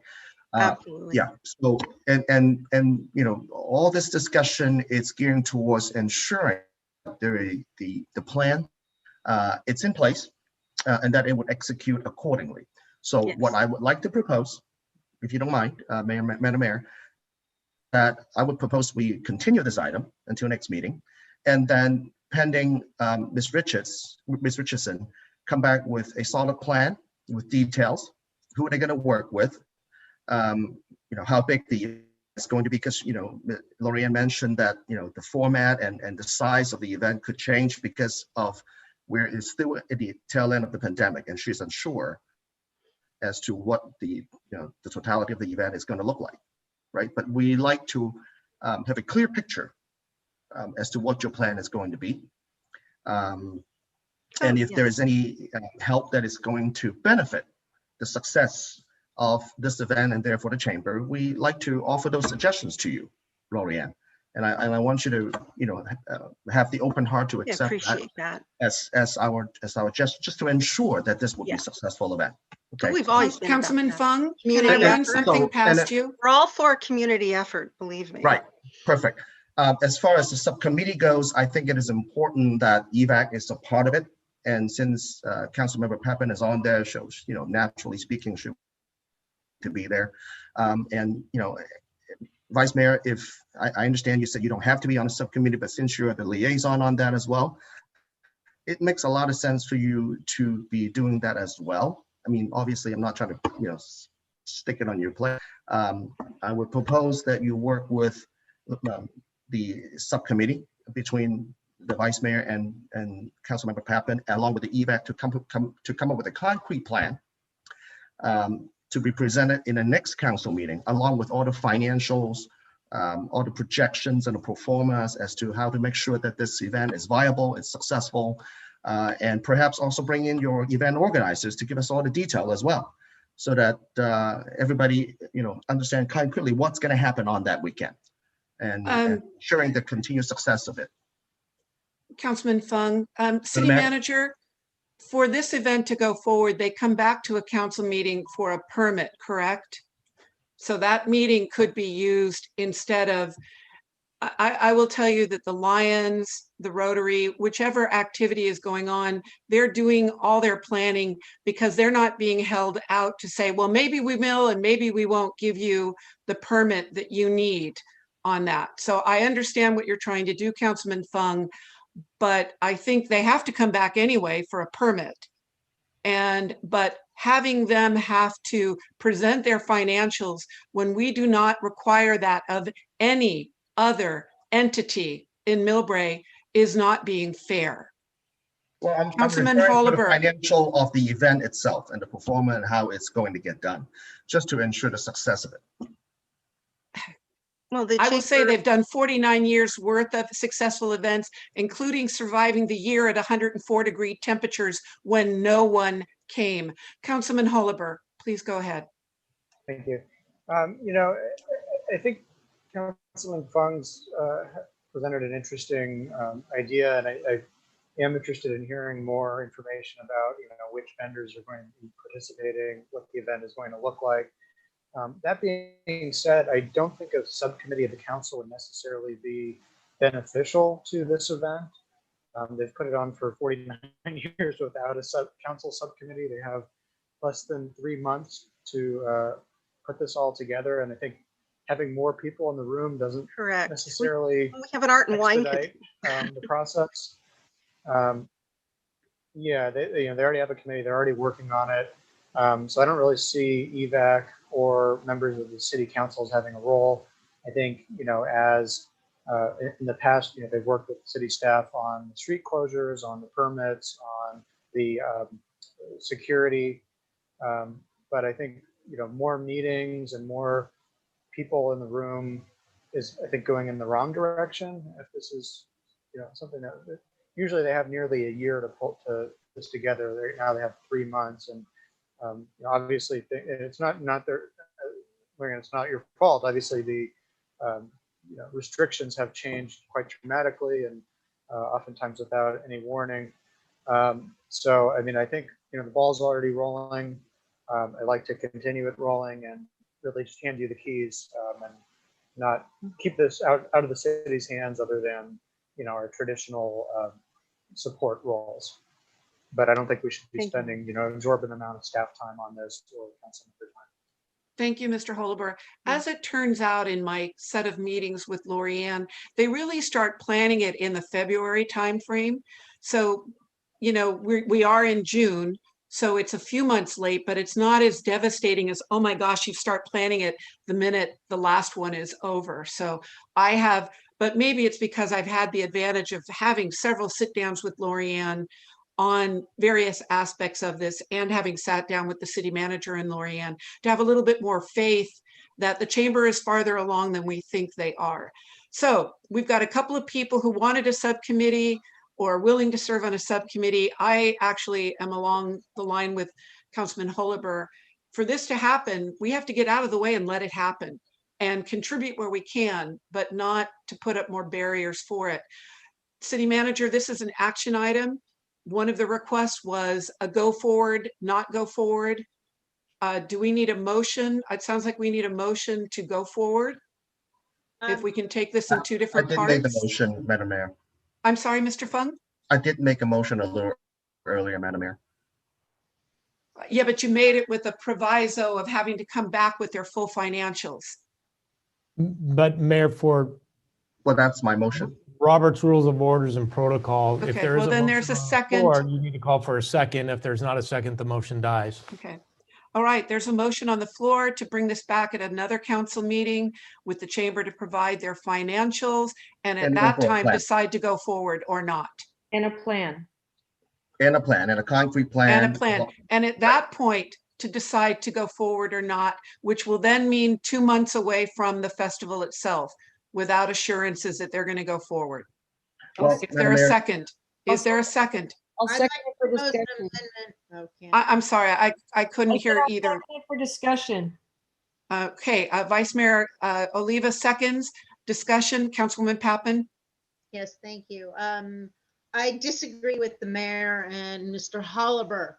Absolutely. Yeah. So and all this discussion is gearing towards ensuring the plan it's in place and that it would execute accordingly. So yes. What I would like to propose, if you don't mind, Madam Mayor, that I would propose we continue this item until next meeting, and then pending Ms. Richardson come back with a solid plan with details, who are they going to work with, how big the it's going to be, because Lorianne mentioned that the format and the size of the event could change because of where it's still at the tail end of the pandemic, and she's unsure as to what the totality of the event is going to look like, right? But we like to have a clear picture as to what your plan is going to be, and if there is any help that is going to benefit the success of this event and therefore the chamber, we like to offer those suggestions to you, Lorianne. And I want you to, have the open heart to accept that as our just to ensure that this will be a successful event. Okay. We've always been Councilman Fung, can I run something past you? We're all for a community effort, believe me. Right. Perfect. As far as the subcommittee goes, I think it is important that EVAC is a part of it. And since Councilmember Pappen is on there, so naturally speaking, to be there. And, Vice Mayor, if I understand you said you don't have to be on a subcommittee, but since you're the liaison on that as well, it makes a lot of sense for you to be doing that as well. I mean, obviously, I'm not trying to, stick it on your plate. I would propose that you work with the subcommittee between the Vice Mayor and Councilmember Pappen, along with the EVAC, to come up with a concrete plan to be presented in the next council meeting, along with all the financials, all the projections and the pro formas as to how to make sure that this event is viable, it's successful, and perhaps also bring in your event organizers to give us all the detail as well, so that everybody, understand concretely what's going to happen on that weekend, and ensuring the continued success of it. Councilman Fung, City Manager, for this event to go forward, they come back to a council meeting for a permit, correct? So that meeting could be used instead of, I will tell you that the Lions, the Rotary, whichever activity is going on, they're doing all their planning because they're not being held out to say, well, maybe we will and maybe we won't give you the permit that you need on that. So I understand what you're trying to do, Councilman Fung, but I think they have to come back anyway for a permit. But having them have to present their financials when we do not require that of any other entity in Millbrae is not being fair. Well, I'm Councilman referring to the Holliber. financial of the event itself and the performance and how it's going to get done, just to ensure the success of it. Well, I will say they've done 49 years worth of successful events, including surviving the year at 104-degree temperatures when no one came. Councilman Holliber, please go ahead. Thank you. I think Councilman Fung's presented an interesting idea, and I am interested in hearing more information about, which vendors are going to be participating, what the event is going to look like. That being said, I don't think a subcommittee of the council would necessarily be beneficial to this event. They've put it on for 49 years without a council subcommittee. They have less than 3 months to put this all together, and I think having more people in the room doesn't necessarily we have an art and wine expedite the process. Yeah, they already have a committee. They're already working on it. So I don't really see EVAC or members of the city councils having a role. I think, as in the past, they've worked with city staff on the street closures, on the permits, on the security. But I think, more meetings and more people in the room is, I think, going in the wrong direction. If this is, something that usually they have nearly a year to put this together. Now they have 3 months, and obviously it's not their, it's not your fault. Obviously the restrictions have changed quite dramatically, and oftentimes without any warning. So I mean, I think the ball's already rolling. I'd like to continue it rolling and really just hand you the keys, and not keep this out of the city's hands, other than our traditional support roles. But I don't think we should be spending an exorbitant amount of staff time on this or council member time. Thank you, Mr. Holliber. As it turns out, in my set of meetings with Lorianne, they really start planning it in the February timeframe. So, we are in June, so it's a few months late, but it's not as devastating as, oh my gosh, you start planning it the minute the last one is over. So but maybe it's because I've had the advantage of having several sit downs with Lorianne on various aspects of this, and having sat down with the city manager and Lorianne to have a little bit more faith that the chamber is farther along than we think they are. So we've got a couple of people who wanted a subcommittee or willing to serve on a subcommittee. I actually am along the line with Councilman Holliber. For this to happen, we have to get out of the way and let it happen and contribute where we can, but not to put up more barriers for it. City manager, this is an action item. One of the requests was a go forward, not go forward. Do we need a motion? It sounds like we need a motion to go forward. If we can take this in two different parts. I did make the motion, Madam Mayor. I'm sorry, Mr. Fung? I did make a motion a little earlier, Madam Mayor. Yeah, but you made it with a proviso of having to come back with their full financials. But Mayor, for Well, that's my motion. Robert's Rules of Orders and Protocol, if Okay, there is well, a then motion there's a on the second. floor, you need to call for a second. If there's not a second, the motion dies. Okay. All right, there's a motion on the floor to bring this back at another council meeting with the chamber to provide their financials and at And that overall time plan. decide to go forward or not. And a plan. And a plan, and a concrete plan. And a plan. And at that point to decide to go forward or not, which will then mean 2 months away from the festival itself without assurances that they're going to go forward. Well, Is there a second? Is there a second? I'll I'd second like it for to propose an discussion. amendment. Okay. I'm sorry, I couldn't I said hear I'll either. second it for discussion. Okay, Vice Mayor Oliva seconds. Discussion, Councilwoman Pappen. Yes, thank you. I disagree with the mayor and Mr. Holliber.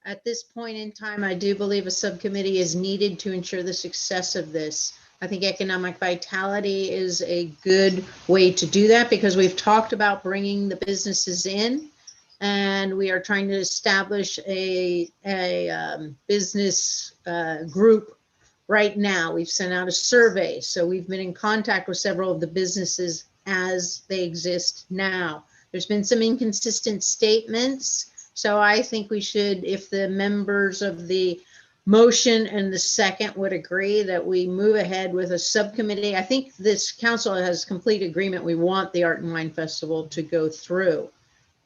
At this point in time, I do believe a subcommittee is needed to ensure the success of this. I think economic vitality is a good way to do that because we've talked about bringing the businesses in and we are trying to establish a business group right now. We've sent out a survey. So we've been in contact with several of the businesses as they exist now. There's been some inconsistent statements. So I think we should, if the members of the motion and the second would agree that we move ahead with a subcommittee. I think this council has complete agreement. We want the Art and Wine Festival to go through.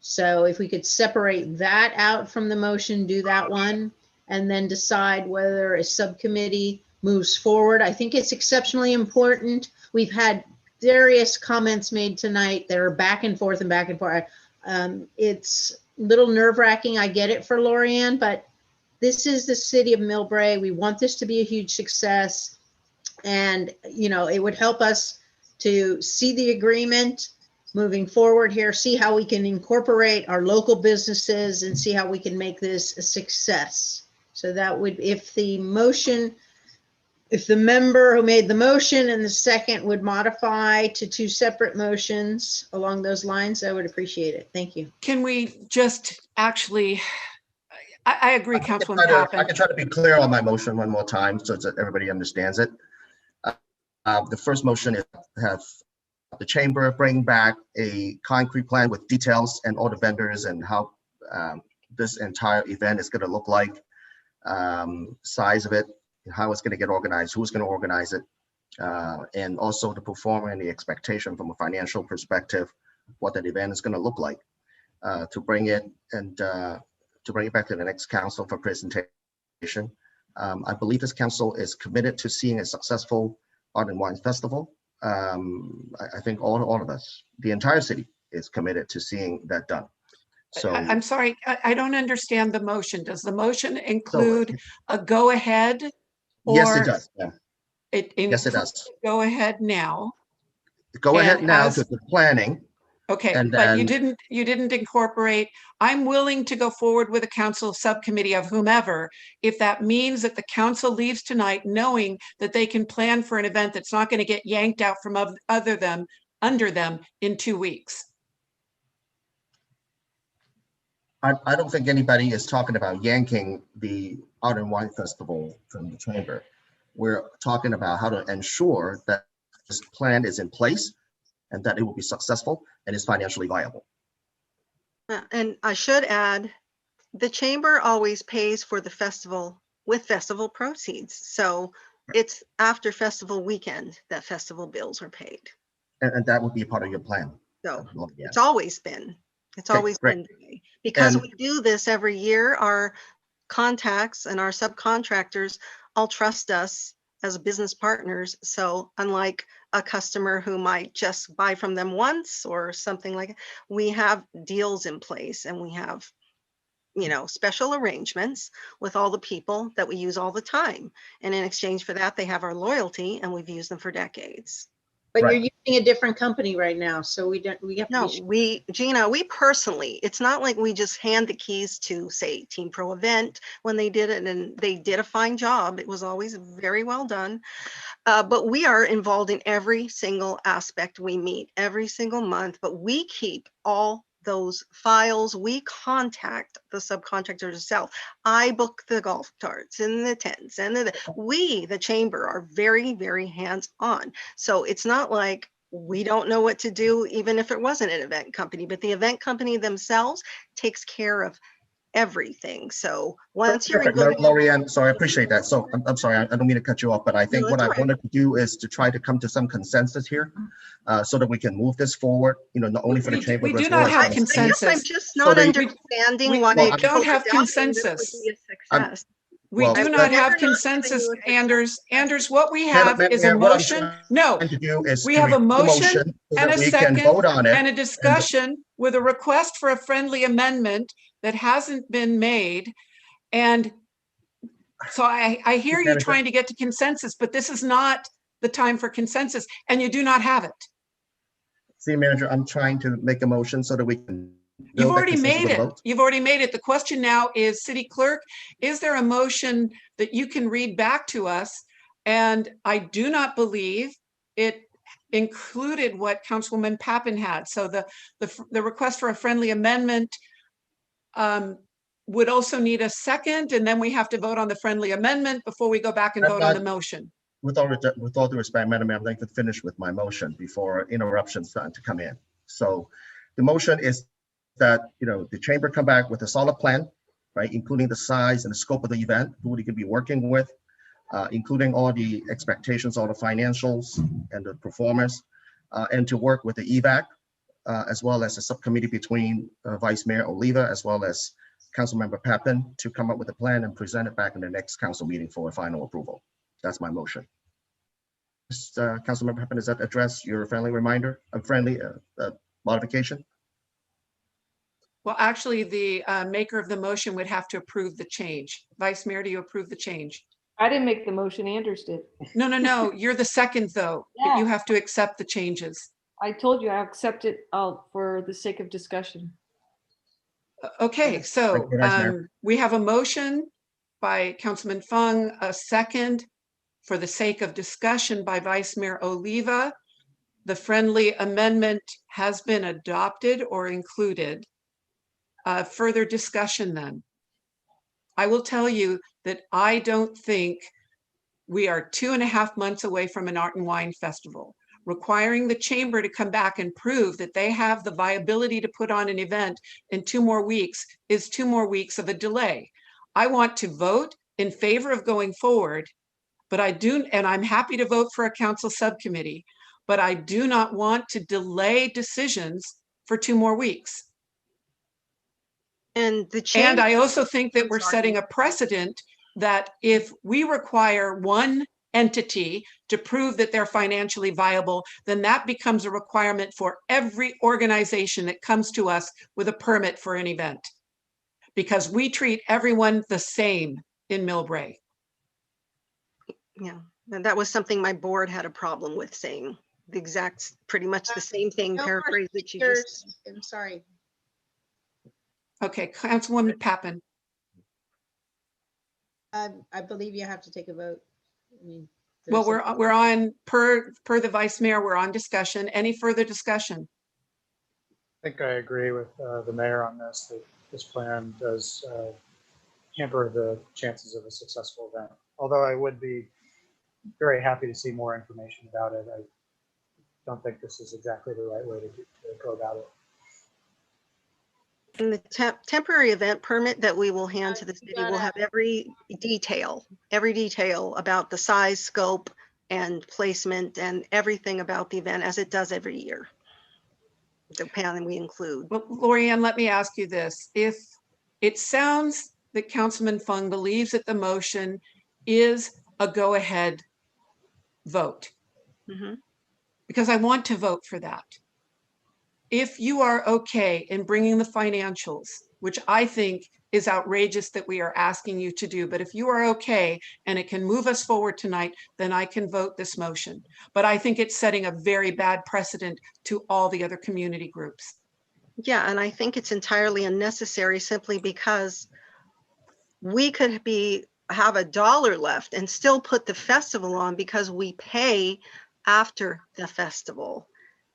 So if we could separate that out from the motion, do that one, and then decide whether a subcommittee moves forward. I think it's exceptionally important. We've had various comments made tonight that are back and forth and back and forth. It's a little nerve-wracking. I get it for Lorianne, but this is the city of Millbrae. We want this to be a huge success. And, you know, it would help us to see the agreement moving forward here, see how we can incorporate our local businesses and see how we can make this a success. So that would, if the motion, if the member who made the motion and the second would modify to two separate motions along those lines, I would appreciate it. Thank you. Can we just actually, I agree, Councilwoman I Pappen. can try to be clear on my motion one more time so that everybody understands it. The first motion is have the chamber bring back a concrete plan with details and all the vendors and how this entire event is going to look like, size of it, how it's going to get organized, who's going to organize it, and also the performer and the expectation from a financial perspective, what that event is going to look like, to bring it and to bring it back to the next council for presentation. I believe this council is committed to seeing a successful Art and Wine Festival. I think all of us, the entire city, is committed to seeing that done. So I'm sorry, I don't understand the motion. Does the motion include a go ahead? Yes, it does. Yeah. Yes, it does. Go ahead now. Go ahead now to the planning. Okay, and but then, you didn't incorporate, I'm willing to go forward with a council subcommittee of whomever, if that means that the council leaves tonight knowing that they can plan for an event that's not going to get yanked out from under them in 2 weeks. I don't think anybody is talking about yanking the Art and Wine Festival from the chamber. We're talking about how to ensure that this plan is in place and that it will be successful and is financially viable. And I should add, the chamber always pays for the festival with festival proceeds. So it's after festival weekend that festival bills are paid. And that would be part of your plan. So Yeah. it's always been, Great. that way. Because And- we do this every year, our contacts and our subcontractors all trust us as business partners. So unlike a customer who might just buy from them once or something like that, we have deals in place and we have, you know, special arrangements with all the people that we use all the time. And in exchange for that, they have our loyalty and we've used them for decades. But you're using a different company right now, so we have to be sure. Gina, we personally, it's not like we just hand the keys to, say, Team Pro Event when they did it, and they did a fine job. It was always very well done. But we are involved in every single aspect. We meet every single month, but we keep all those files. We contact the subcontractor itself. I book the golf carts and the tents and the chamber are very, very hands-on. So it's not like we don't know what to do, even if it wasn't an event company, but the event company themselves takes care of everything. So once you're in Perfect, good Lorianne, so I appreciate that. So I'm sorry, I don't mean to cut you off, but I think No, what that's I all right. wanted to do is to try to come to some consensus here, so that we can move this forward, not only for the chamber. We but do as well not as have for the city. consensus. I'm just So not they- understanding why Well, We don't have people are doubting this would consensus. be a success. We Well, do I not would never have not give consensus, you a Anders. Anders, what we Madam have is a Mayor, what I'm motion. No, trying to do is we to have a read the motion so and that a we can second vote on it. and a discussion with a request for a friendly amendment that hasn't been made. And so I hear you Manager. trying to get to consensus, but this is not the time for consensus, and you do not have it. City manager, I'm trying to make a motion so that we can. You've build that already consensus made with a it. vote. You've already made it. The question now is, City Clerk, is there a motion that you can read back to us? And I do not believe it included what Councilwoman Pappen had. So the request for a friendly amendment would also need a second, and then we have to vote on the friendly amendment before we go back and I'm vote on not- the motion. With all due respect, Madam Mayor, I'd like to finish with my motion before interruptions start to come in. So the motion is that, the chamber come back with a solid plan, right? Including the size and the scope of the event, who they could be working with, including all the expectations, all the financials and the performance, and to work with the EVAC, as well as a subcommittee between Vice Mayor Oliva, as well as Councilmember Pappen, to come up with a plan and present it back in the next council meeting for a final approval. That's my motion. Councilmember Pappen, does that address your friendly reminder, a friendly modification? Well, actually, the maker of the motion would have to approve the change. Vice Mayor, do you approve the change? I didn't make the motion, Anders did. No. You're the second, though. But you Yeah. have to accept the changes. I told you I accept it for the sake of discussion. Okay, so Thank you, Vice Mayor. we have a motion by Councilman Fung, a second for the sake of discussion by Vice Mayor Oliva. The friendly amendment has been adopted or included. Further discussion then. I will tell you that I don't think we are 2.5 months away from an Art and Wine Festival. Requiring the chamber to come back and prove that they have the viability to put on an event in 2 more weeks is 2 more weeks of a delay. I want to vote in favor of going forward, but and I'm happy to vote for a council subcommittee, but I do not want to delay decisions for 2 more weeks. And And I also think that we're setting a precedent that if we require one entity to prove that they're financially viable, then that becomes a requirement for every organization that comes to us with a permit for an event. Because we treat everyone the same in Millbrae. Yeah, and that was something my board had a problem with saying. The exact, pretty much the same thing, No more paraphrase that you just. speakers. I'm sorry. Okay, Councilwoman Pappen. I believe you have to take a vote. I mean, Well, there's a- we're on, per the Vice Mayor, we're on discussion. Any further discussion? I think I agree with the mayor on this, that this plan does hamper the chances of a successful event. Although I would be very happy to see more information about it. I don't think this is exactly the right way to go about it. And the temporary event permit that we will hand to the city will have every detail about the size, scope, and placement, and everything about the event as it does every year. The plan we include. Well, Lorianne, let me ask you this. If it sounds that Councilman Fung believes that the motion is a go-ahead vote, because I want to vote for that. If you are okay in bringing the financials, which I think is outrageous that we are asking you to do, but if you are okay and it can move us forward tonight, then I can vote this motion. But I think it's setting a very bad precedent to all the other community groups. Yeah, and I think it's entirely unnecessary simply because we could have $1 left and still put the festival on because we pay after the festival.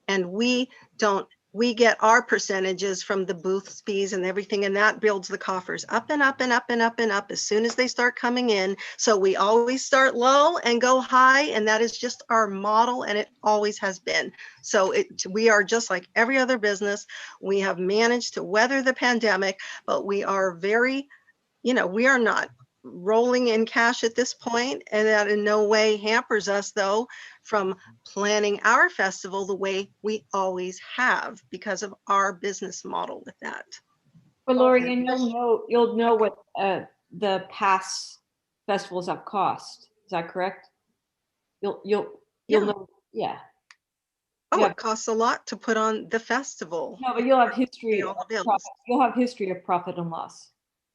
And we don't we get our percentages from the booth fees and everything, and that builds the coffers up and up and up and up and up as soon as they start coming in. So we always start low and go high, and that is just our model, and it always has been. So we are just like every other business. We have managed to weather the pandemic, but we are very, we are not rolling in cash at this point, and that in no way hampers us though from planning our festival the way we always have because of our business model with that. But Lori, and you'll know what the past festivals have cost. Is that correct? You'll know. Yeah. Oh, Yeah. it costs a lot to put on the festival. No, but you'll have history. All the bills. You'll have history of profit and loss.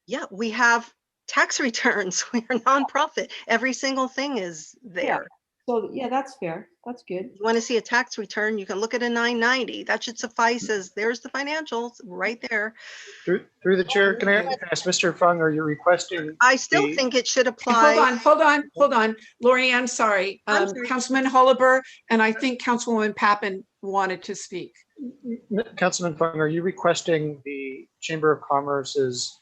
Yeah, we have tax returns. We are nonprofit. Every single thing is there. Yeah. So yeah, that's fair. That's good. You want to see a tax return, you can look at a 990. That should suffice as there's the financials right there. Through the chair, can I ask Mr. Fung, are you requesting? I still think it should apply. Hold on. Lori Ann, sorry. Councilman Holliber, and I think Councilwoman Pappen wanted to speak. Councilman Fung, are you requesting the Chamber of Commerce's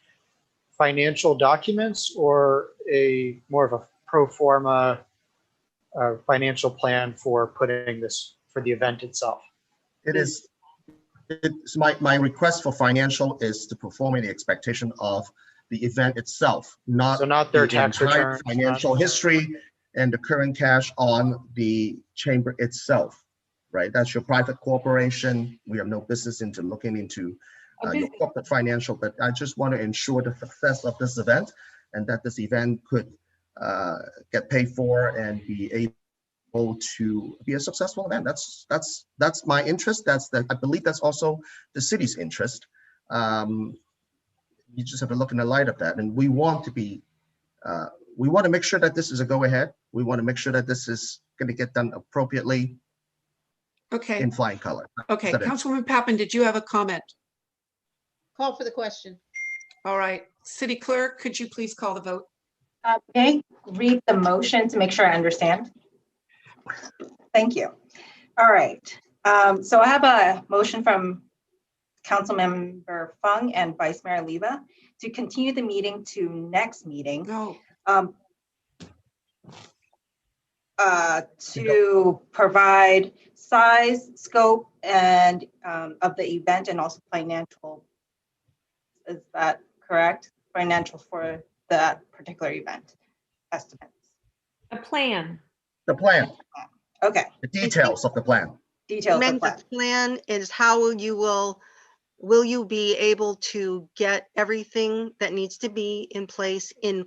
financial documents or more of a pro forma financial plan for putting this for the event itself? It's my request for financial is to perform in the expectation of the event itself, not their the tax entire return, financial history and the current cash on the chamber itself, right? That's your private corporation. We have no business into looking into your corporate financial, but I just want to ensure the success of this event and that this event could get paid for and be able to be a successful event. That's my interest. I believe that's also the city's interest. You just have to look in the light of that, and we want to make sure that this is a go ahead. We want to make sure that this is going to get done appropriately. Okay. In flying color. Okay, Councilwoman Pappen, did you have a comment? Call for the question. All right, City Clerk, could you please call the vote? Okay, read the motion to make sure I understand. Thank you. All right. So I have a motion from Councilmember Fung and Vice Mayor Leva to continue the meeting to next meeting. To provide size, scope, and of the event, and also financial. Is that correct? Financial for that particular event estimates. A plan. The plan. Okay. The details of the plan. Details of the plan is how will you be able to get everything that needs to be in place, and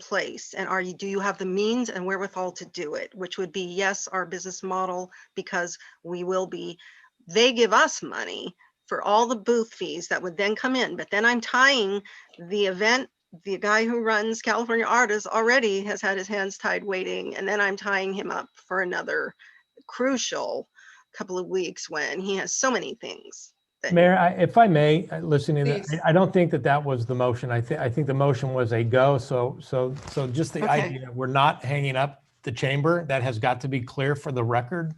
do you have the means and wherewithal to do it, which would be, yes, our business model, because they give us money for all the booth fees that would then come in, but then I'm tying the event. The guy who runs California Artists already has had his hands tied waiting, and then I'm tying him up for another crucial couple of weeks when he has so many things. Mayor, if I may, listening to that, I don't think that was the motion. I think the motion was a go. So just the idea that we're not hanging up the chamber, that has got to be clear for the record.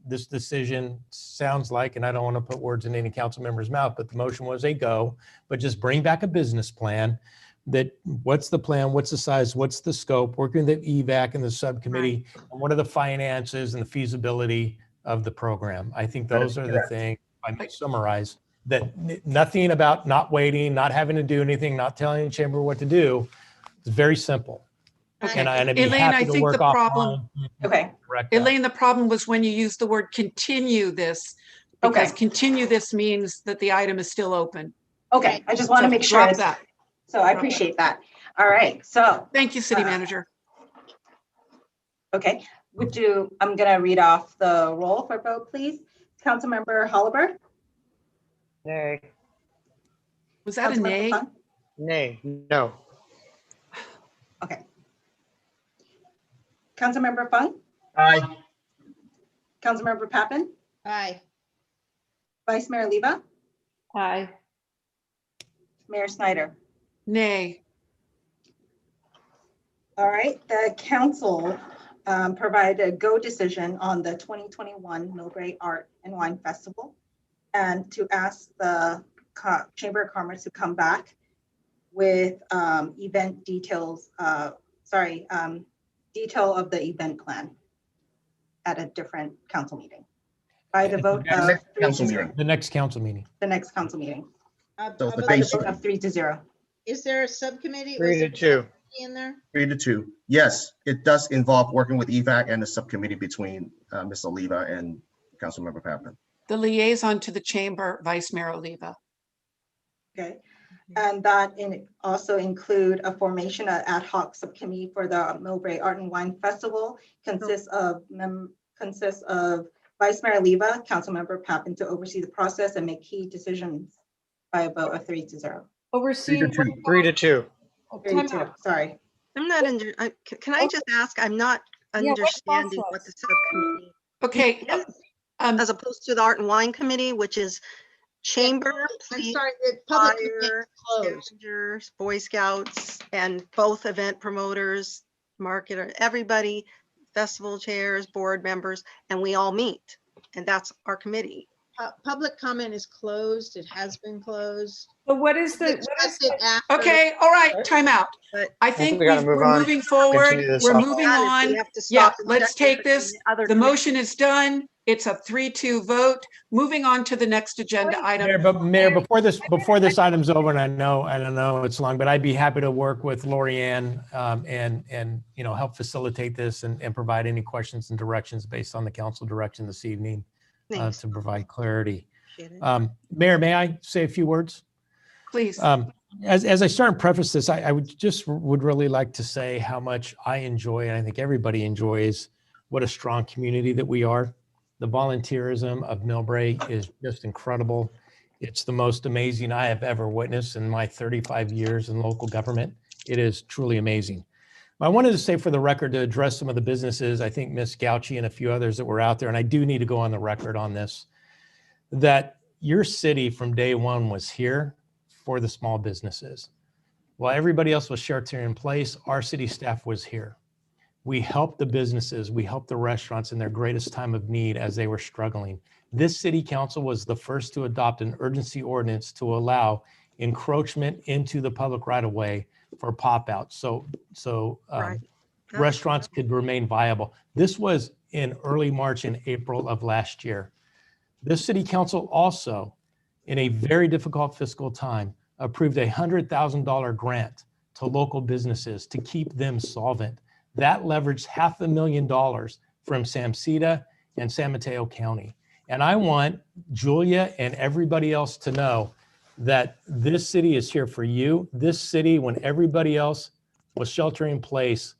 This decision sounds like, and I don't want to put words in any council member's mouth, but the motion was a go, but just bring back a business plan. That what's the plan, what's the size, what's the scope, working with the EVAC and the subcommittee, and what are the finances and the feasibility of the program. I think those are the things, if I may summarize, that nothing about not waiting, not having to do anything, not telling the chamber what to do. It's very simple. Okay. And I'd be Elaine, happy I to think work the problem. Okay. Elaine, the problem was when you used the word continue this, because continue this means that the item is still open. Okay, I just want to make sure. Drop that. So I appreciate that. All right, so. Thank you, City Manager. Okay, I'm gonna read off the roll for vote, please. Councilmember Holliber. Nay. Was that a nay? Nay, no. Okay. Councilmember Fung? Aye. Councilmember Pappen? Aye. Vice Mayor Leva? Aye. Mayor Snyder? Nay. All right, the council provided a go decision on the 2021 Millbrae Art and Wine Festival. and to ask the Chamber of Commerce to come back with event details, detail of the event plan at a different council meeting by the vote The of next 3 council to 0. meeting. The next council meeting. The next council meeting. So it's By the By the base vote of 3 to 0. Is there a subcommittee? 3 Was to there a 2. subcommittee in there? 3 to 2. Yes, it does involve working with EVAC and the subcommittee between Ms. Oliva and Councilmember Papman. The liaison to the chamber, Vice Mayor Oliva. Okay. And that also include a formation of ad hoc subcommittee for the Millbrae Art and Wine Festival, consists of Vice Mayor Oliva, Councilmember Papman to oversee the process and make key decisions by a vote of 3 to 0. Overseeing. 3 to 2. 3 to 2, sorry. I'm not can I just ask, I'm not Yeah, what understanding what process? the subcommittee Okay. is, as opposed to the Art and Wine Committee, which is chamber, I'm police, sorry, the public comment fire, is closed. scavengers, Boy Scouts, and both event promoters, marketer, everybody, festival chairs, board members, and we all meet. And that's our committee. Public comment is closed. It has been closed. But what is We the, discussed it after. Okay, all right, time out. But I think we gotta move we're on. moving forward. Continue this We're off. moving Done, if on. we have to Yeah, stop and let's check take with this. other The committees. motion is done. It's a 3-2 vote. Moving on to the next agenda item. Mayor, before this item's over, and I don't know it's long, but I'd be happy to work with Lori Ann and help facilitate this and provide any questions and directions based on the council direction this evening Thanks. to provide clarity. Appreciate it. Mayor, may I say a few words? Please. As I start and preface this, I would really like to say how much I enjoy, and I think everybody enjoys, what a strong community that we are. The volunteerism of Millbrae is just incredible. It's the most amazing I have ever witnessed in my 35 years in local government. It is truly amazing. I wanted to say for the record, to address some of the businesses, I think Ms. Gauchi and a few others that were out there, and I do need to go on the record on this, that your city from day one was here for the small businesses. While everybody else was sheltering in place, our city staff was here. We helped the businesses, we helped the restaurants in their greatest time of need as they were struggling. This city council was the first to adopt an urgency ordinance to allow encroachment into the public right of way for pop-outs. So restaurants could remain viable. This was in early March and April of last year. This city council also, in a very difficult fiscal time, approved a $100,000 grant to local businesses to keep them solvent. That leveraged $500,000 from Samcita and San Mateo County. And I want Julia and everybody else to know that this city is here for you. This city, when everybody else was sheltering in place,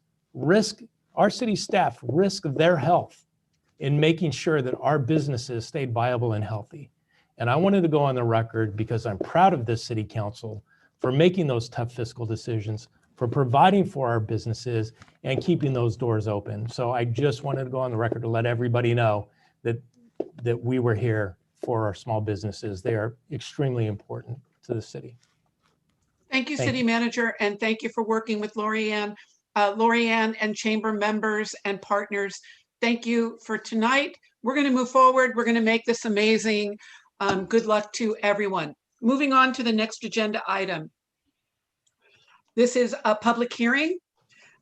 our city staff risked their health in making sure that our businesses stayed viable and healthy. And I wanted to go on the record because I'm proud of this city council for making those tough fiscal decisions, for providing for our businesses and keeping those doors open. So I just wanted to go on the record to let everybody know that we were here for our small businesses. They are extremely important to the city. Thank you, City Manager, and thank you for working with Lori Ann and chamber members and partners. Thank you for tonight. We're going to move forward. We're going to make this amazing. Good luck to everyone. Moving on to the next agenda item. This is a public hearing.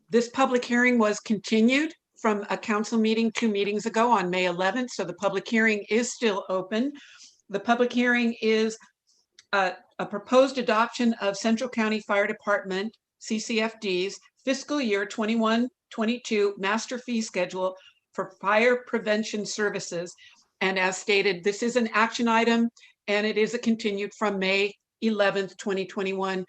This public hearing was continued from a council meeting 2 meetings ago on May 11th, so the public hearing is still open. The public hearing is a proposed adoption of Central County Fire Department, CCFD's fiscal year 21-22 master fee schedule for fire prevention services. And as stated, this is an action item and it is a continued from May 11th, 2021.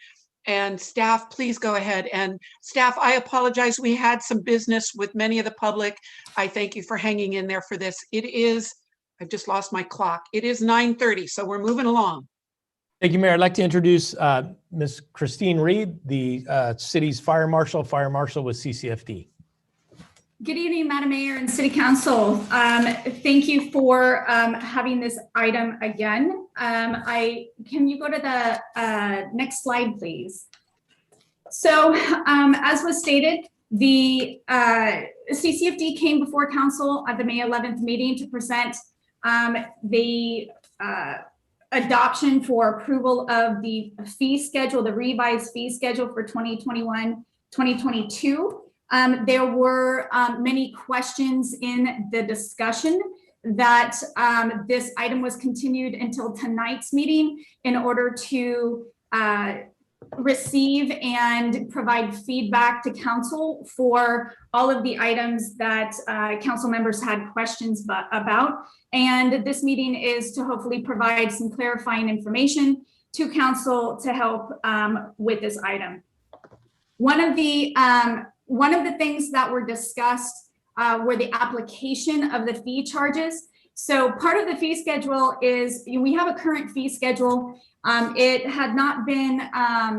And staff, please go ahead. And staff, I apologize. We had some business with many of the public. I thank you for hanging in there for this. It is, I've just lost my clock. It is 9:30, so we're moving along. Thank you, Mayor. I'd like to introduce Ms. Christine Reed, the city's fire marshal with CCFD. Good evening, Madam Mayor and City Council. Thank you for having this item again. Can you go to the next slide, please? So as was stated, the CCFD came before council at the May 11th meeting to present the adoption for approval of the fee schedule, the revised fee schedule for 2021, 2022. There were many questions in the discussion that this item was continued until tonight's meeting in order to receive and provide feedback to council for all of the items that council members had questions about. And this meeting is to hopefully provide some clarifying information to council to help with this item. One of the things that were discussed were the application of the fee charges. So part of the fee schedule is, we have a current fee schedule. It had not been,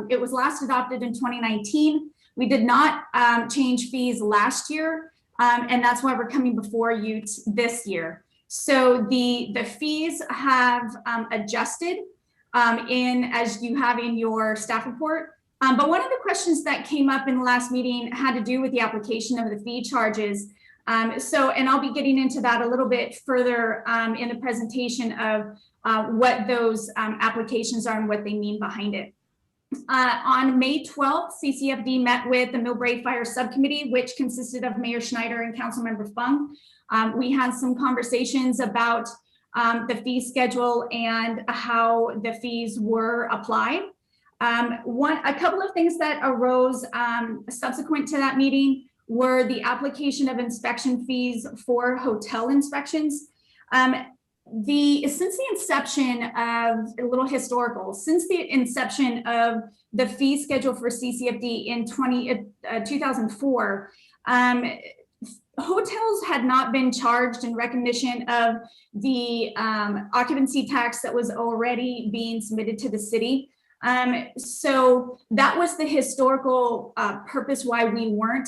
it was last adopted in 2019. We did not change fees last year, and that's why we're coming before you this year. So the fees have adjusted as you have in your staff report. But one of the questions that came up in the last meeting had to do with the application of the fee charges. And I'll be getting into that a little bit further in the presentation of what those applications are and what they mean behind it. On May 12th, CCFD met with the Millbrae Fire Subcommittee, which consisted of Mayor Schneider and Councilmember Fung. We had some conversations about the fee schedule and how the fees were applied. A couple of things that arose subsequent to that meeting were the application of inspection fees for hotel inspections. Since the inception of a little historical, since the inception of the fee schedule for CCFD in 2004, hotels had not been charged in recognition of the occupancy tax that was already being submitted to the city. So that was the historical purpose why we weren't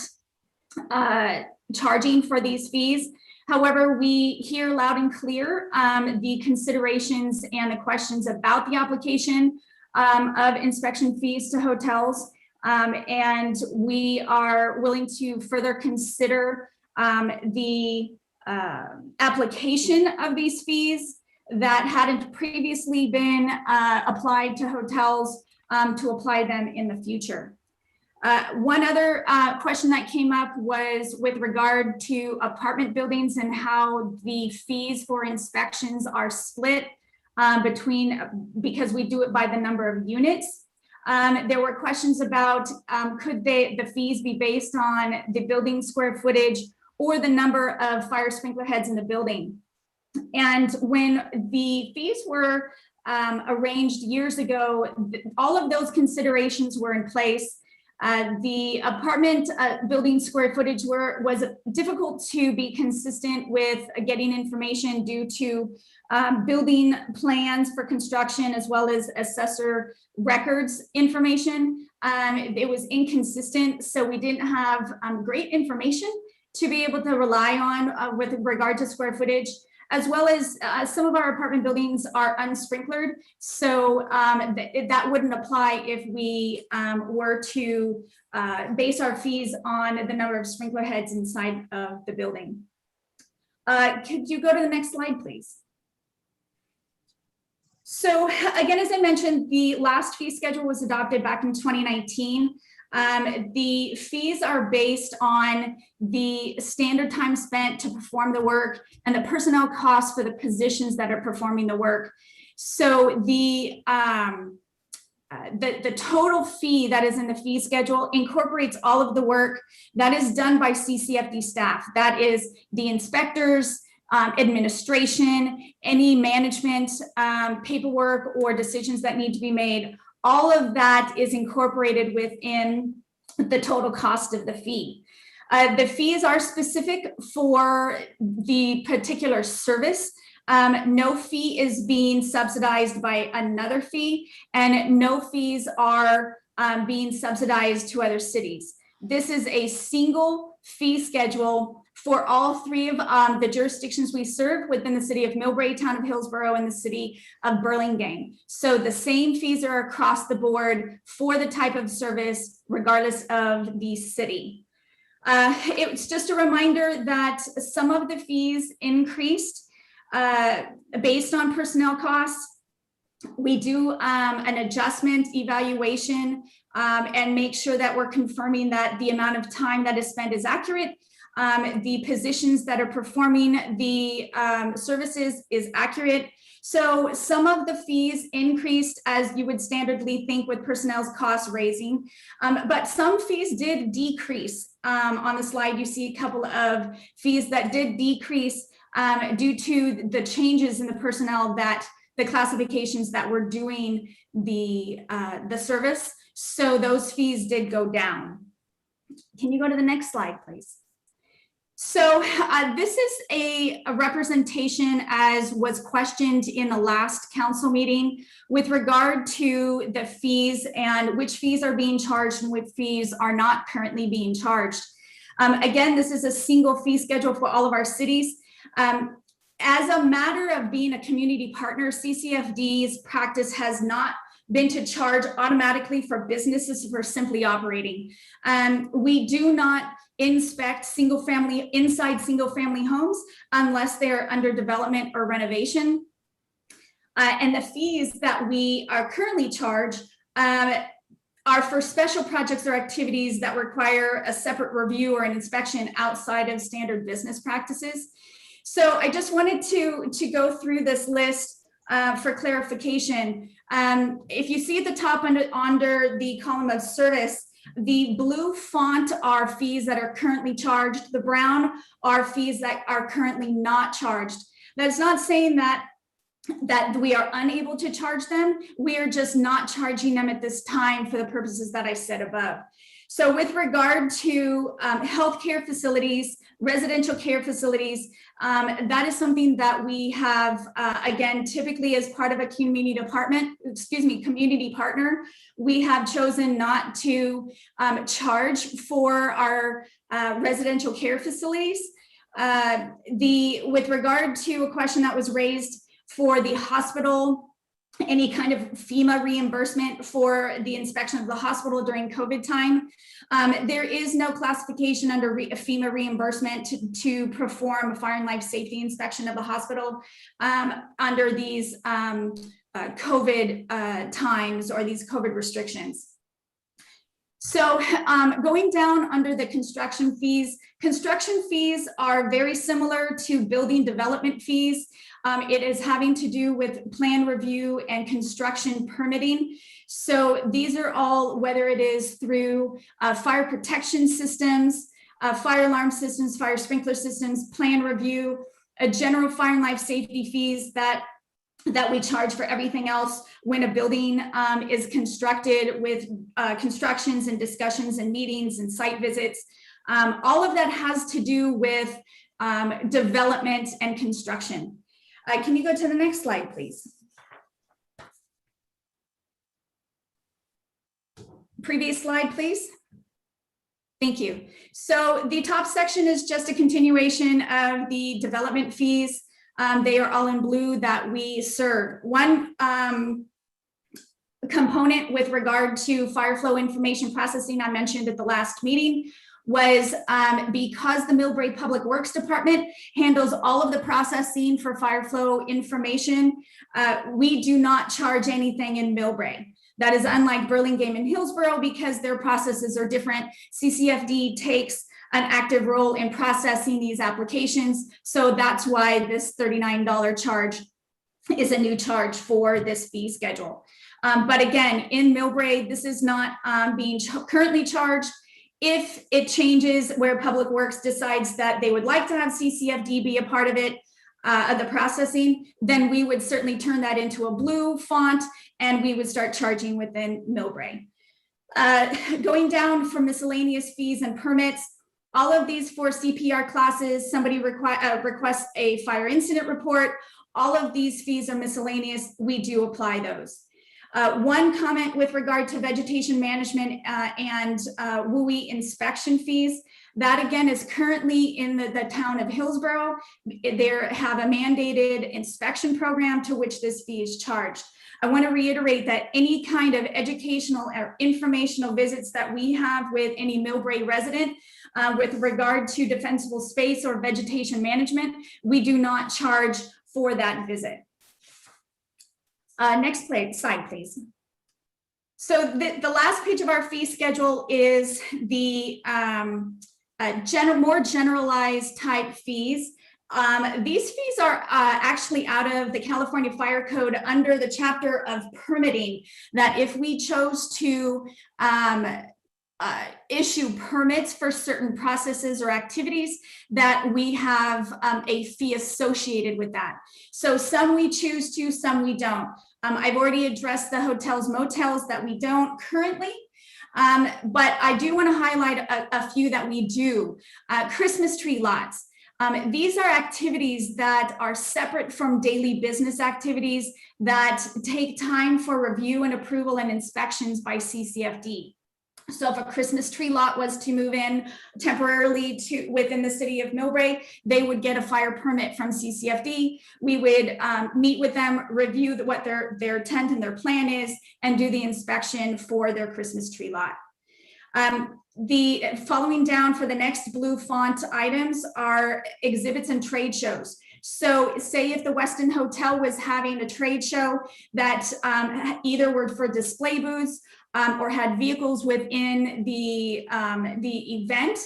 charging for these fees. However, we hear loud and clear the considerations and the questions about the application of inspection fees to hotels. And we are willing to further consider the application of these fees that hadn't previously been applied to hotels to apply them in the future. One other question that came up was with regard to apartment buildings and how the fees for inspections are split because we do it by the number of units. There were questions about could the fees be based on the building square footage or the number of fire sprinkler heads in the building. And when the fees were arranged years ago, all of those considerations were in place. The apartment building square footage was difficult to be consistent with getting information due to building plans for construction as well as assessor records information. It was inconsistent, so we didn't have great information to be able to rely on with regard to square footage, as well as some of our apartment buildings are unsprinklered. So that wouldn't apply if we were to base our fees on the number of sprinkler heads inside of the building. Could you go to the next slide, please? So again, as I mentioned, the last fee schedule was adopted back in 2019. The fees are based on the standard time spent to perform the work and the personnel costs for the positions that are performing the work. So the total fee that is in the fee schedule incorporates all of the work that is done by CCFD staff. That is the inspectors, administration, any management paperwork or decisions that need to be made. All of that is incorporated within the total cost of the fee. The fees are specific for the particular service. No fee is being subsidized by another fee, and no fees are being subsidized to other cities. This is a single fee schedule for all three of the jurisdictions we serve within the city of Millbrae, town of Hillsborough, and the city of Burlingame. So the same fees are across the board for the type of service, regardless of the city. It's just a reminder that some of the fees increased based on personnel costs. We do an adjustment evaluation and make sure that we're confirming that the amount of time that is spent is accurate. The positions that are performing the services is accurate. So some of the fees increased, as you would standardly think with personnel's cost raising, but some fees did decrease. On the slide, you see a couple of fees that did decrease due to the changes in the personnel that the classifications that were doing the service. So those fees did go down. Can you go to the next slide, please? So this is a representation, as was questioned in the last council meeting, with regard to the fees and which fees are being charged and which fees are not currently being charged. Again, this is a single fee schedule for all of our cities. As a matter of being a community partner, CCFD's practice has not been to charge automatically for businesses for simply operating. We do not inspect inside single family homes unless they're under development or renovation. And the fees that we are currently charged are for special projects or activities that require a separate review or an inspection outside of standard business practices. So I just wanted to go through this list for clarification. If you see at the top under the column of service, the blue font are fees that are currently charged. The brown are fees that are currently not charged. That's not saying that we are unable to charge them. We are just not charging them at this time for the purposes that I said above. So with regard to healthcare facilities, residential care facilities, that is something that we have, again, typically as part of a community partner, we have chosen not to charge for our residential care facilities. With regard to a question that was raised for the hospital, any kind of FEMA reimbursement for the inspection of the hospital during COVID time. There is no classification under FEMA reimbursement to perform a fire and life safety inspection of the hospital under these COVID times or these COVID restrictions. So going down under the construction fees are very similar to building development fees. It is having to do with plan review and construction permitting. So these are all, whether it is through fire protection systems, fire alarm systems, fire sprinkler systems, plan review, general fire and life safety fees that we charge for everything else when a building is constructed, with constructions and discussions and meetings and site visits. All of that has to do with development and construction. Can you go to the next slide, please? Previous slide, please. Thank you. So the top section is just a continuation of the development fees. They are all in blue that we serve. One component with regard to fire flow information processing I mentioned at the last meeting was because the Millbrae Public Works Department handles all of the processing for fire flow information, we do not charge anything in Millbrae. That is unlike Burlingame and Hillsborough because their processes are different. CCFD takes an active role in processing these applications. So that's why this $39 charge is a new charge for this fee schedule. But again, in Millbrae, this is not being currently charged. If it changes where Public Works decides that they would like to have CCFD be a part of it, of the processing, then we would certainly turn that into a blue font and we would start charging within Millbrae. Going down from miscellaneous fees and permits, all of these for CPR classes, somebody requests a fire incident report, all of these fees are miscellaneous, we do apply those. One comment with regard to vegetation management and WUI inspection fees, that again is currently in the town of Hillsborough. They have a mandated inspection program to which this fee is charged. I want to reiterate that any kind of educational or informational visits that we have with any Millbrae resident with regard to defensible space or vegetation management, we do not charge for that visit. Next slide, please. So the last page of our fee schedule is the more generalized type fees. These fees are actually out of the California Fire Code under the chapter of permitting, that if we chose to issue permits for certain processes or activities, that we have a fee associated with that. So some we choose to, some we don't. I've already addressed the hotels, motels that we don't currently. But I do want to highlight a few that we do. Christmas tree lots. These are activities that are separate from daily business activities that take time for review and approval and inspections by CCFD. So if a Christmas tree lot was to move in temporarily within the city of Millbrae, they would get a fire permit from CCFD. We would meet with them, review what their intent and their plan is, and do the inspection for their Christmas tree lot. The following down for the next blue font items are exhibits and trade shows. So say if the Westin Hotel was having a trade show that either were for display booths or had vehicles within the event,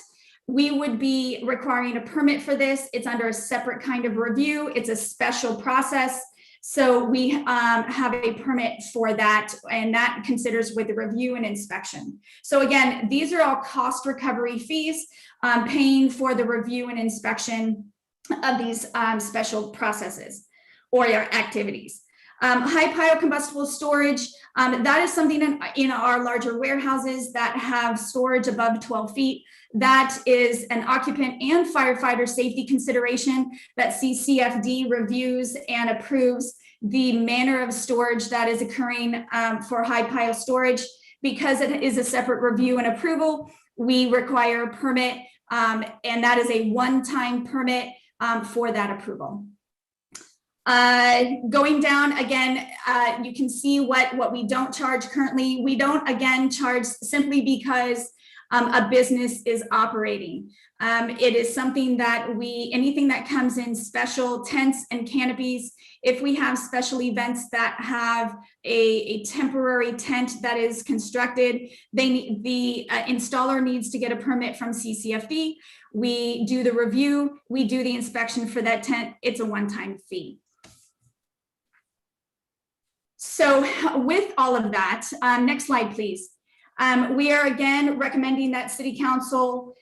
we would be requiring a permit for this. It's under a separate kind of review. It's a special process. So we have a permit for that, and that considers with the review and inspection. So again, these are all cost recovery fees, paying for the review and inspection of these special processes or activities. High pile combustible storage, that is something in our larger warehouses that have storage above 12 feet. That is an occupant and firefighter safety consideration that CCFD reviews and approves the manner of storage that is occurring for high pile storage. Because it is a separate review and approval, we require a permit, and that is a one-time permit for that approval. Going down again, you can see what we don't charge currently. We don't again charge simply because a business is operating. It is something that anything that comes in special tents and canopies, if we have special events that have a temporary tent that is constructed, the installer needs to get a permit from CCFD. We do the review, we do the inspection for that tent. It's a one-time fee. So with all of that, next slide, please. We are again recommending that City Council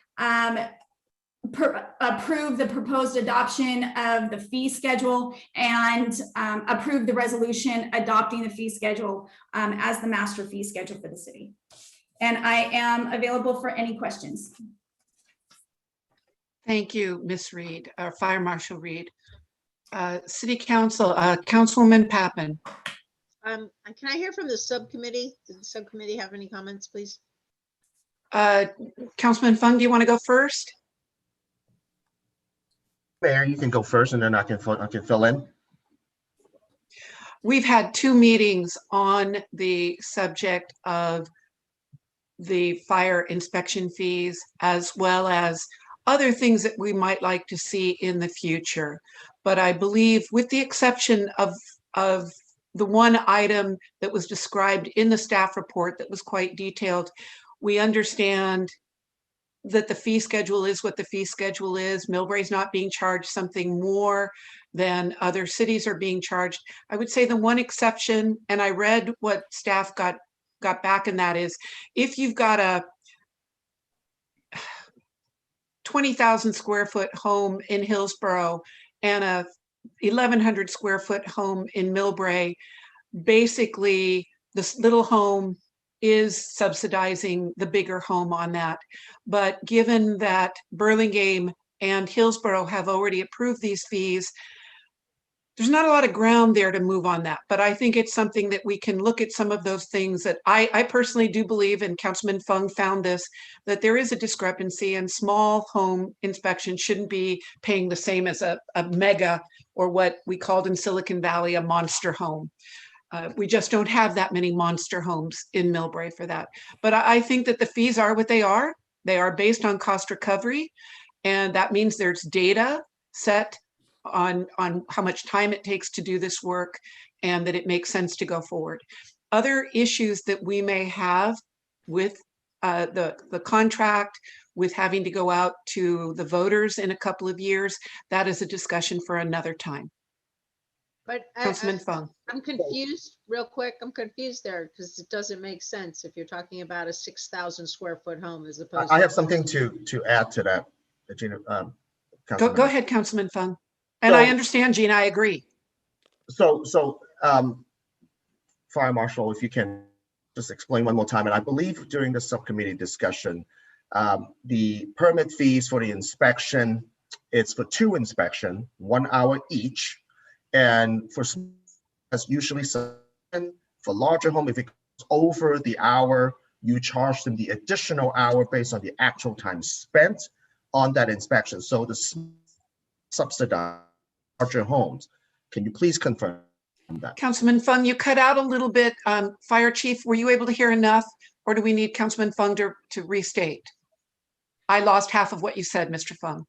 approve the proposed adoption of the fee schedule and approve the resolution adopting the fee schedule as the master fee schedule for the city. And I am available for any questions. Thank you, Ms. Reed, Fire Marshal Reed. City Council, Councilwoman Pappen. Can I hear from the subcommittee? Did the subcommittee have any comments, please? Councilman Fung, do you want to go first? Mayor, you can go first and then I can fill in. We've had 2 meetings on the subject of the fire inspection fees, as well as other things that we might like to see in the future. But I believe, with the exception of the one item that was described in the staff report that was quite detailed, we understand that the fee schedule is what the fee schedule is. Millbrae is not being charged something more than other cities are being charged. I would say the one exception, and I read what staff got back, and that is if you've got a 20,000 square foot home in Hillsborough and a 1,100 square foot home in Millbrae, basically this little home is subsidizing the bigger home on that. But given that Burlingame and Hillsborough have already approved these fees, there's not a lot of ground there to move on that. But I think it's something that we can look at some of those things that I personally do believe, and Councilman Fung found this, that there is a discrepancy, and small home inspection shouldn't be paying the same as a mega, or what we called in Silicon Valley, a monster home. We just don't have that many monster homes in Millbrae for that. But I think that the fees are what they are. They are based on cost recovery, and that means there's data set on how much time it takes to do this work. and that it makes sense to go forward. Other issues that we may have with the contract, with having to go out to the voters in a couple of years, that is a discussion for another time. But Councilman Fung. I'm confused real quick. I'm confused there because it doesn't make sense if you're talking about a 6,000 square foot home as opposed I to. have something to add to that, Gina. Go ahead, Councilman Fung. And I understand, Gina, I agree. So, Fire Marshal, if you can just explain one more time, and I believe during the subcommittee discussion, the permit fees for the inspection, it's for 2 inspection, 1 hour each. And for that's usually for larger home, if it goes over the hour, you charge them the additional hour based on the actual time spent on that inspection. So the subsidized larger homes. Can you please confirm that? Councilman Fung, you cut out a little bit. Fire Chief, were you able to hear enough, or do we need Councilman Fung to restate? I lost half of what you said, Mr. Fung.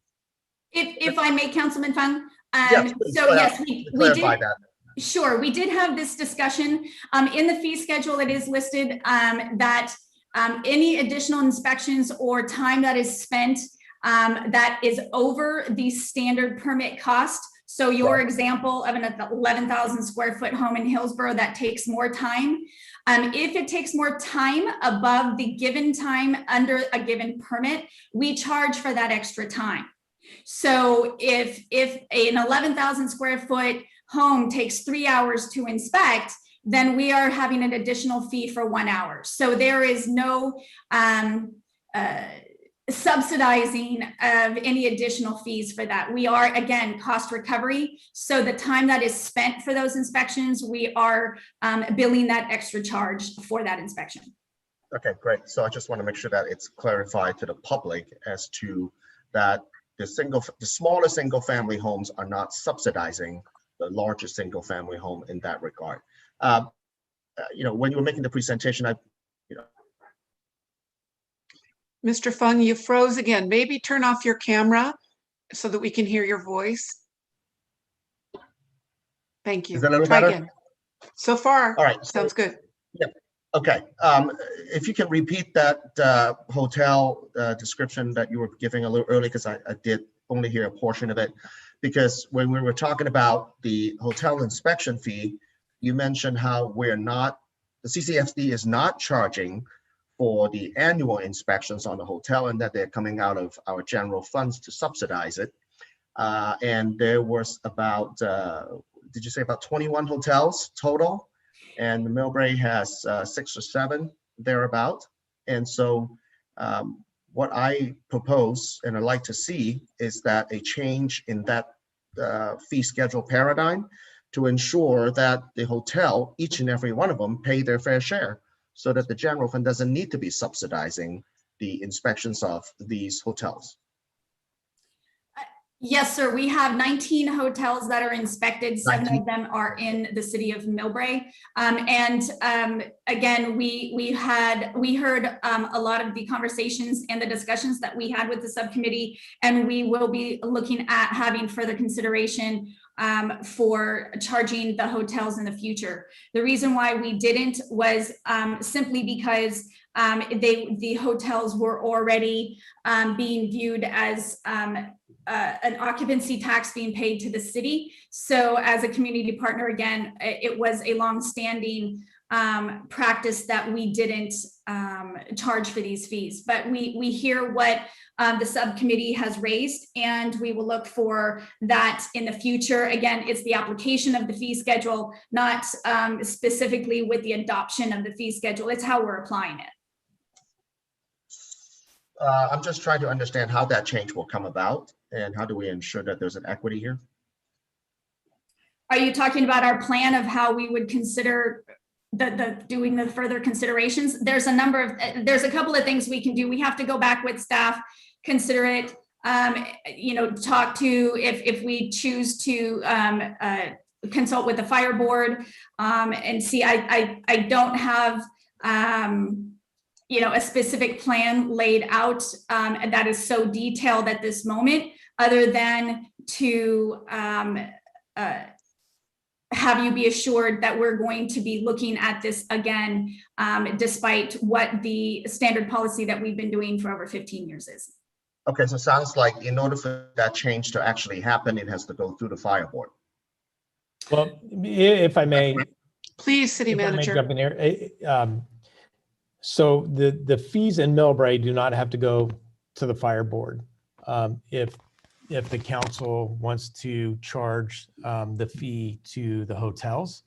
If I may, Councilman Fung. Yes, please, So yes, we clarify did. that. Sure, we did have this discussion. In the fee schedule, it is listed that any additional inspections or time that is spent that is over the standard permit cost. So your example of an 11,000 square foot home in Hillsborough, that takes more time. If it takes more time above the given time under a given permit, we charge for that extra time. So if an 11,000 square foot home takes 3 hours to inspect, then we are having an additional fee for 1 hour. So there is no subsidizing of any additional fees for that. We are, again, cost recovery. So the time that is spent for those inspections, we are billing that extra charge for that inspection. Okay, great. So I just want to make sure that it's clarified to the public as to that the smaller single family homes are not subsidizing the larger single family home in that regard. When you were making the presentation, Mr. Fung, you froze again. Maybe turn off your camera so that we can hear your voice. Thank you. Is that a little Try better? again. So far, all right. sounds good. Yeah. Okay. If you can repeat that hotel description that you were giving a little early, because I did only hear a portion of it. Because when we were talking about the hotel inspection fee, you mentioned how the CCFD is not charging for the annual inspections on the hotel, and that they're coming out of our general funds to subsidize it. And there was about, did you say about 21 hotels total? And Millbrae has 6 or 7 thereabout. And so what I propose and I'd like to see is that a change in that fee schedule paradigm to ensure that the hotel, each and every one of them, pay their fair share, so that the general fund doesn't need to be subsidizing the inspections of these hotels. Yes, sir. We have 19 hotels that are inspected. 7 of them are in the city of Millbrae. Again, we heard a lot of the conversations and the discussions that we had with the subcommittee, and we will be looking at having further consideration for charging the hotels in the future. The reason why we didn't was simply because the hotels were already being viewed as an occupancy tax being paid to the city. So as a community partner, again, it was a long-standing practice that we didn't charge for these fees. But we hear what the subcommittee has raised, and we will look for that in the future. Again, it's the application of the fee schedule, not specifically with the adoption of the fee schedule. It's how we're applying it. I'm just trying to understand how that change will come about, and how do we ensure that there's an equity here? Are you talking about our plan of how we would consider doing the further considerations? There's a couple of things we can do. We have to go back with staff, consider it, talk to, if we choose to consult with the fire board and see. I don't have a specific plan laid out and that is so detailed at this moment, other than to have you be assured that we're going to be looking at this again, despite what the standard policy that we've been doing for over 15 years is. Okay, so it sounds like in order for that change to actually happen, it has to go through the fire board. Well, if I may. Please, City if I may Manager. jump in here. So the fees in Millbrae do not have to go to the fire board. If the council wants to charge the fee to the hotels,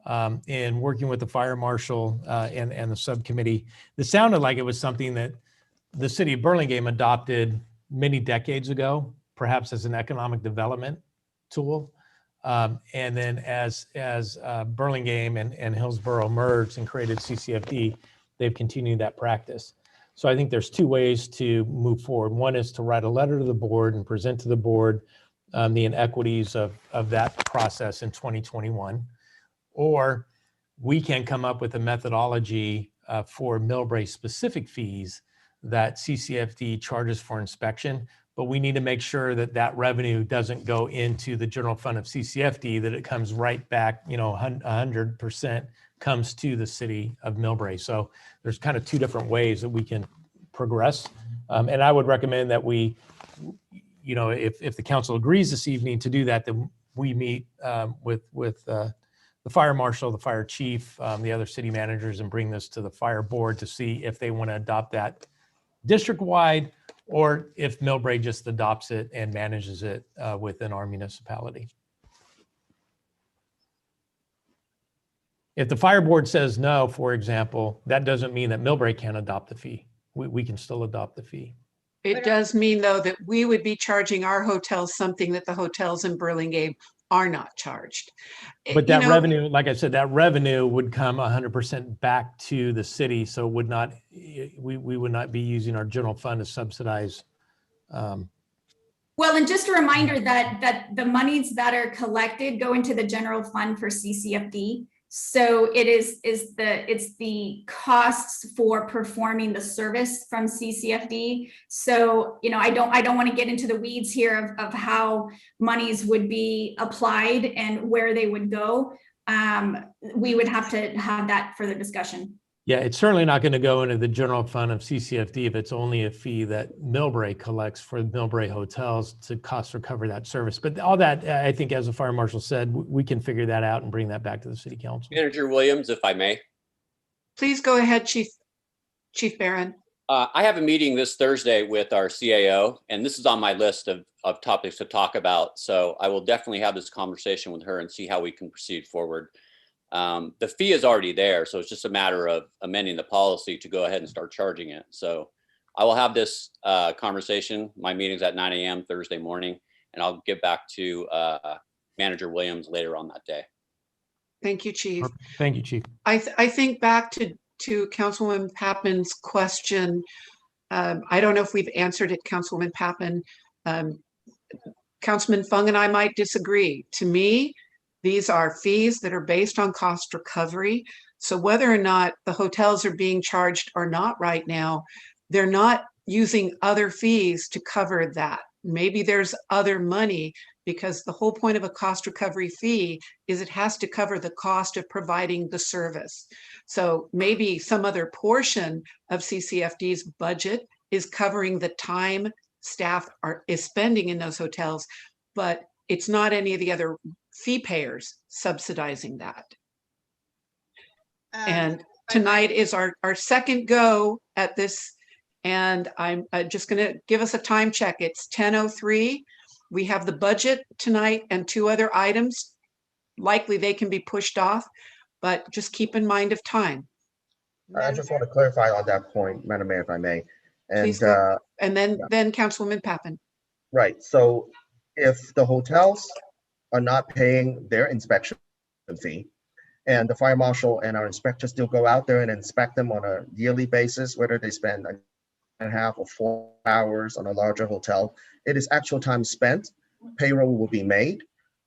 and working with the fire marshal and the subcommittee, this sounded like it was something that the city of Burlingame adopted many decades ago, perhaps as an economic development tool. And then as Burlingame and Hillsborough merged and created CCFD, they've continued that practice. So I think there's two ways to move forward. One is to write a letter to the board and present to the board the inequities of that process in 2021. Or we can come up with a methodology for Millbrae specific fees that CCFD charges for inspection, but we need to make sure that that revenue doesn't go into the general fund of CCFD, that it comes right back, 100% comes to the city of Millbrae. So there's kind of two different ways that we can progress. And I would recommend that we, if the council agrees this evening to do that, then we meet with the fire marshal, the fire chief, the other city managers, and bring this to the fire board to see if they want to adopt that district-wide, or if Millbrae just adopts it and manages it within our municipality. If the fire board says no, for example, that doesn't mean that Millbrae can't adopt the fee. We can still adopt the fee. It does mean, though, that we would be charging our hotels something that the hotels in Burlingame are not charged. But that revenue, like I said, that revenue would come 100% back to the city. So would not, we would not be using our general fund to subsidize. Well, and just a reminder that the monies that are collected go into the general fund for CCFD. So it's the costs for performing the service from CCFD. So, I don't want to get into the weeds here of how monies would be applied and where they would go. We would have to have that further discussion. Yeah, it's certainly not going to go into the general fund of CCFD if it's only a fee that Millbrae collects for Millbrae hotels to cost recover that service. But all that, I think, as the fire marshal said, we can figure that out and bring that back to the city council. Manager Williams, if I may. Please go ahead, Chief Barron. I have a meeting this Thursday with our CAO, and this is on my list of topics to talk about. So I will definitely have this conversation with her and see how we can proceed forward. The fee is already there, so it's just a matter of amending the policy to go ahead and start charging it. So I will have this conversation. My meeting's at 9 a.m. Thursday morning, and I'll get back to Manager Williams later on that day. Thank you, Chief. Thank you, Chief. I think back to Councilwoman Pappin's question. I don't know if we've answered it, Councilwoman Pappin. Councilman Fung and I might disagree. To me, these are fees that are based on cost recovery. So whether or not the hotels are being charged or not right now, they're not using other fees to cover that. Maybe there's other money, because the whole point of a cost recovery fee is it has to cover the cost of providing the service. So maybe some other portion of CCFD's budget is covering the time staff is spending in those hotels, but it's not any of the other fee payers subsidizing that. And tonight is our second go at this, and I'm just going to give us a time check. It's 10:03. We have the budget tonight and two other items. Likely they can be pushed off, but just keep in mind of time. I just want to clarify on that point, Madam Mayor, if I may. And, Please go. And then Councilwoman Pappin. Right. So if the hotels are not paying their inspection fee, and the fire marshal and our inspectors still go out there and inspect them on a yearly basis, whether they spend 1.5 or 4 hours on a larger hotel, it is actual time spent. Payroll will be made,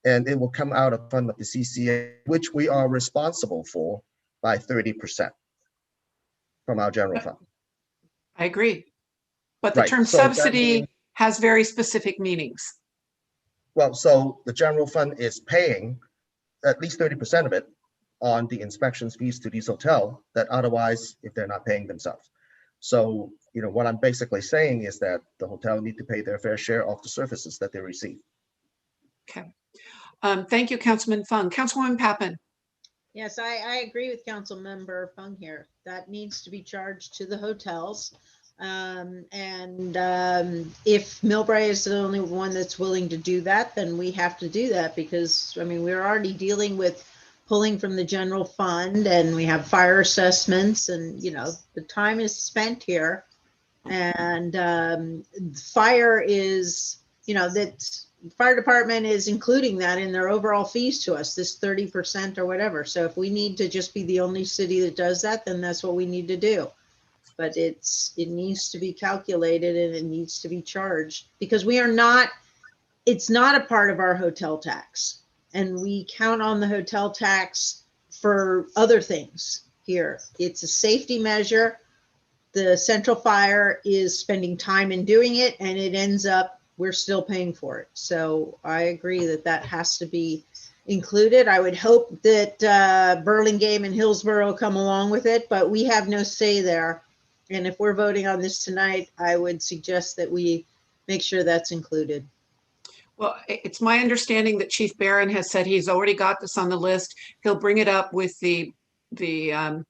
and it will come out of fund of the CCA, which we are responsible for by 30% from our general fund. I agree. But the term subsidy has very specific meanings. Well, so the general fund is paying at least 30% of it on the inspections fees to these hotel that otherwise, if they're not paying themselves. So, what I'm basically saying is that the hotel need to pay their fair share of the services that they receive. Okay. Thank you, Councilman Fung. Councilwoman Pappen. Yes, I agree with Council Member Fung here. That needs to be charged to the hotels. If Millbrae is the only one that's willing to do that, then we have to do that because, I mean, we're already dealing with pulling from the general fund and we have fire assessments and, the time is spent here. And fire is, that fire department is including that in their overall fees to us, this 30% or whatever. So if we need to just be the only city that does that, then that's what we need to do. But it needs to be calculated and it needs to be charged because it's not a part of our hotel tax. And we count on the hotel tax for other things here. It's a safety measure. The central fire is spending time in doing it and it ends up, we're still paying for it. So I agree that has to be included. I would hope that Burlingame and Hillsborough come along with it, but we have no say there. And if we're voting on this tonight, I would suggest that we make sure that's included. Well, it's my understanding that Chief Barron has said he's already got this on the list. He'll bring it up with the CAO.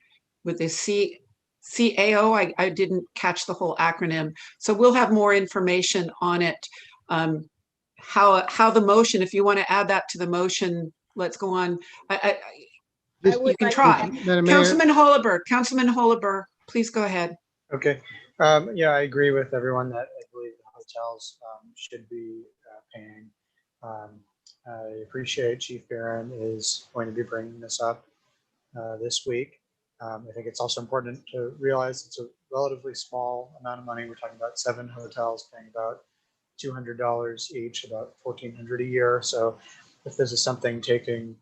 I didn't catch the whole acronym. So we'll have more information on it. How the motion, if you want to add that to the motion, let's go on. You can try. Councilman Holliber, please go ahead. Okay. Yeah, I agree with everyone that I believe the hotels should be paying. I appreciate Chief Barron is going to be bringing this up this week. I think it's also important to realize it's a relatively small amount of money. We're talking about 7 hotels paying about $200 each, about $1,400 a year. So if this is something taking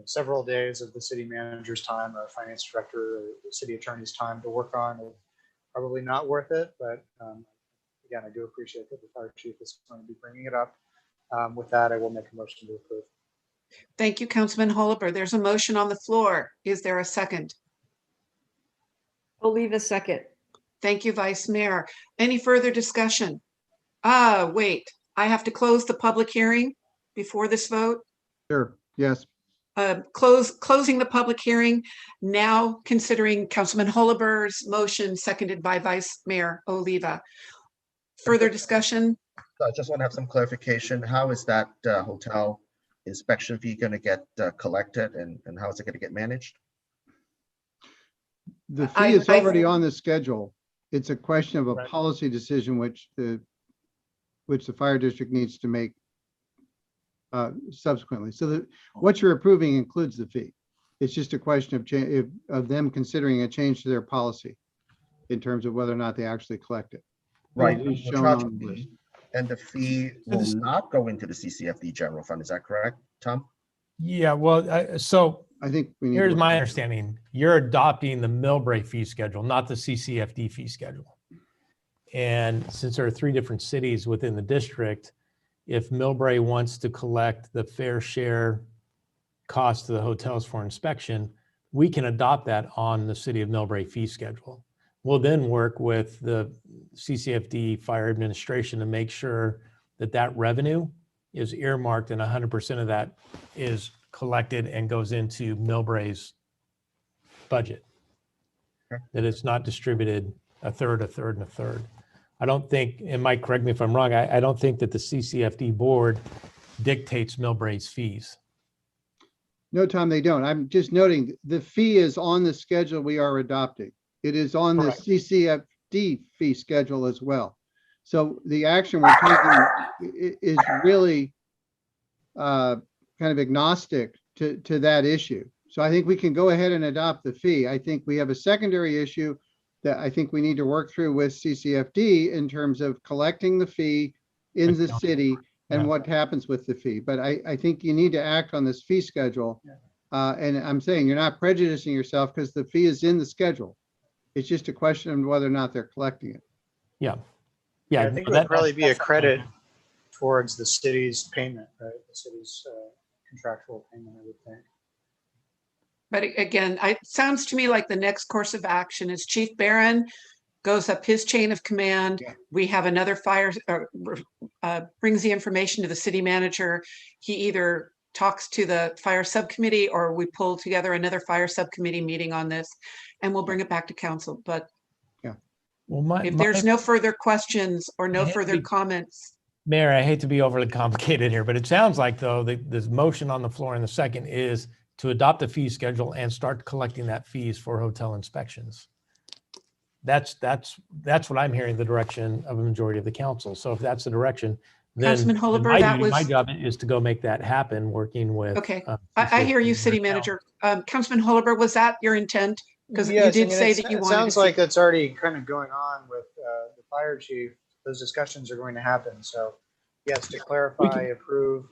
several days of the city manager's time or finance director or the city attorney's time to work on, it's probably not worth it. But again, I do appreciate that the fire chief is going to be bringing it up. With that, I will make a motion to approve. Thank you, Councilman Holliber. There's a motion on the floor. Is there a second? I'll leave a second. Thank you, Vice Mayor. Any further discussion? Wait, I have to close the public hearing before this vote. Sure, yes. Closing the public hearing, now considering Councilman Holliber's motion, seconded by Vice Mayor Oliva. Further discussion? I just want to have some clarification. How is that hotel inspection fee going to get collected and how is it going to get managed? The fee is already on the schedule. It's a question of a policy decision which the fire district needs to make subsequently. So what you're approving includes the fee. It's just a question of them considering a change to their policy in terms of whether or not they actually collect it. Right. It is shown on the list. And the fee will not go into the CCFD general fund. Is that correct, Tom? Yeah, well, so I think here's my understanding. You're adopting the Millbrae fee schedule, not the CCFD fee schedule. And since there are 3 different cities within the district, if Millbrae wants to collect the fair share cost to the hotels for inspection, we can adopt that on the city of Millbrae fee schedule. We'll then work with the CCFD fire administration to make sure that that revenue is earmarked and 100% of that is collected and goes into Millbrae's budget. That it's not distributed a third, a third, and a third. I don't think, and Mike, correct me if I'm wrong, I don't think that the CCFD board dictates Millbrae's fees. No, Tom, they don't. I'm just noting the fee is on the schedule we are adopting. It is on the CCFD fee schedule as well. So the action we're taking is really kind of agnostic to that issue. So I think we can go ahead and adopt the fee. I think we have a secondary issue that I think we need to work through with CCFD in terms of collecting the fee in the city and what happens with the fee. But I think you need to act on this fee schedule. And I'm saying you're not prejudicing yourself because the fee is in the schedule. It's just a question of whether or not they're collecting it. Yeah. Yeah, I think it would probably be a credit towards the city's payment, right? The city's contractual payment, I would think. But again, it sounds to me like the next course of action is Chief Barron goes up his chain of command. Yeah. We have another fire, brings the information to the city manager. He either talks to the fire subcommittee or we pull together another fire subcommittee meeting on this and we'll bring it back to council. But Well, if there's no further questions or no further comments, Mayor, I hate to be overly complicated here, but it sounds like though, this motion on the floor in the second is to adopt a fee schedule and start collecting that fees for hotel inspections. That's what I'm hearing, the direction of a majority of the council. So if that's the direction, then Councilman Holliber, my that duty, my was, job is to go make that happen, working with. okay. I hear you, city manager. Councilman Holliber, was that your intent? Because you Yes, did say it's- that you it wanted to sounds see. like that's already kind of going on with the fire chief. Those discussions are going to happen. So yes, to clarify, approve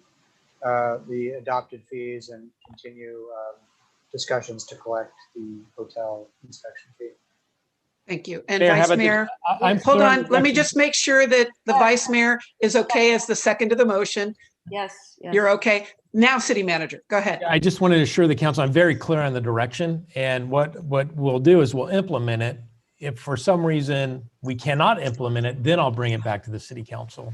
the adopted fees and continue discussions to collect the hotel inspection fee. Thank you. And Mayor, how Vice about this? Mayor, I'm hold clear on. Let me direction. just make sure that the Vice Mayor is okay as the second to the motion. Yes. You're okay. Now, City Manager, go ahead. I just wanted to assure the council, I'm very clear on the direction. And what we'll do is we'll implement it. If for some reason we cannot implement it, then I'll bring it back to the city council.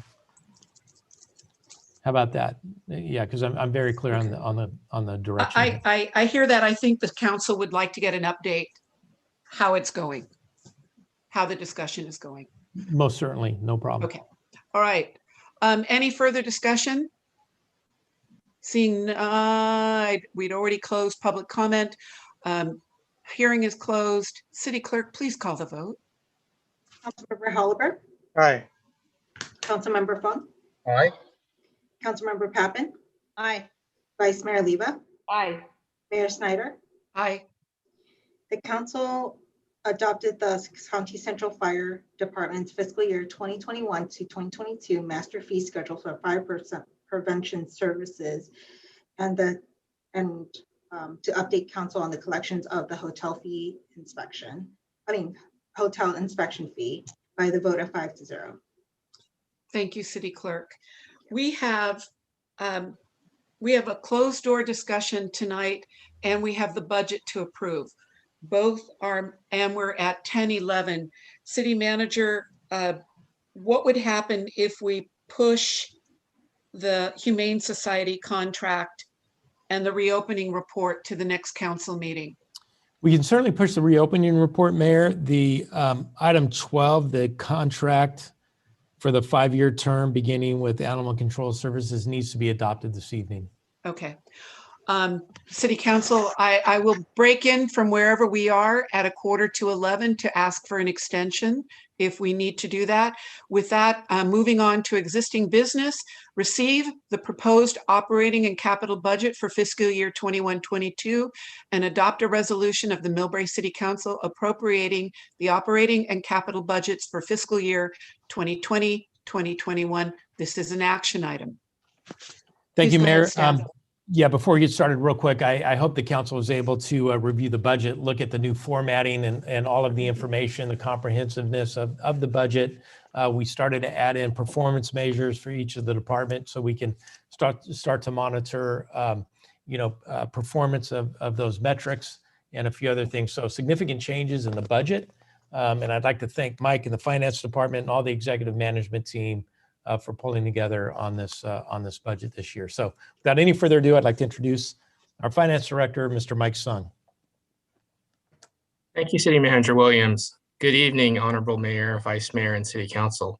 How about that? Yeah, because I'm very clear on the direction. I hear that. I think the council would like to get an update how it's going, how the discussion is going. Most certainly, no problem. Okay. All right. Any further discussion? Seeing, we'd already closed public comment. Hearing is closed. City Clerk, please call the vote. Councilmember Holliber, Aye. Councilmember Fung, Aye. Councilmember Pappen, Aye. Vice Mayor Leva, Aye. Mayor Snyder. Aye. The council adopted the County Central Fire Department's fiscal year 2021 to 2022 master fee schedule for fire prevention services and to update council on the collections of the hotel inspection fee by the vote of 5-0. Thank you, City Clerk. We have a closed door discussion tonight and we have the budget to approve. Both are, and we're at 10:11. City Manager, what would happen if we push the Humane Society contract and the reopening report to the next council meeting? We can certainly push the reopening report, Mayor. The item 12, the contract for the 5-year term beginning with Animal Control Services needs to be adopted this evening. Okay. City Council, I will break in from wherever we are at 11:45 to ask for an extension if we need to do that. With that, moving on to existing business, receive the proposed operating and capital budget for fiscal year 21-22 and adopt a resolution of the Millbrae City Council appropriating the operating and capital budgets for fiscal year 2020, 2021. This is an action item. Thank Please you, go ahead, Mayor. staff. Yeah, before we get started real quick, I hope the council was able to review the budget, look at the new formatting and all of the information, the comprehensiveness of the budget. We started to add in performance measures for each of the departments so we can start to monitor performance of those metrics and a few other things. So significant changes in the budget. And I'd like to thank Mike and the finance department and all the executive management team for pulling together on this budget this year. So without any further ado, I'd like to introduce our finance director, Mr. Mike Sung. Thank you, City Manager Williams. Good evening, Honorable Mayor, Vice Mayor, and City Council.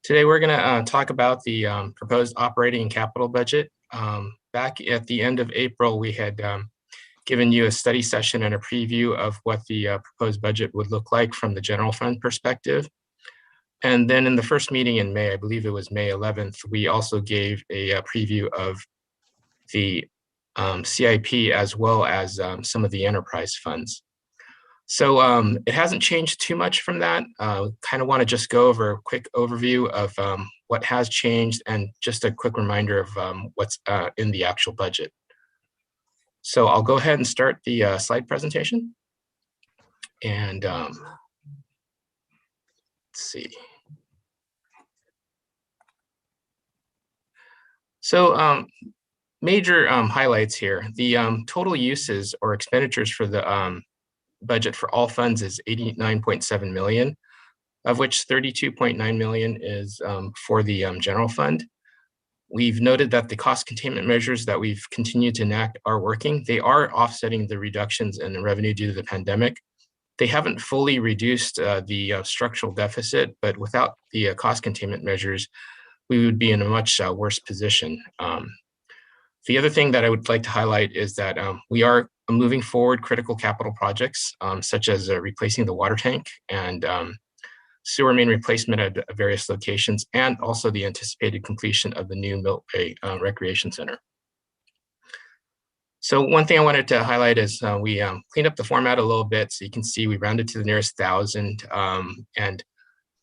Today, we're going to talk about the proposed operating and capital budget. Back at the end of April, we had given you a study session and a preview of what the proposed budget would look like from the general fund perspective. And then in the first meeting in May, I believe it was May 11th, we also gave a preview of the CIP as well as some of the enterprise funds. So it hasn't changed too much from that. Kind of want to just go over a quick overview of what has changed and just a quick reminder of what's in the actual budget. So I'll go ahead and start the slide presentation. And let's see. So major highlights here. The total uses or expenditures for the budget for all funds is 89.7 million, of which 32.9 million is for the general fund. We've noted that the cost containment measures that we've continued to enact are working. They are offsetting the reductions in the revenue due to the pandemic. They haven't fully reduced the structural deficit, but without the cost containment measures, we would be in a much worse position. The other thing that I would like to highlight is that we are moving forward critical capital projects, such as replacing the water tank and sewer main replacement at various locations, and also the anticipated completion of the new Millbrae Recreation Center. So one thing I wanted to highlight is we cleaned up the format a little bit. So you can see we rounded to the nearest 1,000. And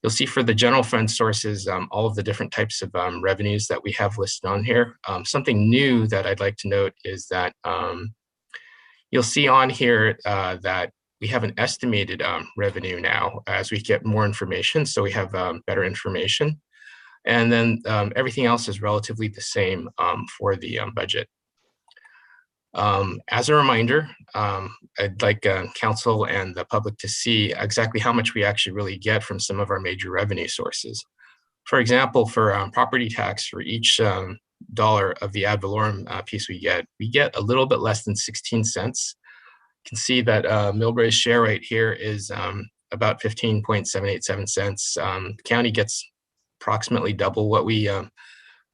you'll see for the general fund sources, all of the different types of revenues that we have listed on here. Something new that I'd like to note is that you'll see on here that we have an estimated revenue now as we get more information. So we have better information. And then everything else is relatively the same for the budget. As a reminder, I'd like council and the public to see exactly how much we actually really get from some of our major revenue sources. For example, for property tax, for each dollar of the ad valorem piece we get a little bit less than 16 cents. You can see that Millbrae's share right here is about 15.787 cents. The county gets approximately double what we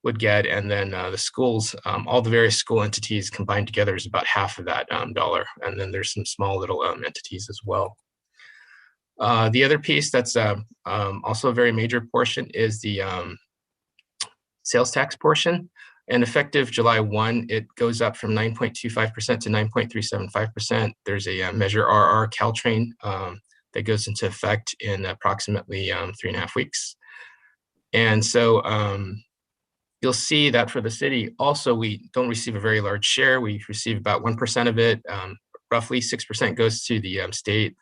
would get, and then the schools, all the various school entities combined together is about half of that dollar, and then there's some small little entities as well. The other piece that's also a very major portion is the sales tax portion. And effective July 1, it goes up from 9.25% to 9.375%. There's a Measure RR Caltrain that goes into effect in approximately 3.5 weeks. And so you'll see that for the city, also, we don't receive a very large share. We receive about 1% of it. Roughly 6% goes to the state.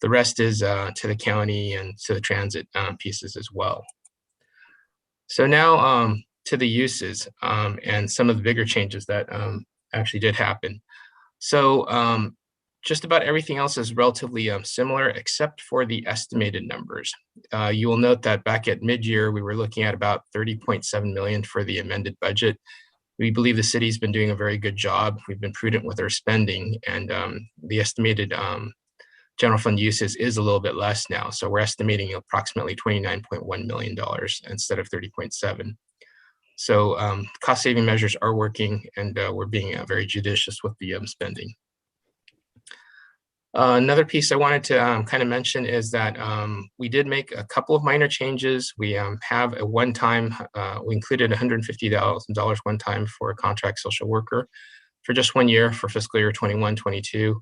The rest is to the county and to the transit pieces as well. So now to the uses and some of the bigger changes that actually did happen. So just about everything else is relatively similar, except for the estimated numbers. You will note that back at mid-year, we were looking at about 30.7 million for the amended budget. We believe the city's been doing a very good job. We've been prudent with our spending, and the estimated general fund uses is a little bit less now. So we're estimating approximately $29.1 million instead of 30.7. So cost saving measures are working, and we're being very judicious with the spending. Another piece I wanted to kind of mention is that we did make a couple of minor changes. We have a one-time, we included $150,000 one time for a contract social worker for just 1 year for fiscal year 21-22.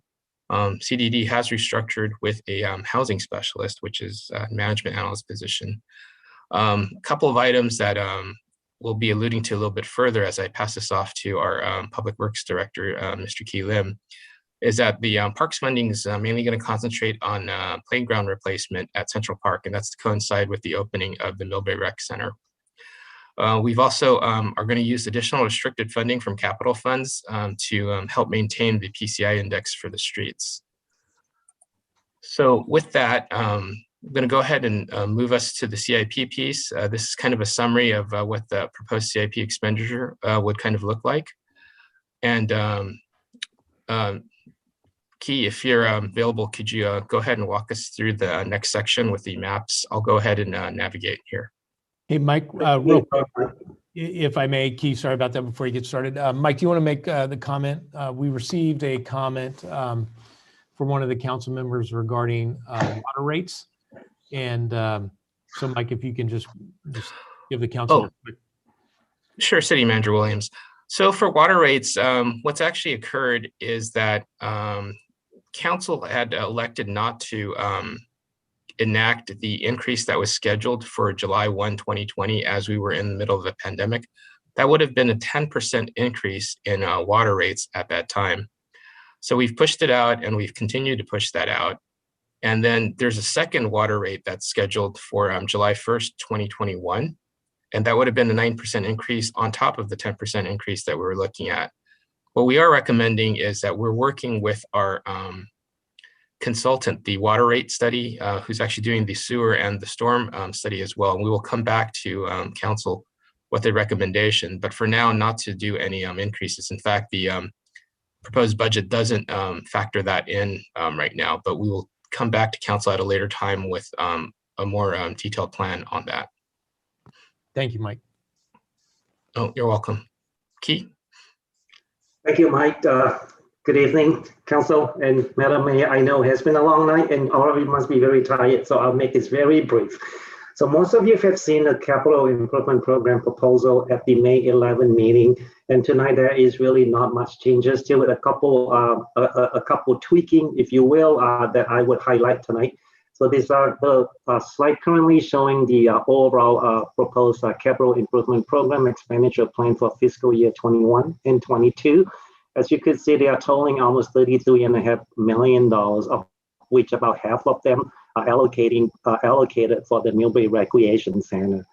CDD has restructured with a housing specialist, which is a management analyst position. A couple of items that we'll be alluding to a little bit further as I pass this off to our Public Works Director, Mr. Key Lim, is that the parks funding is mainly going to concentrate on playground replacement at Central Park, and that's to coincide with the opening of the Millbrae Rec Center. We've also are going to use additional restricted funding from capital funds to help maintain the PCI index for the streets. So with that, I'm going to go ahead and move us to the CIP piece. This is kind of a summary of what the proposed CIP expenditure would kind of look like. And Key, if you're available, could you go ahead and walk us through the next section with the maps? I'll go ahead and navigate here. Hey, Mike, real quick, if I may, Keith, sorry about that before you get started. Mike, do you want to make the comment? We received a comment from one of the council members regarding water rates. And so, Mike, if you can just give the council a quick. Sure, City Manager Williams. So for water rates, what's actually occurred is that council had elected not to enact the increase that was scheduled for July 1, 2020, as we were in the middle of the pandemic. That would have been a 10% increase in water rates at that time. So we've pushed it out, and we've continued to push that out. And then there's a second water rate that's scheduled for July 1st, 2021. And that would have been a 9% increase on top of the 10% increase that we were looking at. What we are recommending is that we're working with our consultant, the water rate study, who's actually doing the sewer and the storm study as well. And we will come back to council with a recommendation, but for now, not to do any increases. In fact, the proposed budget doesn't factor that in right now, but we will come back to council at a later time with a more detailed plan on that. Thank you, Mike. Oh, you're welcome. Keith? Thank you, Mike. Good evening, Council and Madam Mayor. I know it has been a long night and all of you must be very tired, so I'll make this very brief. So most of you have seen the capital improvement program proposal at the May 11 meeting, and tonight there is really not much changes to it. A couple tweaking, if you will, that I would highlight tonight. So these are the slide currently showing the overall proposed capital improvement program expenditure plan for fiscal year 21 and 22. As you can see, they are totaling almost $33.5 million, of which about half of them are allocated for the Millbrae Recreation Center,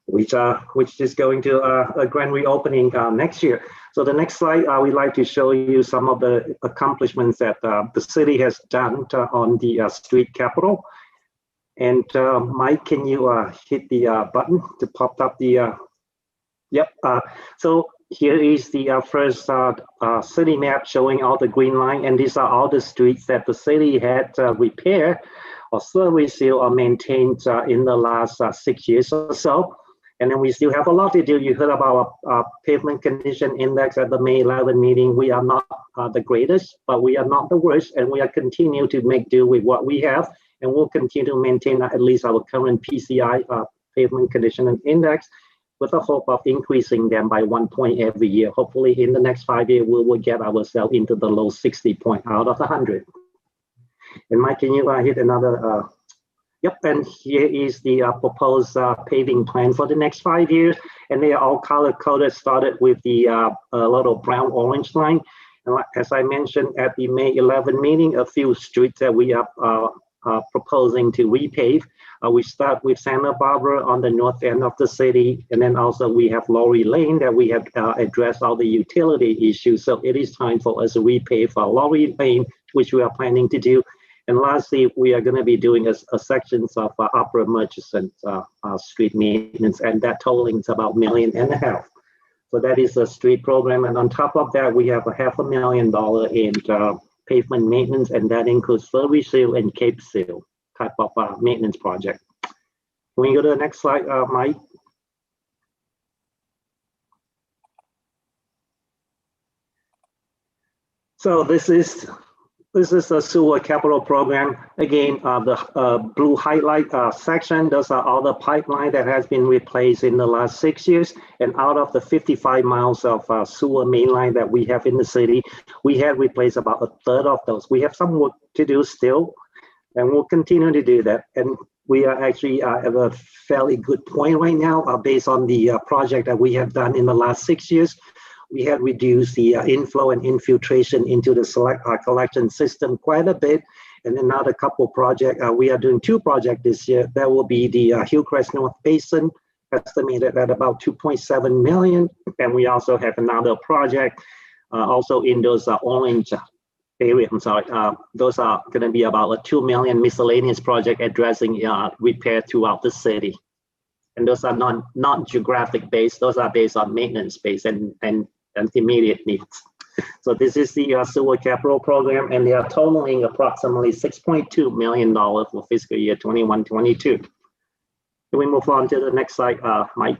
which is going to a grand reopening next year. So the next slide, we'd like to show you some of the accomplishments that the city has done on the street capital. And Mike, can you hit the button to pop up the, yep. So here is the first city map showing all the green line, and these are all the streets that the city had repaired or serviced or maintained in the last 6 years or so. And then we still have a lot to do. You heard about our pavement condition index at the May 11 meeting. We are not the greatest, but we are not the worst, and we are continue to make do with what we have, and we'll continue to maintain at least our current PCI pavement condition index, with the hope of increasing them by 1 point every year. Hopefully in the next 5 years, we will get ourselves into the low 60 point out of the 100. And Mike, can you hit another, yep, and here is the proposed paving plan for the next 5 years. And they are all color coded, started with the little brown orange line. And as I mentioned at the May 11 meeting, a few streets that we are proposing to repave. We start with Santa Barbara on the north end of the city, and then also we have Laurie Lane that we have addressed all the utility issues. So it is time for us to repave Laurie Lane, which we are planning to do. And lastly, we are going to be doing a sections of Upper Murchison street maintenance, and that totaling is about $1.5 million. So that is a street program, and on top of that, we have a $500,000 in pavement maintenance, and that includes Surrey Seal and Cape Seal type of maintenance project. Can we go to the next slide, Mike? So this is a sewer capital program. Again, the blue highlight section, those are all the pipeline that has been replaced in the last 6 years. And out of the 55 miles of sewer mainline that we have in the city, we have replaced about a third of those. We have some work to do still, and we'll continue to do that. And we are actually at a fairly good point right now based on the project that we have done in the last 6 years. We have reduced the inflow and infiltration into the collection system quite a bit. And then another couple projects, we are doing 2 projects this year. That will be the Hillcrest North Basin, estimated at about 2.7 million. And we also have another project also in those orange area. I'm sorry, those are going to be about a 2 million miscellaneous project addressing repair throughout the city. And those are not geographic based, those are based on maintenance based and immediate needs. So this is the sewer capital program, and they are totaling approximately $6.2 million for fiscal year 21-22. Can we move on to the next slide, Mike?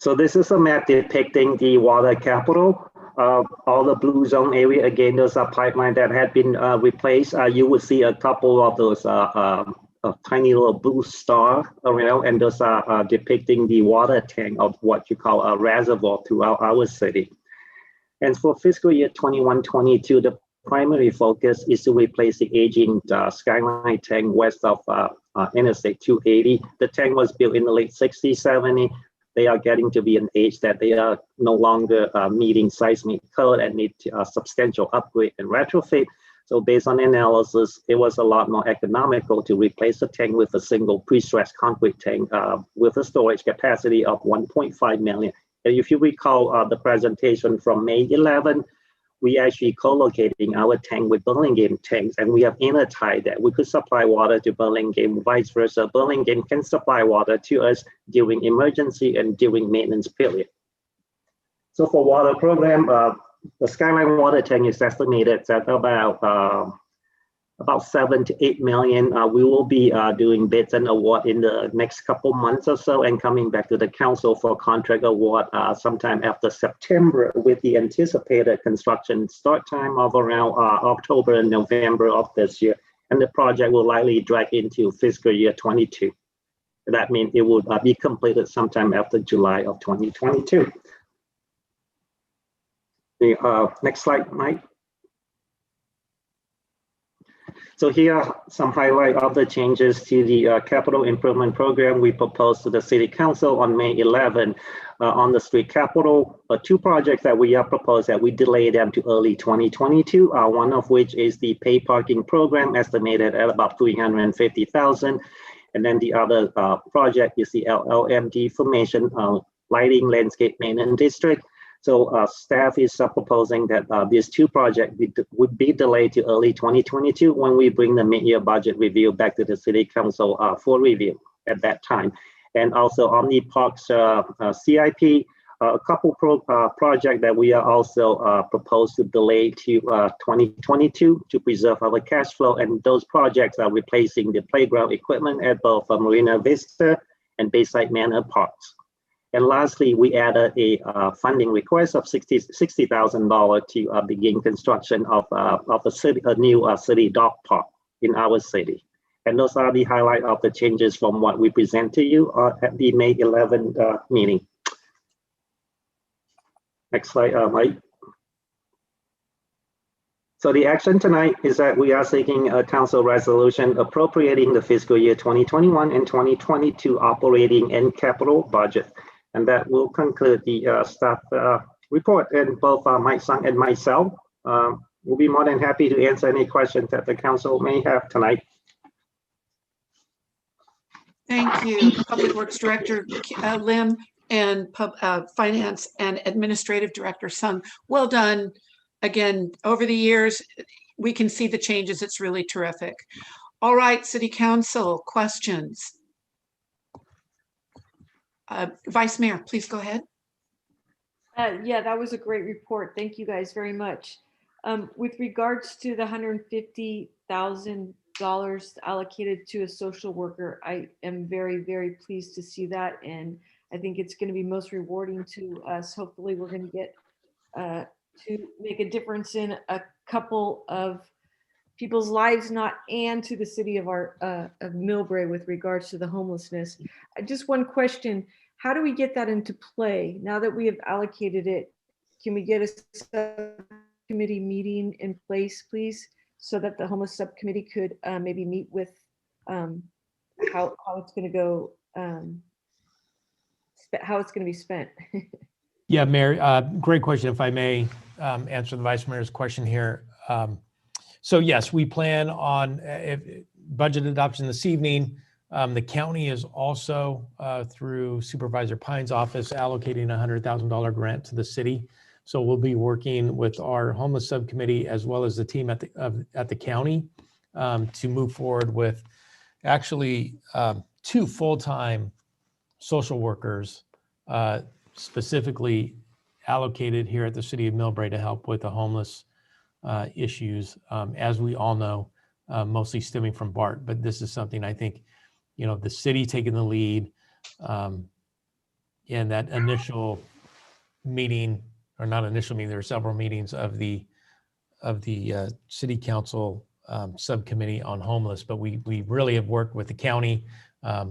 So this is a map depicting the water capital. All the blue zone area, again, those are pipelines that had been replaced. You will see a couple of those tiny little blue star around, and those are depicting the water tank of what you call a reservoir throughout our city. And for fiscal year 21-22, the primary focus is to replace the aging Skyline tank west of Interstate 280. The tank was built in the late 60s, 70s. they are getting to be an age that they are no longer meeting seismic code and need a substantial upgrade and retrofit. So based on analysis, it was a lot more economical to replace the tank with a single pre-stressed concrete tank with a storage capacity of 1.5 million. And if you recall the presentation from May 11, we actually co-locating our tank with Burlingame tanks, and we have intertied that we could supply water to Burlingame, vice versa. Burlingame can supply water to us during emergency and during maintenance period. So for water program, the Skyline water tank is estimated at about 7 to 8 million. We will be doing bids and award in the next couple months or so and coming back to the council for contract award sometime after September with the anticipated construction start time of around October and November of this year. And the project will likely drag into fiscal year 22. That means it will be completed sometime after July of 2022. The next slide, Mike. So here are some highlight of the changes to the capital improvement program we proposed to the City Council on May 11 on the street capital. Two projects that we have proposed that we delay them to early 2022, one of which is the pay parking program estimated at about 350,000. And then the other project is the LLMD formation lighting landscape maintenance district. So staff is proposing that these two projects would be delayed to early 2022 when we bring the mid-year budget review back to the City Council for review at that time. And also Omni Parks CIP, a couple projects that we are also proposed to delay to 2022 to preserve our cash flow. And those projects are replacing the playground equipment at both Marina Vista and Bayside Manor Parks. And lastly, we added a funding request of $60,000 to begin construction of a new city dog park in our city. And those are the highlight of the changes from what we present to you at the May 11 meeting. Next slide, Mike. So the action tonight is that we are seeking a council resolution appropriating the fiscal year 2021 and 2022 operating and capital budget. And that will conclude the staff report. And both Mike Sung and myself will be more than happy to answer any questions that the council may have tonight. Thank you, Public Works Director Lim and Finance and Administrative Director Sung. Well done. Again, over the years, we can see the changes. It's really terrific. All right, City Council, questions? Vice Mayor, please go ahead. Yeah, that was a great report. Thank you guys very much. With regards to the $150,000 allocated to a social worker, I am very, very pleased to see that. And I think it's going to be most rewarding to us. Hopefully we're going to get to make a difference in a couple of people's lives, and to the city of Millbrae with regards to the homelessness. Just one question: how do we get that into play now that we have allocated it? Can we get a subcommittee meeting in place, please, so that the homeless subcommittee could maybe meet with how it's going to go, how it's going to be spent? Yeah, Mayor, great question. If I may answer the Vice Mayor's question here. So yes, we plan on budget adoption this evening. The county is also through Supervisor Pine's office allocating a $100,000 grant to the city. So we'll be working with our homeless subcommittee as well as the team at the county to move forward with actually 2 full-time social workers specifically allocated here at the city of Millbrae to help with the homeless issues, as we all know, mostly stemming from BART. But this is something I think, the city taking the lead in that initial meeting, or not initial meeting, there were several meetings of the city council subcommittee on homeless, but we really have worked with the county.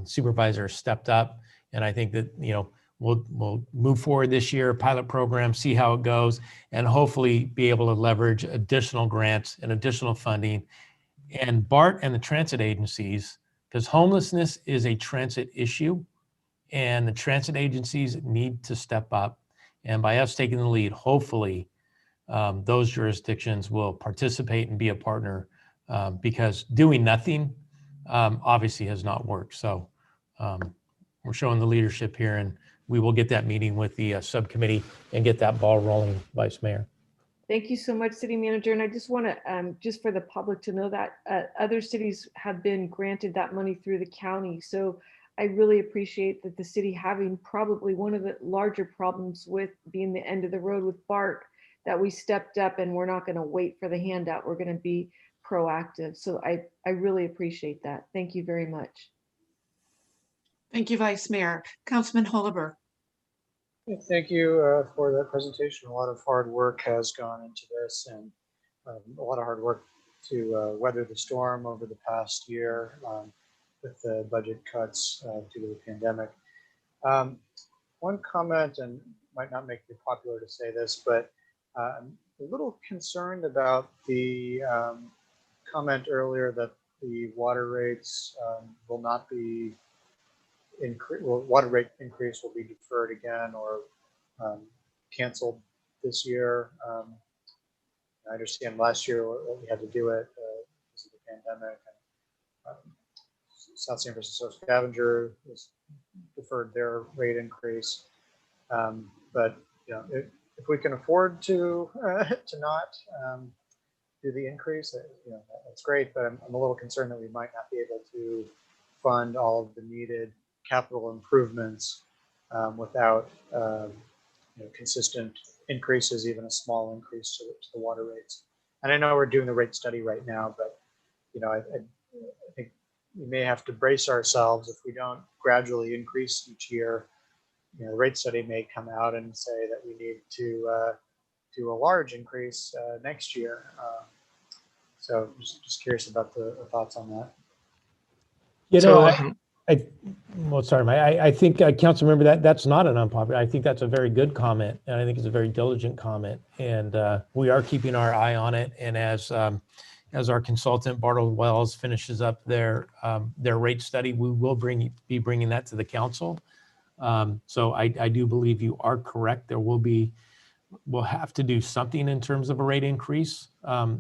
Supervisor stepped up, and I think that, we'll move forward this year, pilot program, see how it goes, and hopefully be able to leverage additional grants and additional funding. And BART and the transit agencies, because homelessness is a transit issue, and the transit agencies need to step up. And by us taking the lead, hopefully those jurisdictions will participate and be a partner, because doing nothing obviously has not worked. So we're showing the leadership here, and we will get that meeting with the subcommittee and get that ball rolling, Vice Mayor. Thank you so much, City Manager. And I just want to, just for the public to know that other cities have been granted that money through the county. So I really appreciate that the city, having probably one of the larger problems with being the end of the road with BART, that we stepped up and we're not going to wait for the handout. We're going to be proactive. So I really appreciate that. Thank you very much. Thank you, Vice Mayor. Councilman Holober. Thank you for that presentation. A lot of hard work has gone into this, and a lot of hard work to weather the storm over the past year with the budget cuts due to the pandemic. One comment, and might not make it popular to say this, but I'm a little concerned about the comment earlier that the water rates will not be water rate increase will be deferred again or canceled this year. I understand last year we had to do it because of the pandemic. And, South San Francisco Scavenger was deferred their rate increase. But you know, if we can afford to not do the increase, you know, that's great. But I'm a little concerned that we might not be able to fund all of the needed capital improvements without you know, consistent increases, even a small increase to the water rates. And I know we're doing the rate study right now, but you know, I think we may have to brace ourselves if we don't gradually increase each year. You know, the rate study may come out and say that we need to do a large increase next year. So just curious about the thoughts on that. You know, well, sorry, Mike. I think council member, that's not an unpopular. I think that's a very good comment, and I think it's a very diligent comment. And we are keeping our eye on it. And as our consultant Bartle Wells finishes up their rate study, we will be bringing that to the council. So I do believe you are correct. We'll have to do something in terms of a rate increase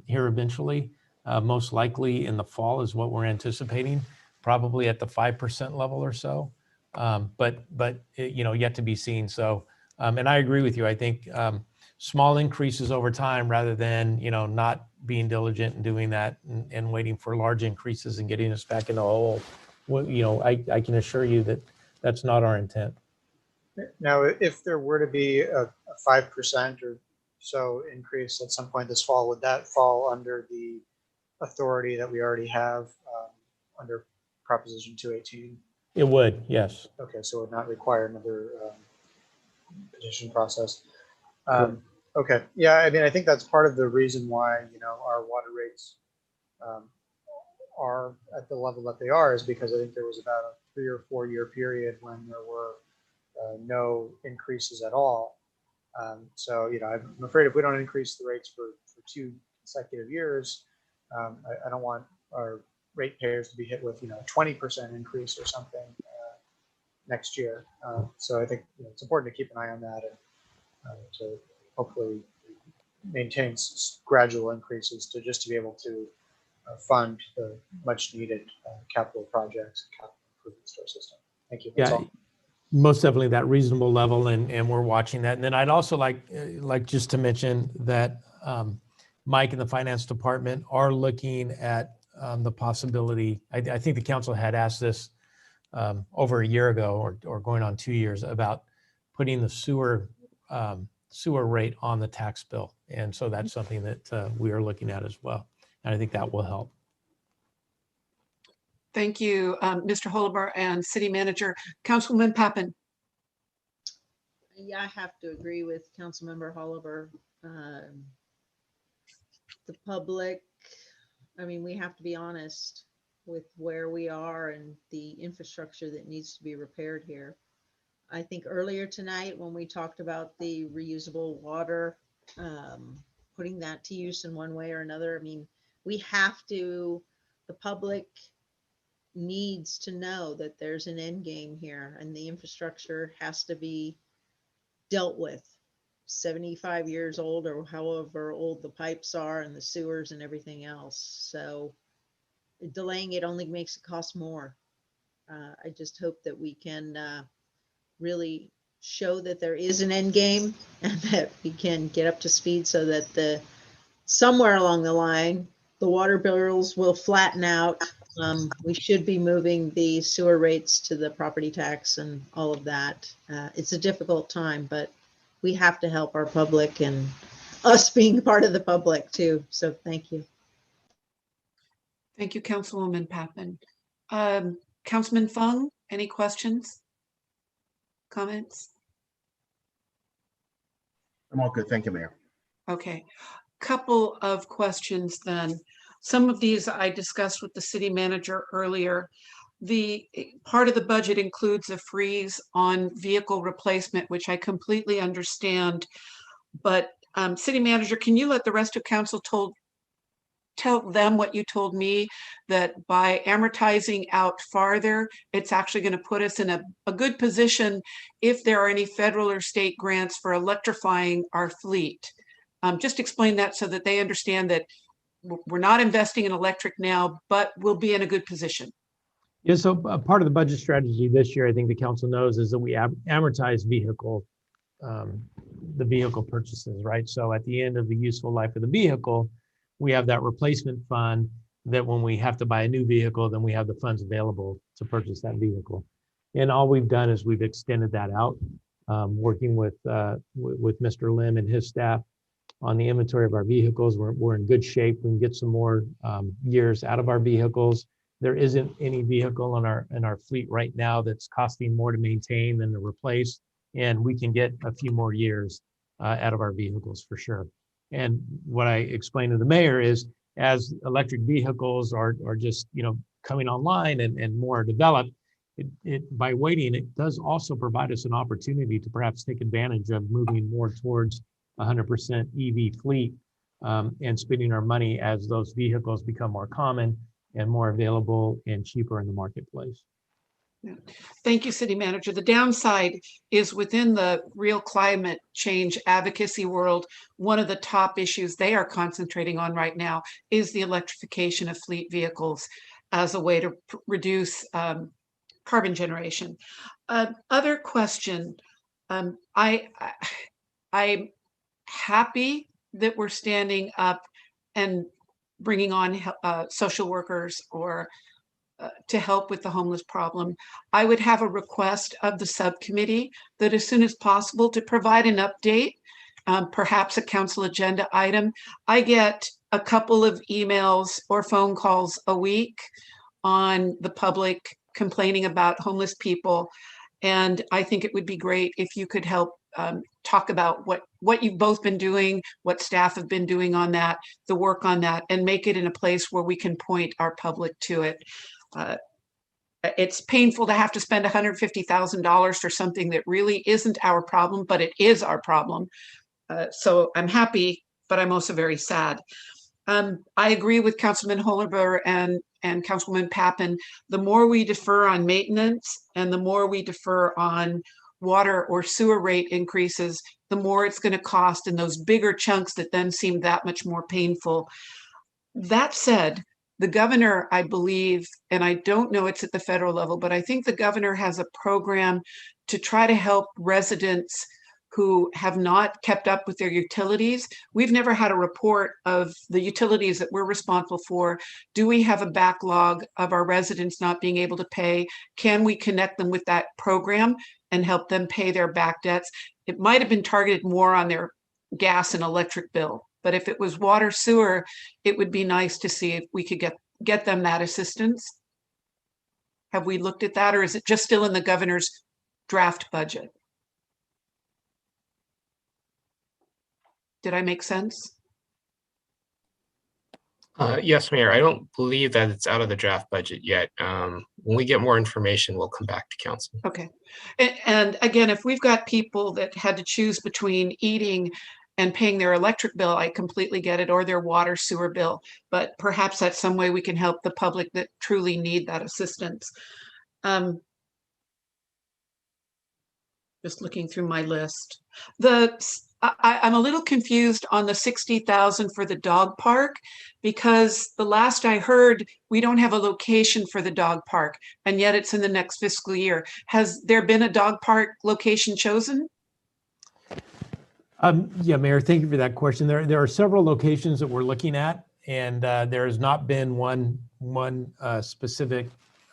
here eventually. Most likely in the fall is what we're anticipating. Probably at the 5% level or so, but you know, yet to be seen. So, and I agree with you. I think small increases over time, rather than, you know, not being diligent and doing that and waiting for large increases and getting us back in the hole. Well, you know, I can assure you that that's not our intent. Now, if there were to be a 5% or so increase at some point this fall, would that fall under the authority that we already have under Proposition 218? It would, yes. Okay, so it would not require another petition process. Okay, yeah, I mean, I think that's part of the reason why, you know, our water rates are at the level that they are, is because I think there was about a 3 or 4 year period when there were no increases at all. So, you know, I'm afraid if we don't increase the rates for 2 consecutive years, I don't want our ratepayers to be hit with, you know, a 20% increase or something next year. So I think, you know, it's important to keep an eye on that and to hopefully maintain gradual increases to be able to fund the much needed capital projects and capital improvements to our system. Thank you. That's all. Most definitely that reasonable level, and we're watching that. And then I'd also like just to mention that Mike and the finance department are looking at the possibility. I think the council had asked this over a year ago or going on 2 years about putting the sewer rate on the tax bill. And so that's something that we are looking at as well. And I think that will help. Thank you, Mr. Holober and City Manager. Councilwoman Pappen. Yeah, I have to agree with Councilmember Holober. The public, I mean, we have to be honest with where we are and the infrastructure that needs to be repaired here. I think earlier tonight when we talked about the reusable water, putting that to use in one way or another, I mean, we have to, the public needs to know that there's an end game here and the infrastructure has to be dealt with. 75 years old or however old the pipes are and the sewers and everything else. So delaying it only makes it cost more. I just hope that we can really show that there is an end game and that we can get up to speed so that somewhere along the line, the water bills will flatten out. We should be moving the sewer rates to the property tax and all of that. It's a difficult time, but we have to help our public and us being part of the public too. So thank you. Thank you, Councilwoman Pappen. Councilman Fung, any questions? Comments? I'm all good. Thank you, Mayor. Okay, couple of questions then. Some of these I discussed with the city manager earlier. The part of the budget includes a freeze on vehicle replacement, which I completely understand. But city manager, can you let the rest of council tell them what you told me, that by amortizing out farther, it's actually going to put us in a good position if there are any federal or state grants for electrifying our fleet. Just explain that so that they understand that we're not investing in electric now, but we'll be in a good position. Yeah, so part of the budget strategy this year, I think the council knows, is that we amortize the vehicle purchases, right? So at the end of the useful life of the vehicle, we have that replacement fund that when we have to buy a new vehicle, then we have the funds available to purchase that vehicle. And all we've done is we've extended that out, working with Mr. Lim and his staff on the inventory of our vehicles. We're in good shape. We can get some more years out of our vehicles. There isn't any vehicle in our fleet right now that's costing more to maintain than to replace, and we can get a few more years out of our vehicles for sure. And what I explained to the mayor is, as electric vehicles are just coming online and more developed, by waiting, it does also provide us an opportunity to perhaps take advantage of moving more towards 100% EV fleet and spending our money as those vehicles become more common and more available and cheaper in the marketplace. Yeah. Thank you, City Manager. The downside is within the real climate change advocacy world, one of the top issues they are concentrating on right now is the electrification of fleet vehicles as a way to reduce carbon generation. Other question, I'm happy that we're standing up and bringing on social workers or to help with the homeless problem. I would have a request of the subcommittee that as soon as possible to provide an update, perhaps a council agenda item. I get a couple of emails or phone calls a week on the public complaining about homeless people. And I think it would be great if you could help talk about what you've both been doing, what staff have been doing on that, the work on that, and make it in a place where we can point our public to it. It's painful to have to spend $150,000 for something that really isn't our problem, but it is our problem. So I'm happy, but I'm also very sad. I agree with Councilman Hollenberg and Councilwoman Pappen. The more we defer on maintenance and the more we defer on water or sewer rate increases, the more it's going to cost in those bigger chunks that then seem that much more painful. That said, the governor, I believe, and I don't know it's at the federal level, but I think the governor has a program to try to help residents who have not kept up with their utilities. We've never had a report of the utilities that we're responsible for. Do we have a backlog of our residents not being able to pay? Can we connect them with that program and help them pay their back debts? It might have been targeted more on their gas and electric bill, but if it was water sewer, it would be nice to see if we could get them that assistance. Have we looked at that, or is it just still in the governor's draft budget? Did I make sense? Yes, Mayor. I don't believe that it's out of the draft budget yet. When we get more information, we'll come back to council. Okay. And again, if we've got people that had to choose between eating and paying their electric bill, I completely get it, or their water sewer bill. But perhaps that's some way we can help the public that truly need that assistance. Just looking through my list. I'm a little confused on the 60,000 for the dog park, because the last I heard, we don't have a location for the dog park, and yet it's in the next fiscal year. Has there been a dog park location chosen? Yeah, Mayor, thank you for that question. There are several locations that we're looking at, and there has not been one specific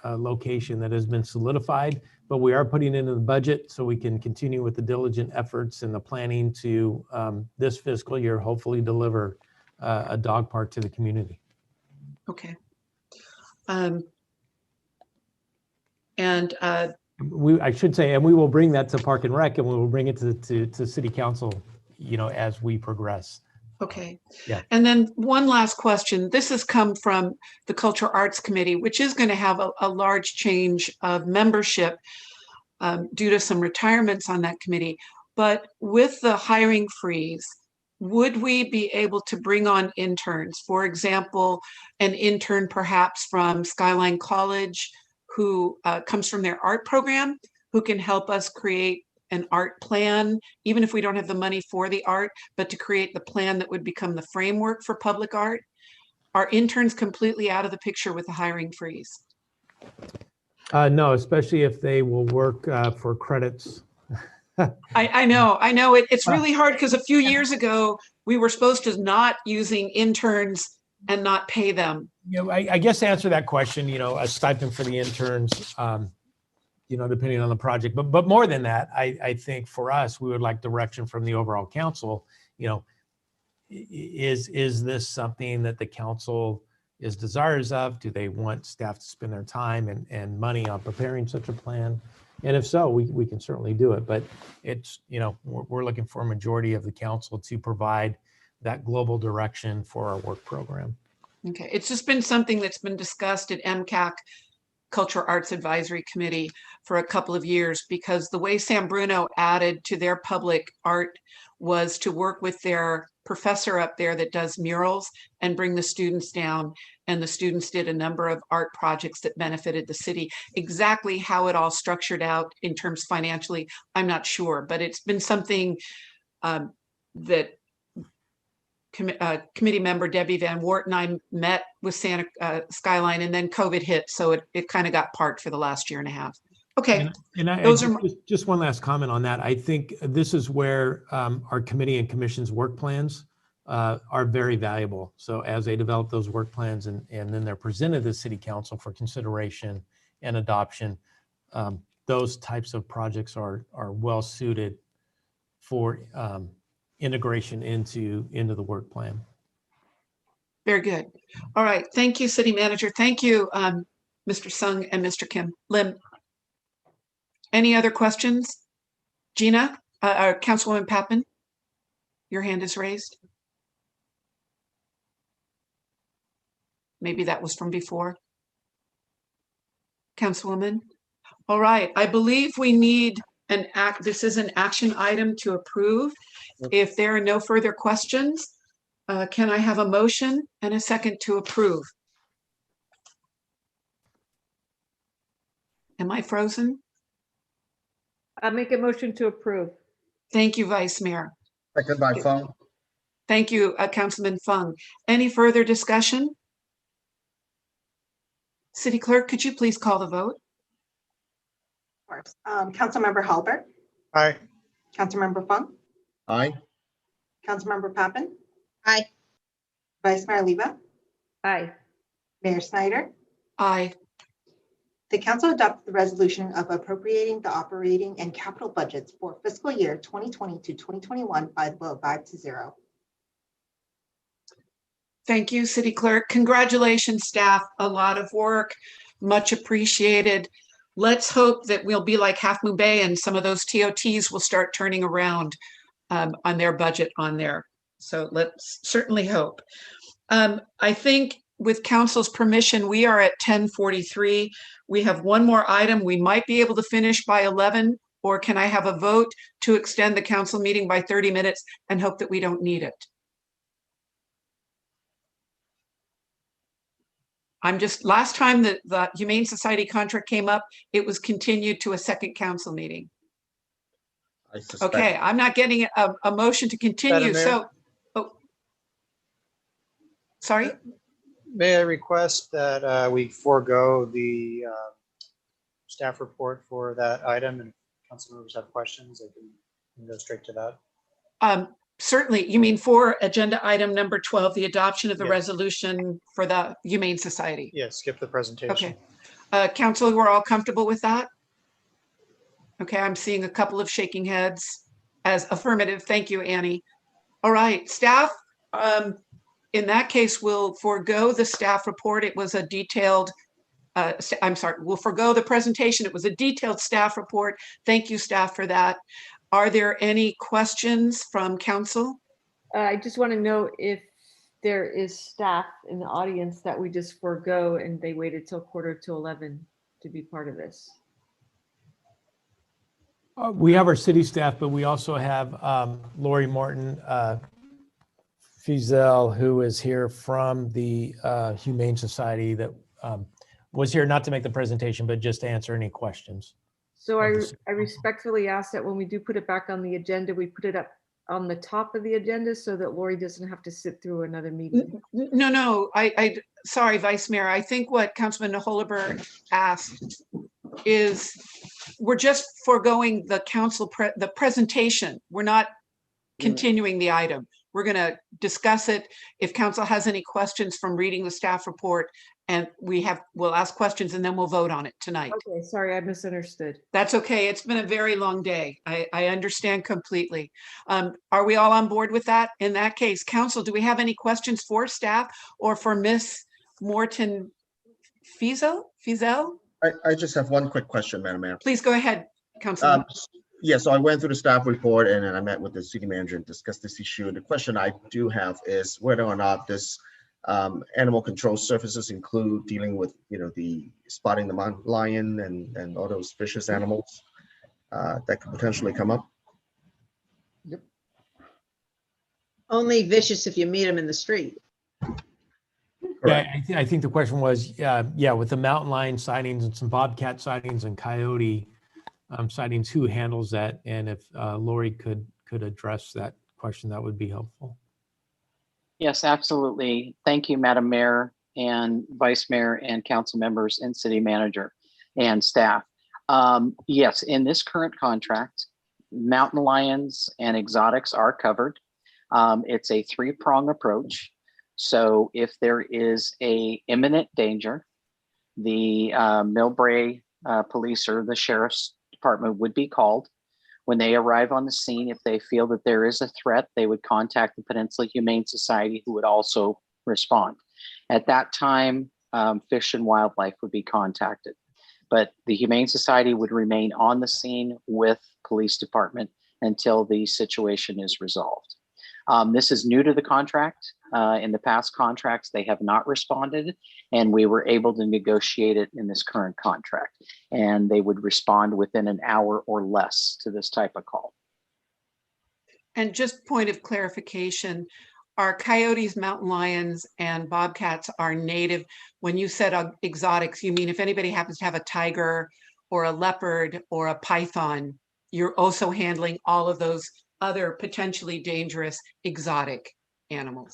location that has been solidified, but we are putting it into the budget so we can continue with the diligent efforts and the planning to this fiscal year, hopefully deliver a dog park to the community. Okay. I should say, and we will bring that to Park and Rec, and we will bring it to City Council, as we progress. Okay. Yeah. And then one last question. This has come from the Cultural Arts Committee, which is going to have a large change of membership due to some retirements on that committee. But with the hiring freeze, would we be able to bring on interns? For example, an intern perhaps from Skyline College who comes from their art program, who can help us create an art plan, even if we don't have the money for the art, but to create the plan that would become the framework for public art? Are interns completely out of the picture with the hiring freeze? No, especially if they will work for credits. I know it's really hard, because a few years ago, we were supposed to not using interns and not pay them. I guess to answer that question, a stipend for the interns, depending on the project. But more than that, I think for us, we would like direction from the overall council. Is this something that the council is desirous of? Do they want staff to spend their time and money on preparing such a plan? And if so, we can certainly do it. But it's, we're looking for a majority of the council to provide that global direction for our work program. Okay, it's just been something that's been discussed at MCAC, Cultural Arts Advisory Committee, for a couple of years, because the way San Bruno added to their public art was to work with their professor up there that does murals and bring the students down. And the students did a number of art projects that benefited the city. Exactly how it all structured out in terms financially, I'm not sure, but it's been something that committee member Debbie Van Wart and I met with Skyline, and then COVID hit, so it kind of got parked for the last year and a half. Okay. Just one last comment on that. I think this is where our committee and commission's work plans are very valuable. So as they develop those work plans and then they're presented to the city council for consideration and adoption, those types of projects are well suited for integration into the work plan. Very good. All right. Thank you, City Manager. Thank you, Mr. Sung and Mr. Kim. Lim, any other questions? Gina, Councilwoman Pappen, your hand is raised. Maybe that was from before. Councilwoman. All right. I believe we need this is an action item to approve. If there are no further questions, can I have a motion and a second to approve? Am I frozen? I'll make a motion to approve. Thank you, Vice Mayor. Second by Fung. Thank you, Councilman Fung. Any further discussion? City Clerk, could you please call the vote? Of course. Councilmember Halbert. Aye. Councilmember Fung. Aye. Councilmember Pappen. Aye. Vice Mayor Leva. Aye. Mayor Snyder. Aye. The council adopted the resolution of appropriating the operating and capital budgets for fiscal year 2020 to 2021 by the vote 5-0. Thank you, City Clerk. Congratulations, staff. A lot of work, much appreciated. Let's hope that we'll be like Half Moon Bay and some of those TOTs will start turning around on their budget on there. So let's certainly hope. I think with council's permission, we are at 10:43. We have one more item. We might be able to finish by 11, Or can I have a vote to extend the council meeting by 30 minutes and hope that we don't need it? Last time that the Humane Society contract came up, it was continued to a second council meeting. I suspect. Okay, I'm not getting a motion to continue, Mayor? so, oh. Sorry? May I request that we forego the staff report for that item, and if council members have questions, they can go straight to that. Certainly. You mean for agenda item number 12, the adoption of the Yes. resolution for the Humane Society? Yes, skip the presentation. Okay. Council, we're all comfortable with that? Okay, I'm seeing a couple of shaking heads as affirmative. Thank you, Annie. All right, staff, in that case, we'll forego the staff report. It was a detailed, I'm sorry, we'll forego the presentation. It was a detailed staff report. Thank you, staff, for that. Are there any questions from council? I just want to know if there is staff in the audience that we just forego and they waited till 10:45 to be part of this. We have our city staff, but we also have Lori Morton Fizel, who is here from the Humane Society, that was here not to make the presentation, but just to answer any questions. So I respectfully ask that when we do put it back on the agenda, we put it up on the top of the agenda so that Lori doesn't have to sit through another meeting. No, sorry, Vice Mayor. I think what Councilman Holoberg asked is we're just foregoing the council, the presentation. We're not continuing the item. We're going to discuss it. If council has any questions from reading the staff report, and we'll ask questions and then we'll vote on it tonight. Okay, sorry, I misunderstood. That's okay. It's been a very long day. I understand completely. Are we all on board with that? In that case, council, do we have any questions for staff or for Miss Morton Fizel? I just have one quick question, Madam Mayor. Please go ahead, Councilman. Yeah, so I went through the staff report and then I met with the city manager and discussed this issue. The question I do have is whether or not this animal control services include dealing with, the spotting the mountain lion and all those vicious animals that could potentially come up. Yep. Only vicious if you meet them in the street. Yeah, I think the question was, yeah, with the mountain lion sightings and some bobcat sightings and coyote sightings, who handles that? And if Lori could address that question, that would be helpful. Yes, absolutely. Thank you, Madam Mayor and Vice Mayor and council members and city manager and staff. Yes, in this current contract, mountain lions and exotics are covered. It's a three-prong approach. So if there is a imminent danger, the Millbrae police or the sheriff's department would be called. When they arrive on the scene, if they feel that there is a threat, they would contact the Peninsula Humane Society, who would also respond. At that time, Fish and Wildlife would be contacted. But the Humane Society would remain on the scene with police department until the situation is resolved. This is new to the contract. In the past contracts, they have not responded, and we were able to negotiate it in this current contract. And they would respond within an hour or less to this type of call. And just point of clarification, our coyotes, mountain lions, and bobcats are native. When you said exotics, you mean if anybody happens to have a tiger or a leopard or a python, you're also handling all of those other potentially dangerous exotic animals.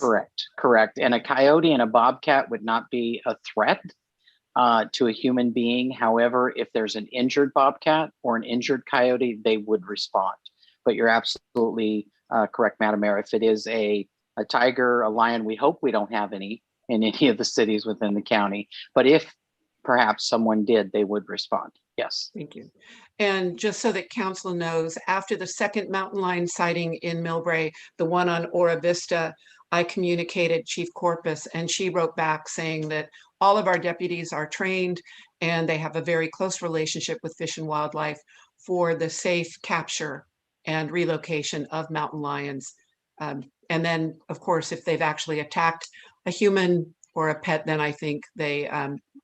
Correct. And a coyote and a bobcat would not be a threat to a human being. However, if there's an injured bobcat or an injured coyote, they would respond. But you're absolutely correct, Madam Mayor. If it is a tiger, a lion, we hope we don't have any in any of the cities within the county. But if perhaps someone did, they would respond. Yes. Thank you. And just so that council knows, after the second mountain lion sighting in Millbrae, the one on Ora Vista, I communicated Chief Corpus, and she wrote back saying that all of our deputies are trained and they have a very close relationship with Fish and Wildlife for the safe capture and relocation of mountain lions. And then, of course, if they've actually attacked a human or a pet, then I think they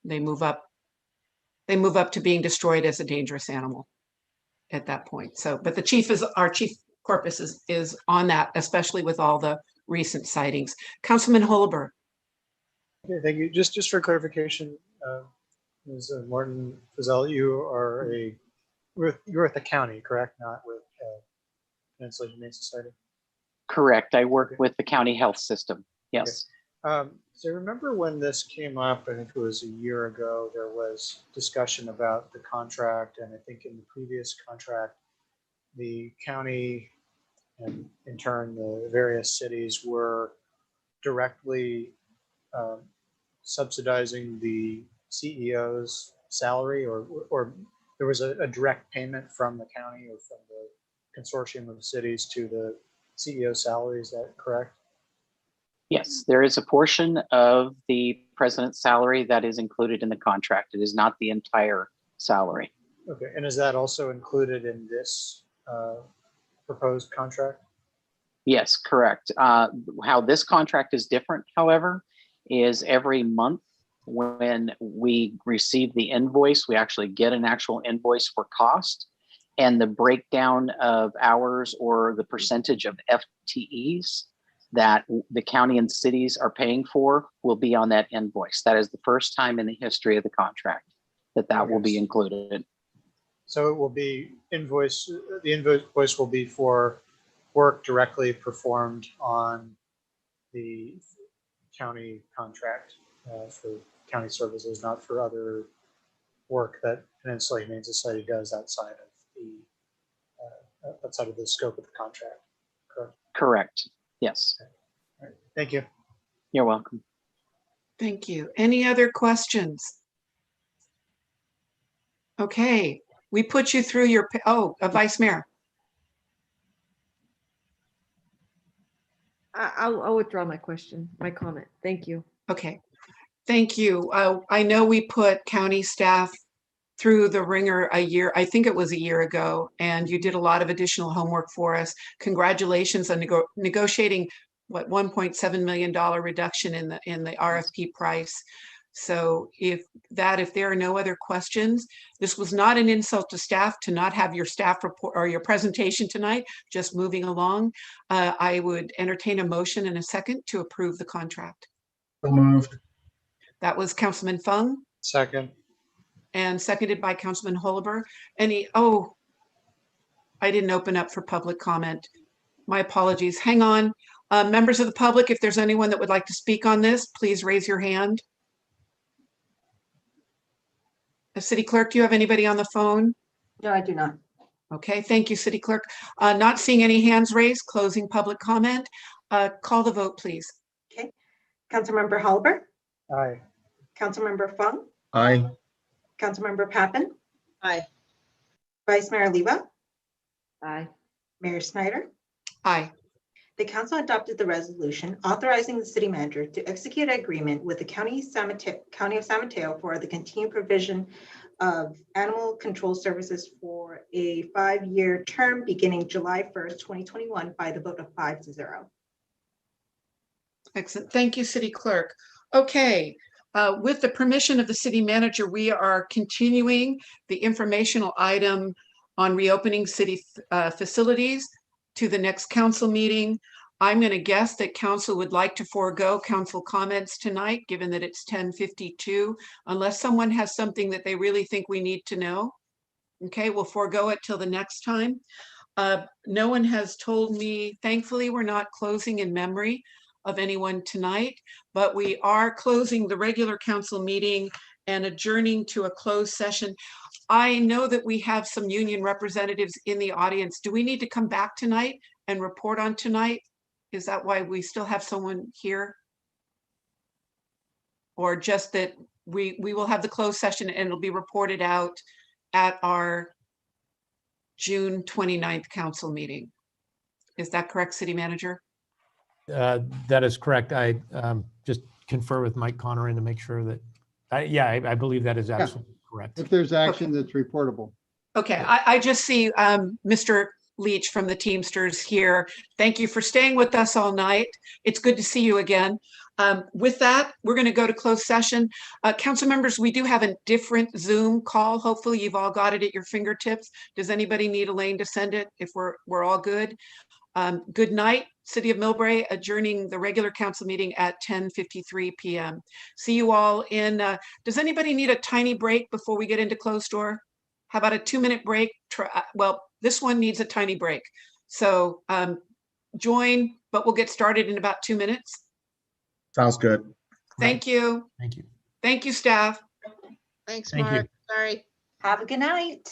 move up to being destroyed as a dangerous animal. at that point. So, but our chief corpus is on that, especially with all the recent sightings. Councilman Holber. Okay, thank you. Just for clarification, Ms. Morton Fazell, you're at the county, correct? Not with Peninsula Humane Society? Correct. I work with the county health system. Yes. Okay. So remember when this came up, I think it was a year ago, there was discussion about the contract. And I think in the previous contract, the county and in turn the various cities were directly subsidizing the CEO's salary, or there was a direct payment from the county or from the consortium of cities to the CEO's salary. Is that correct? Yes, there is a portion of the president's salary that is included in the contract. It is not the entire salary. Okay, and is that also included in this proposed contract? Yes, correct. How this contract is different, however, is every month when we receive the invoice, we actually get an actual invoice for cost, and the breakdown of hours or the percentage of FTEs that the county and cities are paying for will be on that invoice. That is the first time in the history of the contract that will be included. So it will be the invoice will be for work directly performed on the county contract for county services, not for other work that Peninsula Humane Society does outside of the scope of the contract. Correct? Correct. Yes. Okay. All right. Thank you. You're welcome. Thank you. Any other questions? Okay, we put you through your, Vice Mayor. I'll withdraw my comment. Thank you. Okay, thank you. I know we put county staff through the ringer I think it was a year ago, and you did a lot of additional homework for us. Congratulations on negotiating what $1.7 million reduction in the RFP price. So if there are no other questions, this was not an insult to staff to not have your staff report or your presentation tonight, just moving along. I would entertain a motion and a second to approve the contract. So moved. That was Councilman Fung. Second. And seconded by Councilman Holber. I didn't open up for public comment. My apologies. Hang on. Members of the public, if there's anyone that would like to speak on this, please raise your hand. City Clerk, do you have anybody on the phone? No, I do not. Okay, thank you, City Clerk. Not seeing any hands raised, closing public comment. Call the vote, please. Okay. Councilmember Halber? Aye. Councilmember Fung? Aye. Councilmember Pappen? Aye. Vice Mayor Leva? Aye. Mayor Snyder? Aye. The council adopted the resolution authorizing the city manager to execute an agreement with the County of San Mateo for the continued provision of animal control services for a 5-year term beginning July 1st, 2021 by the vote of 5-0. Excellent. Thank you, City Clerk. Okay. With the permission of the city manager, we are continuing the informational item on reopening city facilities to the next council meeting. I'm going to guess that council would like to forego council comments tonight, given that it's 10:52, unless someone has something that they really think we need to know. Okay, we'll forego it till the next time. No one has told me, thankfully, we're not closing in memory of anyone tonight, but we are closing the regular council meeting and adjourning to a closed session. I know that we have some union representatives in the audience. Do we need to come back tonight and report on tonight? Is that why we still have someone here? Or just that we will have the closed session and it'll be reported out at our June 29th council meeting? Is that correct, City Manager? That is correct. I just confer with Mike Connery to make sure that, I believe that is absolutely correct. If there's action that's reportable. Okay, I just see Mr. Leach from the Teamsters here. Thank you for staying with us all night. It's good to see you again. With that, we're going to go to closed session. Council members, we do have a different Zoom call. Hopefully you've all got it at your fingertips. Does anybody need Elaine to send it if we're all good? Good night, City of Millbrae, adjourning the regular council meeting at 10:53 p.m. See you all in, does anybody need a tiny break before we get into closed door? How about a 2-minute break? Well, this one needs a tiny break. So join, but we'll get started in about 2 minutes. Sounds good. Thank you. Thank you. Thank you, staff. Thanks, Thank you. Mark. Sorry. Have a good night.